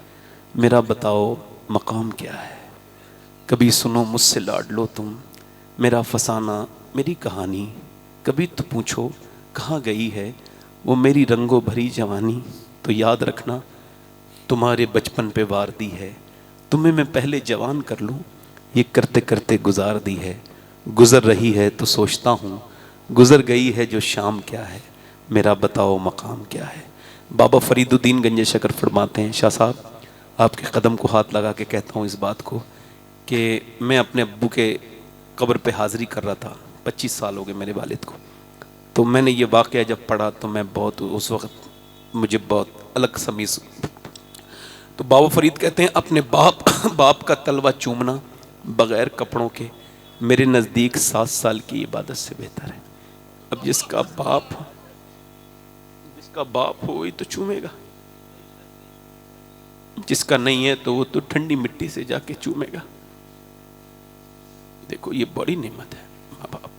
मेरा बताओ मकाम क्या है। कभी सुनो मुझसे लाड लो तुम, मेरा फसाना मेरी कहानी, कभी तो पूछो कहाँ गई है वो मेरी रंगों भरी जवानी, तो याद रखना तुम्हारे बचपन पे वार दी है, तुम्हें मैं पहले जवान कर लूँ, ये करते करते गुजार दी है, गुज़र रही है तो सोचता हूँ गुज़र गई है जो शाम क्या है, मेरा बताओ मकाम क्या है। बाबा फरीदुद्दीन गंज शकर फरमाते हैं, शाह साहब आपके कदम को हाथ लगा के कहता हूँ इस बात को कि मैं अपने अब्बू के कब्र पे हाज़िरी कर रहा था, 25 साल हो गए मेरे वालिद को, तो मैंने ये वाक़या जब पढ़ा तो मैं बहुत, उस वक़्त मुझे बहुत अलग समीज़। तो बाबा फरीद कहते हैं अपने बाप का तलवा चूमना बग़ैर कपड़ों के मेरे नज़दीक 7 साल की इबादत से बेहतर है। अब जिसका बाप हो वही तो चूमेगा, जिसका नहीं है तो वो तो ठंडी मिट्टी से जाके चूमेगा। देखो ये बड़ी नेमत है माँ बाप।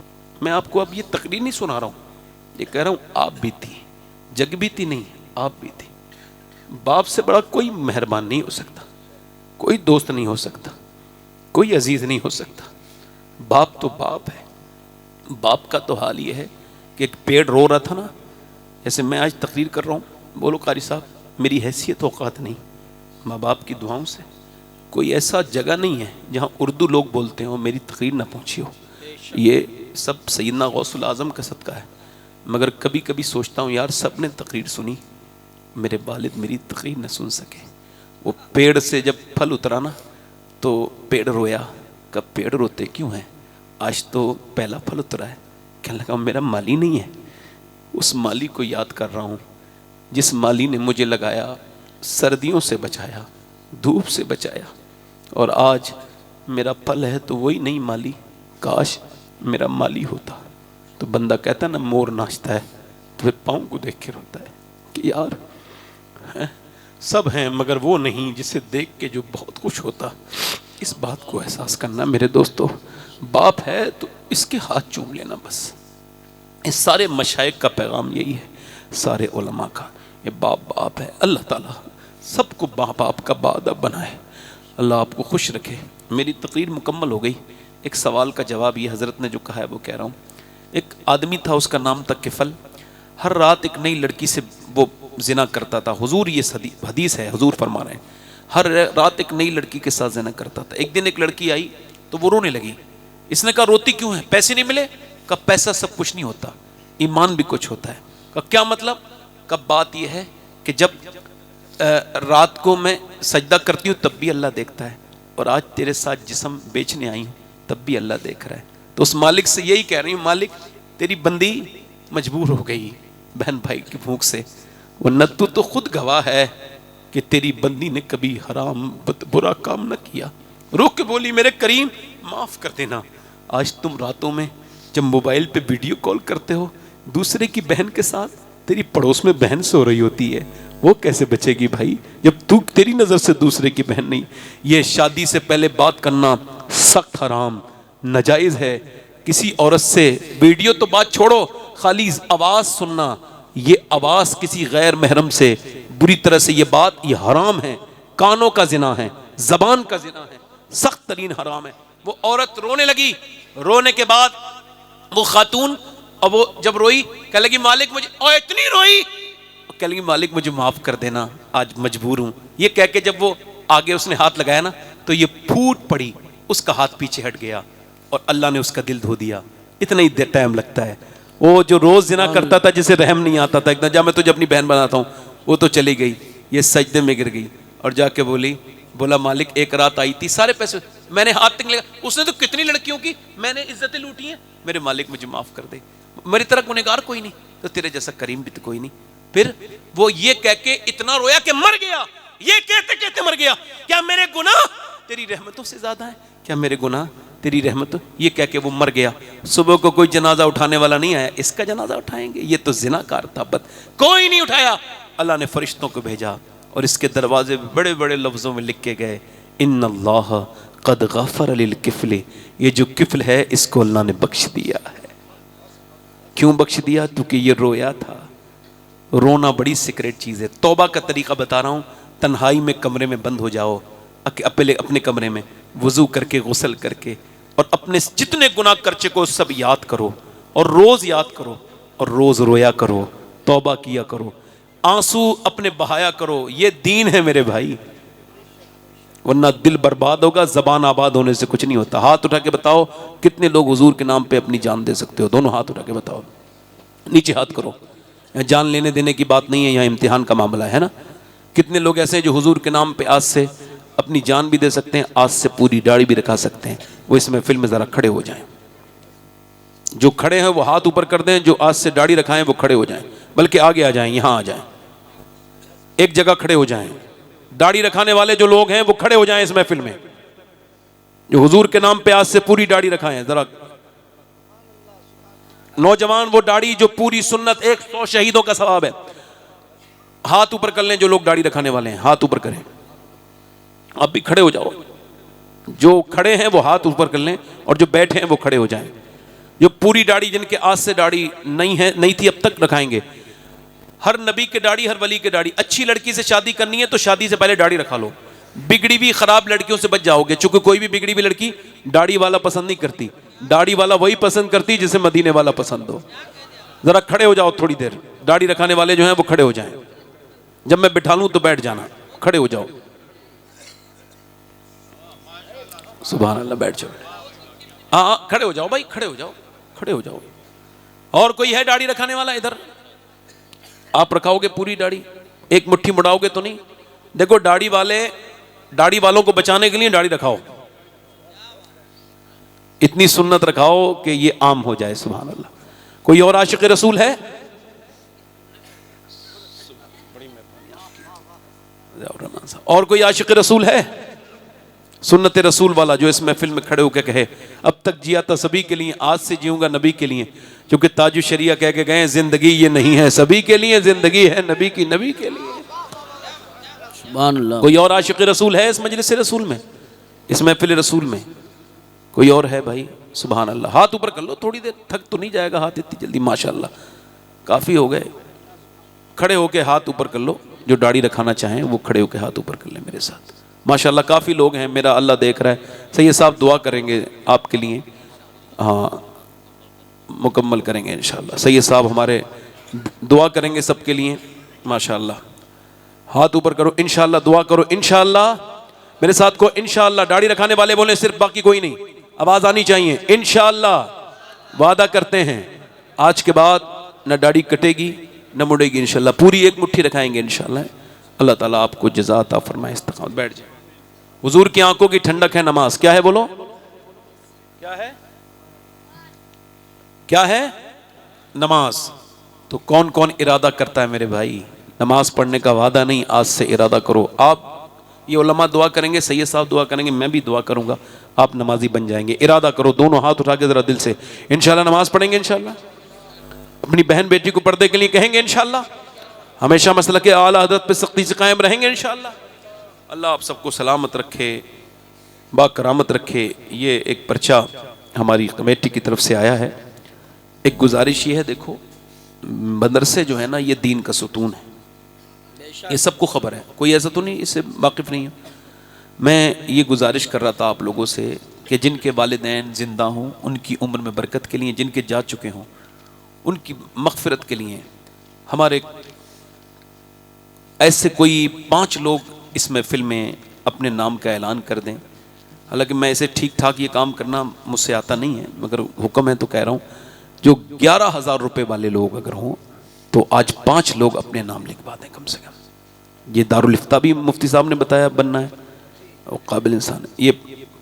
मैं आपको अब ये तकरीर नहीं सुना रहा हूँ, ये कह रहा हूँ आप भी थी, जग भी थी, नहीं आप भी थी। बाप से बड़ा कोई मेहरबान नहीं हो सकता, कोई दोस्त नहीं हो सकता, कोई अजीज नहीं हो सकता। बाप तो बाप है। बाप का तो हाल ये है कि एक पेड़ रो रहा था ना, जैसे मैं आज तकरीर कर रहा हूँ, बोलो कारी साहब मेरी हैसियत औकात नहीं, माँ बाप की दुआओं से कोई ऐसा जगह नहीं है जहाँ उर्दू लोग बोलते हो मेरी तकरीर ना पहुँची हो। ये सब सैयदना गौसुल आज़म का सदका है। मगर कभी कभी सोचता हूँ यार सब ने तकरीर सुनी, मेरे वालिद मेरी तकरीर न सुन सके। वो पेड़ से जब फल उतरा ना तो पेड़ रोया, कब पेड़ रोते क्यों हैं, आज तो पहला फल उतरा है। कहने लगा मेरा माली नहीं है, उस माली को याद कर रहा हूँ जिस माली ने मुझे लगाया, सर्दियों से बचाया, धूप से बचाया, और आज मेरा फल है तो वही नहीं माली, काश मेरा माली होता। तो बंदा कहता ना मोर नाचता है तो फिर पाँव को देख के रोता है कि यार है, सब हैं मगर वो नहीं जिसे देख के जो बहुत कुछ होता। इस बात को एहसास करना मेरे दोस्तों, बाप है तो इसके हाथ चूम लेना बस। इस सारे मशाइख का पैगाम यही है, सारे उलमा का, ये बाप है। अल्लाह ताला सबको बाप का बादब बनाए, अल्लाह आपको खुश रखे। मेरी तकरीर मुकम्मल हो गई। एक सवाल का जवाब ये हज़रत ने जो कहा है वो कह रहा हूँ। एक आदमी था, उसका नाम था किफ़ल, हर रात एक नई लड़की से वो जिना करता था। हुजूर ये हदीस है, हुजूर फरमा रहे हैं, हर रात एक नई लड़की के साथ जिना करता था। एक दिन एक लड़की आई तो वो रोने लगी। इसने कहा रोती क्यों है, पैसे नहीं मिले? कहा पैसा सब कुछ नहीं होता, ईमान भी कुछ होता है। कहा क्या मतलब? कब बात यह है कि जब रात को मैं सजदा करती हूँ तब भी अल्लाह देखता है, और आज तेरे साथ जिस्म बेचने आई हूँ तब भी अल्लाह देख रहा है। तो उस मालिक से यही कह रही हूँ, मालिक तेरी बंदी मजबूर हो गई, बहन भाई की भूख से, वरना तू तो खुद गवाह है कि तेरी बंदी ने कभी हराम बुरा काम न किया। रोक के बोली, मेरे करीम माफ कर देना, आज तुम रातों में जब मोबाइल पे वीडियो कॉल करते हो दूसरे की बहन के साथ, तेरी पड़ोस में बहन सो रही होती है, वो कैसे बचेगी भाई जब तू, तेरी नजर से दूसरे की बहन नहीं। ये शादी से पहले बात करना सख्त हराम नाजायज है। किसी औरत से वीडियो तो बात छोड़ो, खाली आवाज सुनना, ये आवाज किसी गैर महरम से बुरी तरह से, ये बात ये हराम है, कानों का जिना है, जबान का जिना है, सख्त तरीन हराम है। वो औरत रोने लगी, रोने के बाद वो खातून, और वो जब रोई कह लगी मालिक मुझे, और इतनी रोई कह लगी मालिक मुझे माफ कर देना, आज मजबूर हूं। ये कह के जब वो आगे उसने हाथ लगाया ना तो ये फूट पड़ी, उसका हाथ पीछे हट गया और अल्लाह ने उसका दिल धो दिया। इतना ही टाइम लगता है। वो जो रोज जिना करता था जिसे रहम नहीं आता था, एकदम जा मैं तुझे अपनी बहन बनाता हूँ, वो तो चली गई, ये सजदे में गिर गई और जाके बोला मालिक एक रात आई थी, सारे पैसे मैंने हाथ तक लगा, उसने तो कितनी लड़कियों की मैंने इज्जतें लूटी हैं, मेरे मालिक मुझे माफ कर दे, मेरी तरह गुनहगार कोई नहीं, तो तेरे जैसा करीम भी तो कोई नहीं। फिर वो ये कह के इतना रोया कि मर गया, ये कहते कहते मर गया। क्या मेरे गुनाह तेरी रहमतों से ज्यादा है? क्या मेरे गुनाह तेरी रहमत? ये कह के वो मर गया। सुबह को कोई जनाजा उठाने वाला नहीं आया, इसका जनाजा उठाएंगे, ये तो जिनाकार था, बद कोई नहीं उठाया। अल्लाह ने फरिश्तों को भेजा और इसके दरवाजे बड़े बड़े लफ्जों में लिख के गए, इन्नल्लाह क़द गफ़र लिल किफ़्ल, ये जो किफ़्ल है इसको अल्लाह ने बख्श दिया है। क्यों बख्श दिया? क्योंकि ये रोया था। रोना बड़ी सीक्रेट चीज़ है। तौबा का तरीका बता रहा हूँ, तन्हाई में कमरे में बंद हो जाओ, अपने कमरे में वज़ू करके गुस्ल करके, और अपने जितने गुनाह कर चुको सब याद करो और रोज़ याद करो और रोज़ रोया करो, तौबा किया करो, आंसू अपने बहाया करो। ये दीन है मेरे भाई, वरना दिल बर्बाद होगा, ज़बान आबाद होने से कुछ नहीं होता। हाथ उठा के बताओ कितने लोग हुजूर के नाम पे अपनी जान दे सकते हो? दोनों हाथ उठा के बताओ, नीचे हाथ करो। यहाँ जान लेने देने की बात नहीं है, यहाँ इम्तिहान का मामला है ना। कितने लोग ऐसे हैं जो हुजूर के नाम पे आज से अपनी जान भी दे सकते हैं, आज से पूरी दाढ़ी भी रखा सकते हैं। वो इस महफिल में ज़रा खड़े हो जाएं। जो खड़े हैं वो हाथ ऊपर कर दें, जो आज से दाढ़ी रखाएं वो खड़े हो जाएं, बल्कि आगे आ जाएं, यहाँ आ जाएं, एक जगह खड़े हो जाएं। दाढ़ी रखाने वाले जो लोग हैं वो खड़े हो जाएं इस महफिल में, जो हुजूर के नाम पे आज से पूरी दाढ़ी रखाएं। जरा नौजवान वो दाढ़ी जो पूरी सुन्नत 100 शहीदों का सवाब है, हाथ ऊपर कर लें। जो लोग दाढ़ी रखाने वाले हैं हाथ ऊपर करें। आप भी खड़े हो जाओ, जो खड़े हैं वो हाथ ऊपर कर लें और जो बैठे हैं वो खड़े हो जाएं। जो पूरी दाढ़ी, जिनके आज से दाढ़ी नहीं थी अब तक रखाएंगे। हर नबी के दाढ़ी, हर वली के दाढ़ी। अच्छी लड़की से शादी करनी है तो शादी से पहले दाढ़ी रखा लो। बिगड़ी हुई खराब लड़कियों से बच जाओगे, चूंकि कोई भी बिगड़ी हुई लड़की दाढ़ी वाला पसंद नहीं करती। दाढ़ी वाला वही पसंद करती जिसे मदीने वाला पसंद हो। जरा खड़े हो जाओ थोड़ी देर, दाढ़ी रखाने वाले जो हैं वो खड़े हो जाएं। जब मैं बिठा लूं तो बैठ जाना, खड़े हो जाओ। सुभान अल्लाह, बैठ जाओ। हाँ खड़े हो जाओ भाई, खड़े हो जाओ, खड़े हो जाओ। और कोई है दाढ़ी रखाने वाला? इधर आप रखाओगे पूरी दाढ़ी? एक मुट्ठी मुड़ाओगे तो नहीं? देखो दाढ़ी वालों को बचाने के लिए दाढ़ी रखाओ, इतनी सुन्नत रखाओ कि ये आम हो जाए। सुभान अल्लाह। कोई और आशिक रसूल है? और कोई आशिक रसूल है सुन्नत रसूल वाला जो इस महफिल में खड़े होकर कहे, अब तक जिया था सभी के लिए, आज से जीऊंगा नबी के लिए, क्योंकि ताजु शरिया कह के गए जिंदगी ये नहीं है सभी के लिए, जिंदगी है नबी की, नबी के लिए। सुभान अल्लाह। कोई और आशिक रसूल है इस मजलिस रसूल में, इस महफिल रसूल में? कोई और है भाई? सुभान अल्लाह। हाथ ऊपर कर लो थोड़ी देर, थक तो नहीं जाएगा हाथ इतनी जल्दी। माशाअल्लाह काफी हो गए। खड़े होके हाथ ऊपर कर लो, जो दाढ़ी रखाना चाहें वो खड़े होके हाथ ऊपर कर ले मेरे साथ। माशाअल्लाह काफ़ी लोग हैं, मेरा अल्लाह देख रहा है। सैयद साहब दुआ करेंगे आपके लिए, हाँ मुकम्मल करेंगे इंशाअल्लाह। सैयद साहब हमारे दुआ करेंगे सबके लिए। माशाअल्लाह हाथ ऊपर करो, इंशाअल्लाह दुआ करो, इंशाअल्लाह मेरे साथ को इंशाअल्लाह। दाढ़ी रखाने वाले बोले सिर्फ, बाकी कोई नहीं, आवाज़ आनी चाहिए। इंशाअल्लाह वादा करते हैं आज के बाद न दाढ़ी कटेगी न मुड़ेगी इंशाअल्लाह। पूरी एक मुट्ठी रखाएंगे इंशाअल्लाह। अल्लाह ताला आपको जज़ा अता फरमाए। इस्तक़ामत, बैठ जाए। हुजूर की आंखों की ठंडक है नमाज। क्या है बोलो? क्या है? क्या है? नमाज। तो कौन कौन इरादा करता है मेरे भाई? नमाज पढ़ने का वादा नहीं, आज से इरादा करो। आप ये उलमा दुआ करेंगे, सैयद साहब दुआ करेंगे, मैं भी दुआ करूंगा, आप नमाजी बन जाएंगे। इरादा करो, दोनों हाथ उठा के जरा दिल से, इंशाल्लाह नमाज पढ़ेंगे, इंशाल्लाह अपनी बहन बेटी को पर्दे के लिए कहेंगे, इंशाल्लाह हमेशा मसला के आला हदरत पे सख्ती से कायम रहेंगे, इंशाल्लाह। अल्लाह आप सबको सलामत रखे, बाकरामत रखे। ये एक पर्चा हमारी कमेटी की तरफ से आया है। एक गुजारिश ये है, देखो मदरसे जो है ना, ये दीन का सुतून है, ये सबको खबर है, कोई ऐसा तो नहीं इससे वाकिफ़ नहीं है। मैं ये गुजारिश कर रहा था आप लोगों से कि जिनके वालिदैन ज़िंदा हों उनकी उम्र में बरकत के लिए, जिनके जा चुके हों उनकी मग़फ़िरत के लिए हमारे ऐसे कोई 5 लोग इस महफ़िल में अपने नाम का ऐलान कर दें। हालांकि मैं इसे ठीक ठाक ये काम करना मुझसे आता नहीं है, मगर हुक्म है तो कह रहा हूँ। जो 11,000 रुपये वाले लोग अगर हों तो आज 5 लोग अपने नाम लिखवा दें कम से कम। ये दारुल इफ्ता भी मुफ्ती साहब ने बताया बनना है, और काबिल इंसान है। ये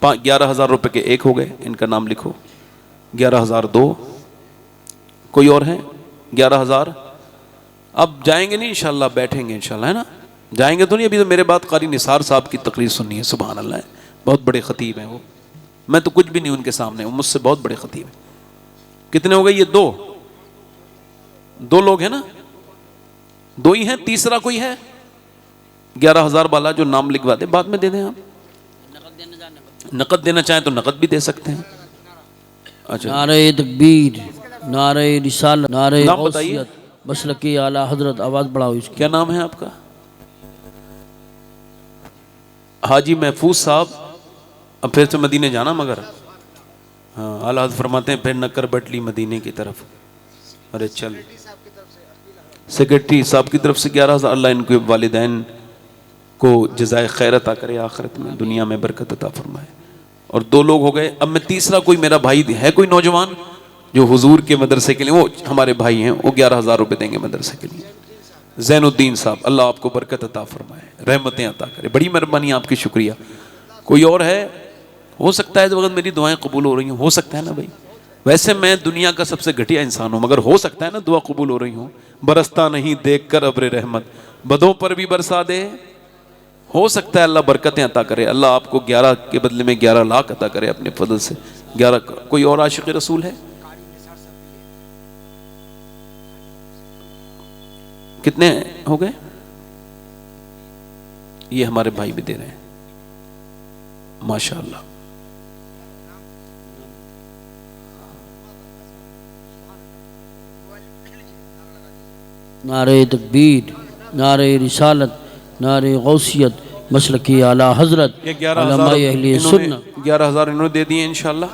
11,000 रुपये के एक हो गए, इनका नाम लिखो। 11,002 कोई और है? 11,000 अब जाएंगे नहीं इंशाल्लाह, बैठेंगे इंशाल्लाह, है ना? जाएंगे तो नहीं, अभी तो मेरे बाद कारी निसार साहब की तकरीर सुननी है। सुभान अल्लाह, बहुत बड़े ख़तीब हैं वो, मैं तो कुछ भी नहीं उनके सामने, वो मुझसे बहुत बड़े ख़तीब हैं। कितने हो गए ये? 2 लोग हैं ना, 2 ही हैं, तीसरा कोई है? 11,000 वाला जो नाम लिखवा दे, बाद में दे दें आप। नकद देना चाहें तो नकद भी दे सकते हैं। अच्छा, नारे तकबीर, नारे रिसालत, नारे नाम बताइए। गौसियत, मसलकी आला हजरत। आवाज़ बढ़ाओ इसकी। क्या नाम है आपका? हाजी महफूज साहब। अब फिर से मदीने जाना, मगर हाँ, आला हज़रत फरमाते हैं फिर नकर बटली मदीने की तरफ। अरे चल, सेक्रेटरी साहब की तरफ से 11,000। अल्लाह इनके वालिदैन को जज़ाए खैर अता करे, आखिरत में दुनिया में बरकत अता फरमाए। और 2 लोग हो गए। अब मैं तीसरा, कोई मेरा भाई है, कोई नौजवान जो हुजूर के मदरसे के लिए, वो हमारे भाई हैं, वो 11,000 रुपये देंगे मदरसे के लिए। ज़ैनुद्दीन साहब, अल्लाह आपको बरकत अता फरमाए, रहमतें अता करे, बड़ी मेहरबानी आपकी, शुक्रिया। कोई और है? हो सकता है इस वक्त मेरी दुआएं कबूल हो रही हों, हो सकता है ना भाई। वैसे मैं दुनिया का सबसे घटिया इंसान हूँ, मगर हो सकता है ना दुआ कबूल हो रही हो। बरसता नहीं देख कर अब्र रहमत, बदों पर भी बरसा दे। हो सकता है अल्लाह बरकतें अता करे। अल्लाह आपको 11 के बदले में 11 लाख अता करे अपने फजल से। 11। कोई और आशिक रसूल है? कितने हो गए? ये हमारे भाई भी दे रहे हैं, माशाअल्लाह। नारे तकबीर, नारे रिसालत, नारे गौसियत, मसलकी आला हजरत, ये उलमा अहले सुन्नत। 11,000 इन्होंने दे दिए इंशाल्लाह।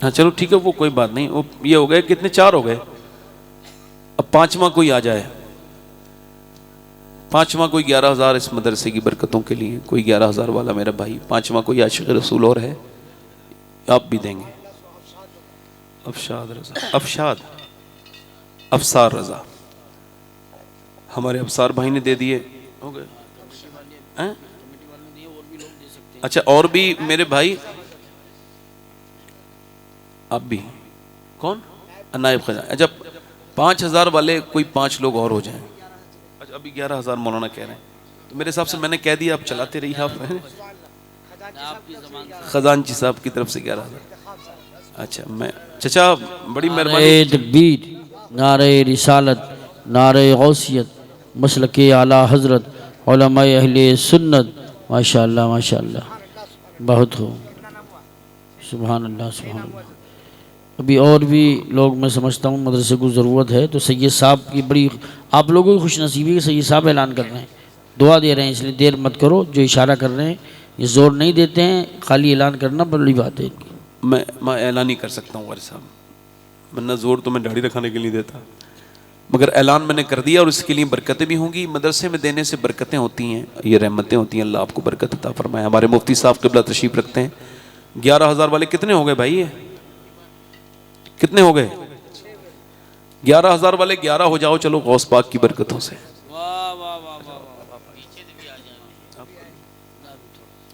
हाँ चलो ठीक है, वो कोई बात नहीं। वो ये हो गए कितने? 4 हो गए। अब 5वां कोई आ जाए, 5वां कोई 11,000 इस मदरसे की बरकतों के लिए, कोई 11,000 वाला मेरा भाई। 5वां कोई आशिक रसूल और है? आप भी देंगे? अफशाद रजा, अफसार रजा, हमारे अफसार भाई ने दे दिए, हो गए हैं? अच्छा, और भी मेरे भाई, आप भी? कौन? नायब खजाना। अच्छा, 5,000 वाले कोई 5 लोग और हो जाएं। अच्छा, अभी 11,000 मौलाना कह रहे हैं, तो मेरे हिसाब से मैंने कह दिया, आप चलाते रहिए। आप खजानची साहब की तरफ से 11,000। अच्छा, मैं चचा बड़ी मेहरबानी। नारे तकबीर, नारे रिसालत, नारे गौसियत, मसलकी आला हजरत, उलमा अहले सुन्नत। माशाअल्लाह माशाअल्लाह, बहुत हो। सुभान अल्लाह सुभान अल्लाह। अभी और भी लोग, मैं समझता हूँ मदरसे को ज़रूरत है, तो सैयद साहब की बड़ी, आप लोगों की खुशनसीबी कि सैयद साहब ऐलान कर रहे हैं, दुआ दे रहे हैं, इसलिए देर मत करो। जो इशारा कर रहे हैं ये ज़ोर नहीं देते हैं, खाली ऐलान करना बड़ी बात है। मैं ऐलान ही कर सकता हूँ वारिस साहब, वरना जोर तो मैं दाढ़ी रखाने के लिए देता, मगर ऐलान मैंने कर दिया। और इसके लिए बरकतें भी होंगी। मदरसे में देने से बरकतें होती हैं, ये रहमतें होती हैं। अल्लाह आपको बरकत अता फरमाए। हमारे मुफ्ती साहब क़िबला तशरीफ़ रखते हैं। 11,000 वाले कितने हो गए भाई? ये कितने हो गए? 11,000 वाले 11 हो जाओ, चलो गौस पाक की बरकतों से।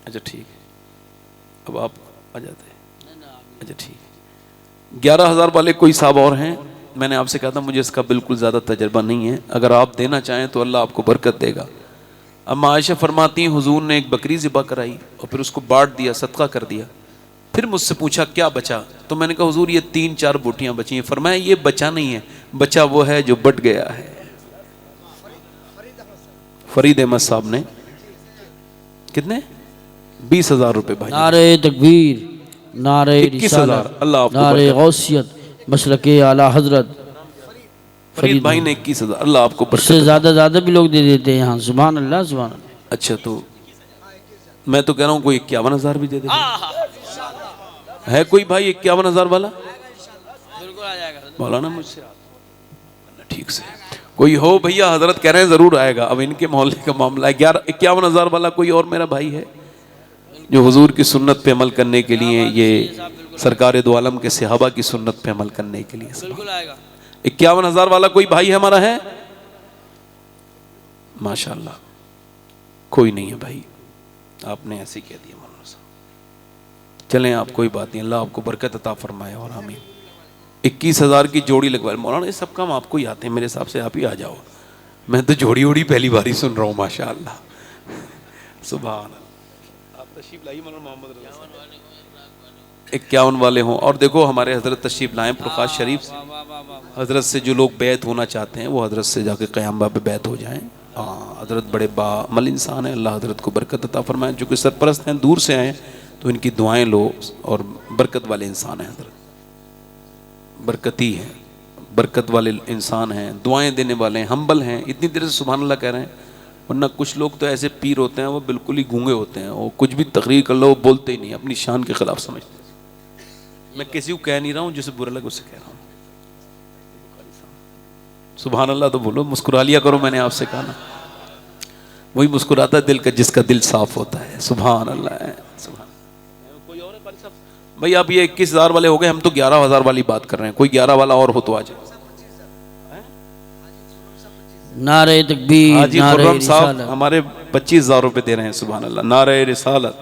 अच्छा ठीक है, अब आप आ जाते हैं। अच्छा ठीक है, 11,000 वाले कोई साहब और हैं, मैंने आपसे कहा था मुझे इसका बिल्कुल ज़्यादा तजर्बा नहीं है, अगर आप देना चाहें तो अल्लाह आपको बरकत देगा। अम्मा आयशा फरमाती हैं हुजूर ने एक बकरी ज़िबा कराई और फिर उसको बांट दिया, सदका कर दिया। फिर मुझसे पूछा क्या बचा, तो मैंने कहा हुजूर ये 3-4 बोटियां बची हैं। फरमाया ये बचा नहीं है, बचा वो है जो बट गया है। फरीद अहमद साहब ने कितने 20,000 रुपए भाई। नारे तकबीर, नारे 21,000, अल्लाह आपको नारे बरकत। गौसियत, मशरके आला हजरत। फरीद भाई ने 21,000, अल्लाह आपको उससे बरकत। ज़्यादा भी लोग दे देते हैं यहाँ। सुभान अल्लाह, सुभान अल्लाह। अच्छा तो मैं तो कह रहा हूँ कोई 51,000 भी दे दे। है कोई भाई 51,000 वाला? बिल्कुल आ जाएगा मौलाना मुझसे ठीक से कोई हो भैया, हजरत कह रहे हैं जरूर आएगा। अब इनके मोहल्ले का मामला है। 51,000 वाला कोई और मेरा भाई है जो हुजूर की सुन्नत पे अमल करने के लिए, ये सरकार दो आलम के सहाबा की सुन्नत पे अमल करने के लिए? बिल्कुल आएगा। 51,000 वाला कोई भाई हमारा है? माशाअल्लाह कोई नहीं है भाई, आपने ऐसे कह दिया मौलाना साहब। चलें आप, कोई बात नहीं, अल्लाह आपको बरकत अता फरमाए और आमीन। 21,000 की जोड़ी लगवाए मौलाना, ये सब काम आपको ही आते हैं, मेरे हिसाब से आप ही आ जाओ। मैं तो जोड़ी वोड़ी पहली बार ही सुन रहा हूँ माशाअल्लाह। सुभान अल्लाह। आप तशरीफ लाइए मौलाना मोहम्मद रज़ा साहब। 51 वाले हों। और देखो हमारे हजरत तशरीफ लाएं प्रकाश शरीफ से। हजरत से जो लोग बैत होना चाहते हैं वो हजरत से जाके क़याम पे बैत हो जाएं। हाँ, हजरत बड़े बामल इंसान है, अल्लाह हजरत को बरकत अता फरमाए। जो कि सरपरस्त हैं, दूर से आए तो इनकी दुआएं लो, और बरकत वाले इंसान हैं हजरत, बरकती हैं, बरकत वाले इंसान हैं, दुआएं देने वाले हैं, हम्बल हैं। इतनी देर से सुभान अल्लाह कह रहे हैं, वरना कुछ लोग तो ऐसे पीर होते हैं वो बिल्कुल ही गूंगे होते हैं, वो कुछ भी तकरीर कर लो वो बोलते ही नहीं, अपनी शान के खिलाफ समझते हैं। मैं किसी को कह नहीं रहा हूँ, जिसे बुरा लगे उससे कह रहा हूँ। सुभान अल्लाह तो बोलो, मुस्कुरा लिया करो, मैंने आपसे कहा ना। वही मुस्कुराता दिल का जिसका दिल साफ होता है। सुभान अल्लाह है। कोई और है कारी साहब? भाई आप ये 21,000 वाले हो गए, हम तो 11,000 वाली बात कर रहे हैं। कोई 11 वाला और हो तो आ जाए। नारे तकबीर, हाजी नारे खुर्रम साहब रिसालत। हमारे 25,000 रुपए दे रहे हैं। सुभान अल्लाह, नारे रिसालत।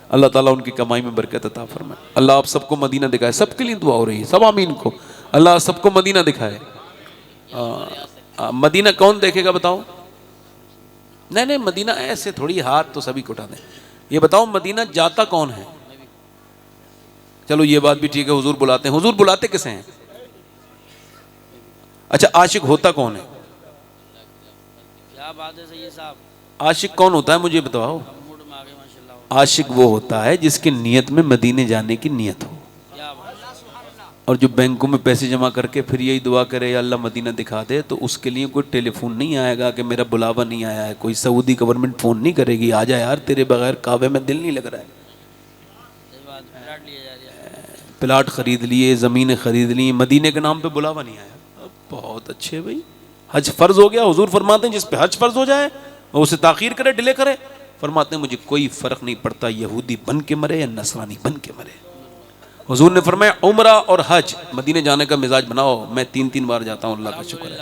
अल्लाह ताला उनकी कमाई में बरकत अता फरमाए। अल्लाह आप सबको मदीना दिखाए। सबके लिए दुआ हो रही है, सब आमीन को। अल्लाह सबको मदीना दिखाए। मदीना कौन देखेगा बताओ? नहीं नहीं, मदीना ऐसे थोड़ी हाथ तो सभी को उठा दें। ये बताओ मदीना जाता कौन है? चलो ये बात भी ठीक है, हुजूर बुलाते हैं। हुजूर बुलाते किसे हैं? अच्छा, आशिक होता कौन है? क्या बात है सैयद साहब। आशिक कौन होता है मुझे बताओ? आशिक वो होता है जिसकी नीयत में मदीने जाने की नीयत हो, और जो बैंकों में पैसे जमा करके फिर यही दुआ करे अल्लाह मदीना दिखा दे, तो उसके लिए कोई टेलीफोन नहीं आएगा कि मेरा बुलावा नहीं आया है। कोई सऊदी गवर्नमेंट फ़ोन नहीं करेगी, आ जा यार तेरे बगैर काबे में दिल नहीं लग रहा है। प्लाट खरीद लिए, ज़मीनें खरीद ली, मदीने के नाम पे बुलावा नहीं आया। बहुत अच्छे भाई, हज फ़र्ज़ हो गया। हुजूर फरमाते हैं जिस पे हज फ़र्ज़ हो जाए वो उसे ताख़ीर करे, डिले करे। फरमाते हैं मुझे कोई फ़र्क नहीं पड़ता यहूदी बन के मरे या नसरानी बन के मरे। हुजूर ने फरमाया उम्रा और हज, मदीने जाने का मिजाज बनाओ। मैं 3-3 बार जाता हूँ, अल्लाह का शुक्र है।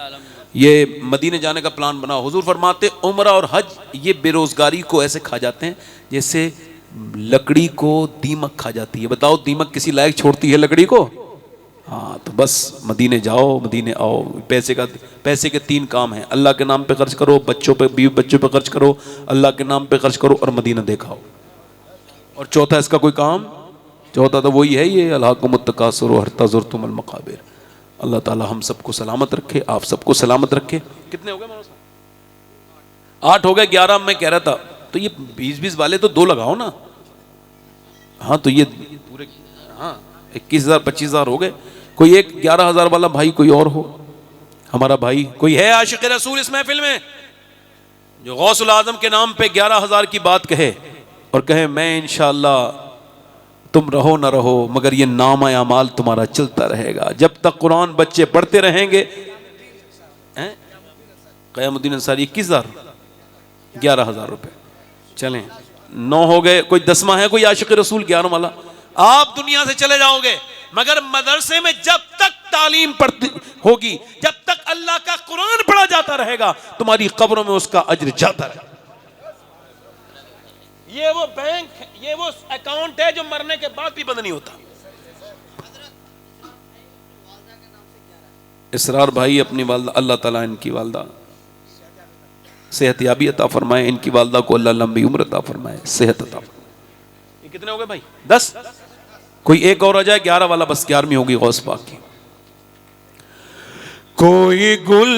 ये मदीने जाने का प्लान बनाओ। हुजूर फरमाते उम्रा और हज ये बेरोज़गारी को ऐसे खा जाते हैं जैसे लकड़ी को दीमक खा जाती है। बताओ दीमक किसी लायक छोड़ती है लकड़ी को? हाँ, तो बस मदीने जाओ, मदीने आओ। पैसे के 3 काम हैं, अल्लाह के नाम पे खर्च करो, बच्चों पे, बीवी बच्चों पे खर्च करो, अल्लाह के नाम पे खर्च करो, और मदीना देखाओ। और चौथा इसका कोई काम, चौथा तो वही है ये अलहाकुमुत तकासुर हत्ता ज़ुरतुमुल मक़ाबिर। अल्लाह ताला हम सबको सलामत रखे, आप सबको सलामत रखे। कितने हो गए मौलाना साहब? 8 हो गए। 11 मैं कह रहा था, तो ये 20-20 वाले तो 2 लगाओ ना। हाँ तो ये पूरे, हाँ 21,000 25,000 हो गए। कोई एक 11,000 वाला भाई कोई और हो, हमारा भाई कोई है आशिक़ रसूल इस महफिल में जो गौसुल आज़म के नाम पे 11,000 की बात कहे और कहे मैं इंशाअल्लाह, तुम रहो ना रहो मगर ये नामा अमाल तुम्हारा चलता रहेगा जब तक कुरान बच्चे पढ़ते रहेंगे। क़यामुद्दीन अंसारी 21,000, 11,000 रुपए। चलें 9 हो गए। कोई 10वां है कोई आशिक़ रसूल 11 वाला? आप दुनिया से चले जाओगे मगर मदरसे में जब तक तालीम पढ़ती होगी, जब तक अल्लाह का कुरान पढ़ा जाता रहेगा, तुम्हारी कब्रों में उसका अज्र जाता रहेगा। ये वो बैंक, ये वो अकाउंट है जो मरने के बाद भी बंद नहीं होता। इसरार भाई अपनी वालदा, अल्लाह ताला इनकी वालदा सेहतयाबी अता फरमाए, इनकी वालदा को अल्लाह लंबी उम्र अता फरमाए, सेहत अता फरमाए। ये कितने हो गए भाई? 10। कोई एक और आ जाए, 11 वाला, बस 11वीं होगी गौस पाक की। कोई गुल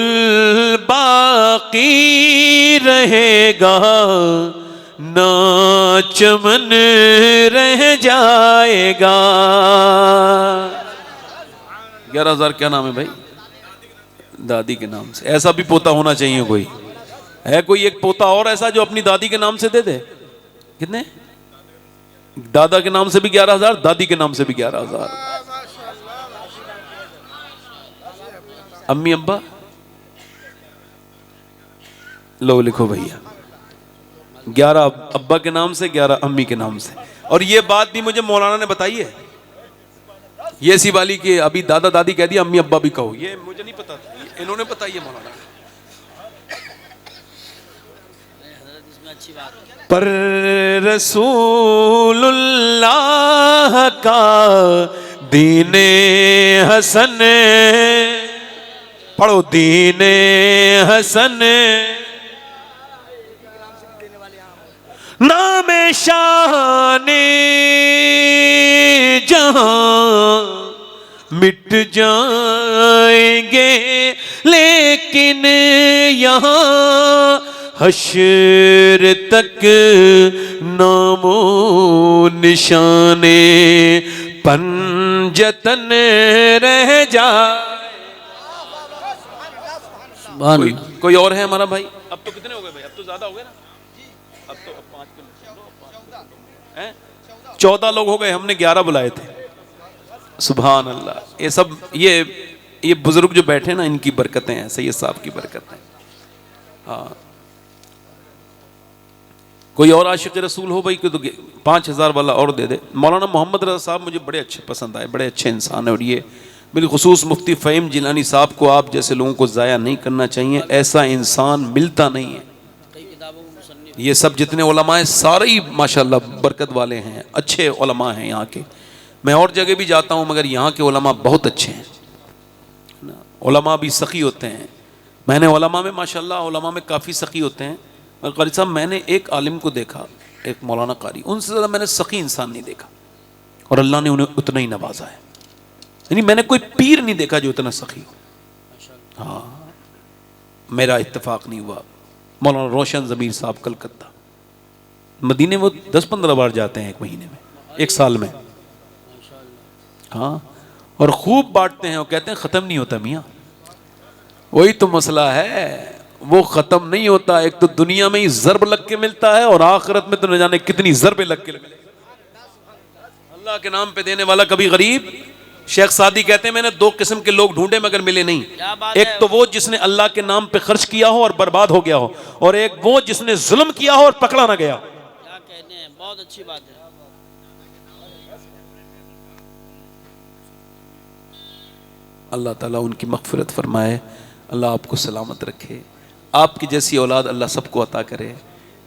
बाकी रहेगा ना चमन रह जाएगा। 11,000 क्या नाम है भाई? दादी के नाम से। ऐसा भी पोता होना चाहिए। कोई है कोई एक पोता और ऐसा जो अपनी दादी के नाम से दे दे? कितने? दादा के नाम से भी 11,000, दादी के नाम से भी 11,000। अम्मी अब्बा लो लिखो भैया, 11 अब्बा के नाम से, 11 अम्मी के नाम से। और ये बात भी मुझे मौलाना ने बताई है, ये सी वाली कि अभी दादा दादी कह दिया, अम्मी अब्बा भी कहो। ये मुझे नहीं पता था, इन्होंने बताई है मौलाना। पर रसूलुल्लाह का दीने हसन, पढ़ो दीने हसन, नामे शाने जहां मिट जाएंगे, लेकिन यहाँ हश्र तक नामो निशाने पंजतन रह जाए। कोई और है हमारा भाई? अब तो कितने हो गए भाई? अब तो ज्यादा हो गए ना। अब तो 5 हैं, 14 लोग हो गए। हमने 11 बुलाए थे। सुभान अल्लाह। ये सब ये बुजुर्ग जो बैठे ना, इनकी बरकतें हैं, सैयद साहब की बरकतें। हाँ, कोई और आशिक रसूल हो भाई को तो 5,000 वाला और दे दे। मौलाना मोहम्मद रज़ा साहब मुझे बड़े अच्छे पसंद आए, बड़े अच्छे इंसान है। और ये बिलखुसूस मुफ्ती फ़हीम जिलानी साहब को आप जैसे लोगों को ज़ाया नहीं करना चाहिए। ऐसा इंसान मिलता नहीं है। ये सब जितने उलमा सारे ही माशाल्लाह बरकत वाले हैं, अच्छे उलमा हैं यहाँ के। मैं और जगह भी जाता हूँ मगर यहाँ के उलमा बहुत अच्छे हैं। उलमा भी सखी होते हैं। मैंने उलमा में माशाल्लाह उलमा में काफ़ी सखी होते हैं। और कारी साहब मैंने एक आलिम को देखा, एक मौलाना कारी, उनसे ज़्यादा मैंने सखी इंसान नहीं देखा। और अल्लाह ने उन्हें उतना ही नवाजा है। यानी मैंने कोई पीर नहीं देखा जो इतना सखी हो। हाँ, मेरा इत्तेफाक नहीं हुआ। मौलाना रोशन ज़मीर साहब कलकत्ता, मदीने वो 10-15 बार जाते हैं एक महीने में, एक साल में। हाँ, और खूब बांटते हैं और कहते हैं ख़त्म नहीं होता मियाँ। वही तो मसला है, वो ख़त्म नहीं होता। एक तो दुनिया में ही ज़र्ब लग के मिलता है और आखिरत में तो न जाने कितनी ज़र्बे लग के मिलेगी। अल्लाह के नाम पे देने वाला कभी गरीब। शेख सादी कहते हैं मैंने 2 किस्म के लोग ढूंढे मगर मिले नहीं। एक तो वो जिसने अल्लाह के नाम पे खर्च किया हो और बर्बाद हो गया हो, और एक वो जिसने जुल्म किया हो और पकड़ा ना गया। क्या कहने हैं, बहुत अच्छी बात है। अल्लाह ताला उनकी मग़फ़िरत फरमाए, अल्लाह आपको सलामत रखे। आपकी जैसी औलाद अल्लाह सबको अता करे।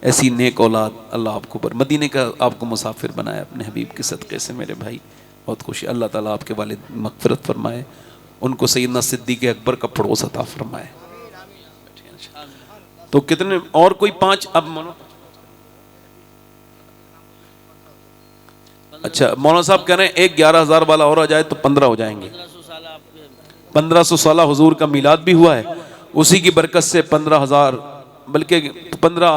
ऐसी नेक औलाद अल्लाह आपको पर मदीने का आपको मुसाफिर बनाए अपने हबीब के सदक़े से। मेरे भाई बहुत खुशी। अल्लाह ताला आपके वालिद मग़फ़िरत फरमाए, उनको सैयदना सिद्दीक़ अकबर का पड़ोस अता फरमाए। तो कितने और? कोई 5 अब मानो। अच्छा, मौलाना साहब कह रहे हैं एक 11,000 वाला और आ जाए तो 15 हो जाएंगे। 1500 साल हुजूर का मिलाद भी हुआ है, उसी की बरकत से 15,000, बल्कि 15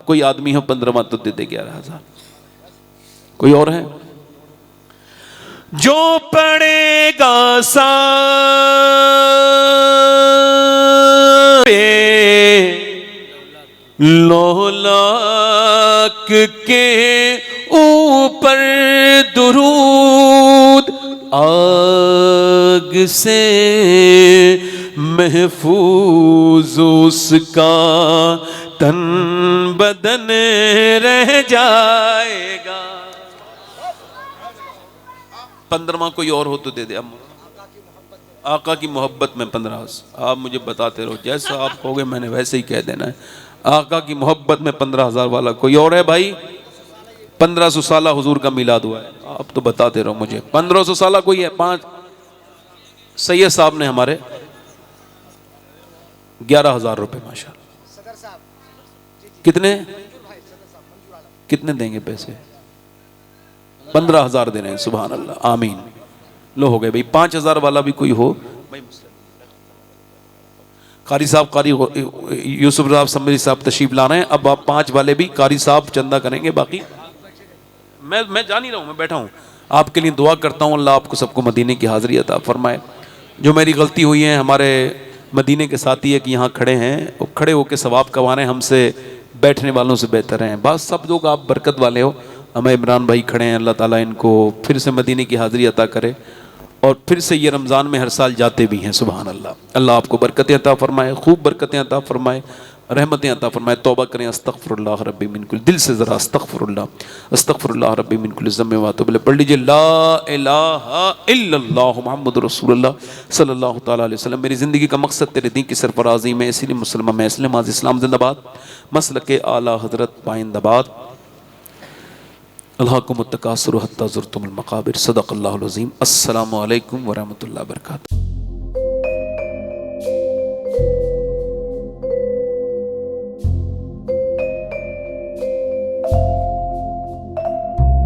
कोई आदमी हो 15वां तो दे दे 11,000। कोई और है? जो पड़ेगा सा लोलाक के ऊपर दुरूद, आग से महफूज उसका तन बदन रह जाएगा। 15वां कोई और हो तो दे दे। अब आका की मोहब्बत में 15, आप मुझे बताते रहो, जैसा आप कहोगे मैंने वैसे ही कह देना है। आका की मोहब्बत में 15,000 वाला कोई और है भाई? 1500 साल हुजूर का मिलाद हुआ है, आप तो बताते रहो मुझे। 1500 साल कोई है? 5 सैयद साहब ने हमारे 11,000 रुपये माशाल्लाह। कितने कितने देंगे पैसे? 15,000 दे रहे हैं। सुभान अल्लाह, आमीन। लो हो गए भाई। 5,000 वाला भी कोई हो भाई। कारी साहब, कारी यूसुफ साहब, समरी साहब तशरीफ ला रहे हैं। अब आप 5 वाले भी कारी साहब चंदा करेंगे। बाकी मैं जा नहीं रहा हूँ, मैं बैठा हूँ। आपके लिए दुआ करता हूँ, अल्लाह आपको सबको मदीने की हाज़िरी अता फरमाए। जो मेरी गलती हुई है, हमारे मदीने के साथी है कि यहाँ खड़े हैं, वो खड़े होकर सवाब कमा रहे हैं, हमसे बैठने वालों से बेहतर हैं। बस सब लोग आप बरकत वाले हो। हमें इमरान भाई खड़े हैं, अल्लाह ताला इनको फिर से मदीने की हाज़िरी अता करे और फिर से ये रमज़ान में हर साल जाते भी हैं। सुभान अल्लाह। अल्लाह आपको बरकतें अता फरमाए, खूब बरकतें अता फरमाए, रहमतें अता फरमाए। तौबा करें, अस्तगफिरुल्लाह रब्बी मिन कुल, दिल से ज़रा अस्तगफिरुल्लाह रब्बी मिन कुल ज़म्बि व अतूबु इलैह पढ़ लीजिए। ला इलाहा इल्लल्लाह मुहम्मदुर रसूलुल्लाह सल्लल्लाहु तआला अलैहि वसल्लम। मेरी ज़िंदगी का मकसद तेरे दीन की सरफराज़ी में, इसीलिए मुसलमान में इस्लाम आज इस्लाम जिंदाबाद, मसलके आला हज़रत पाइंदाबाद। अल्लाहुम्मुत तकासुर हत्ता ज़ुरतुमुल मक़ाबिर। सदक़ल्लाहुल अज़ीम। अस्सलामु अलैकुम व रहमतुल्लाहि व बरकातुहू।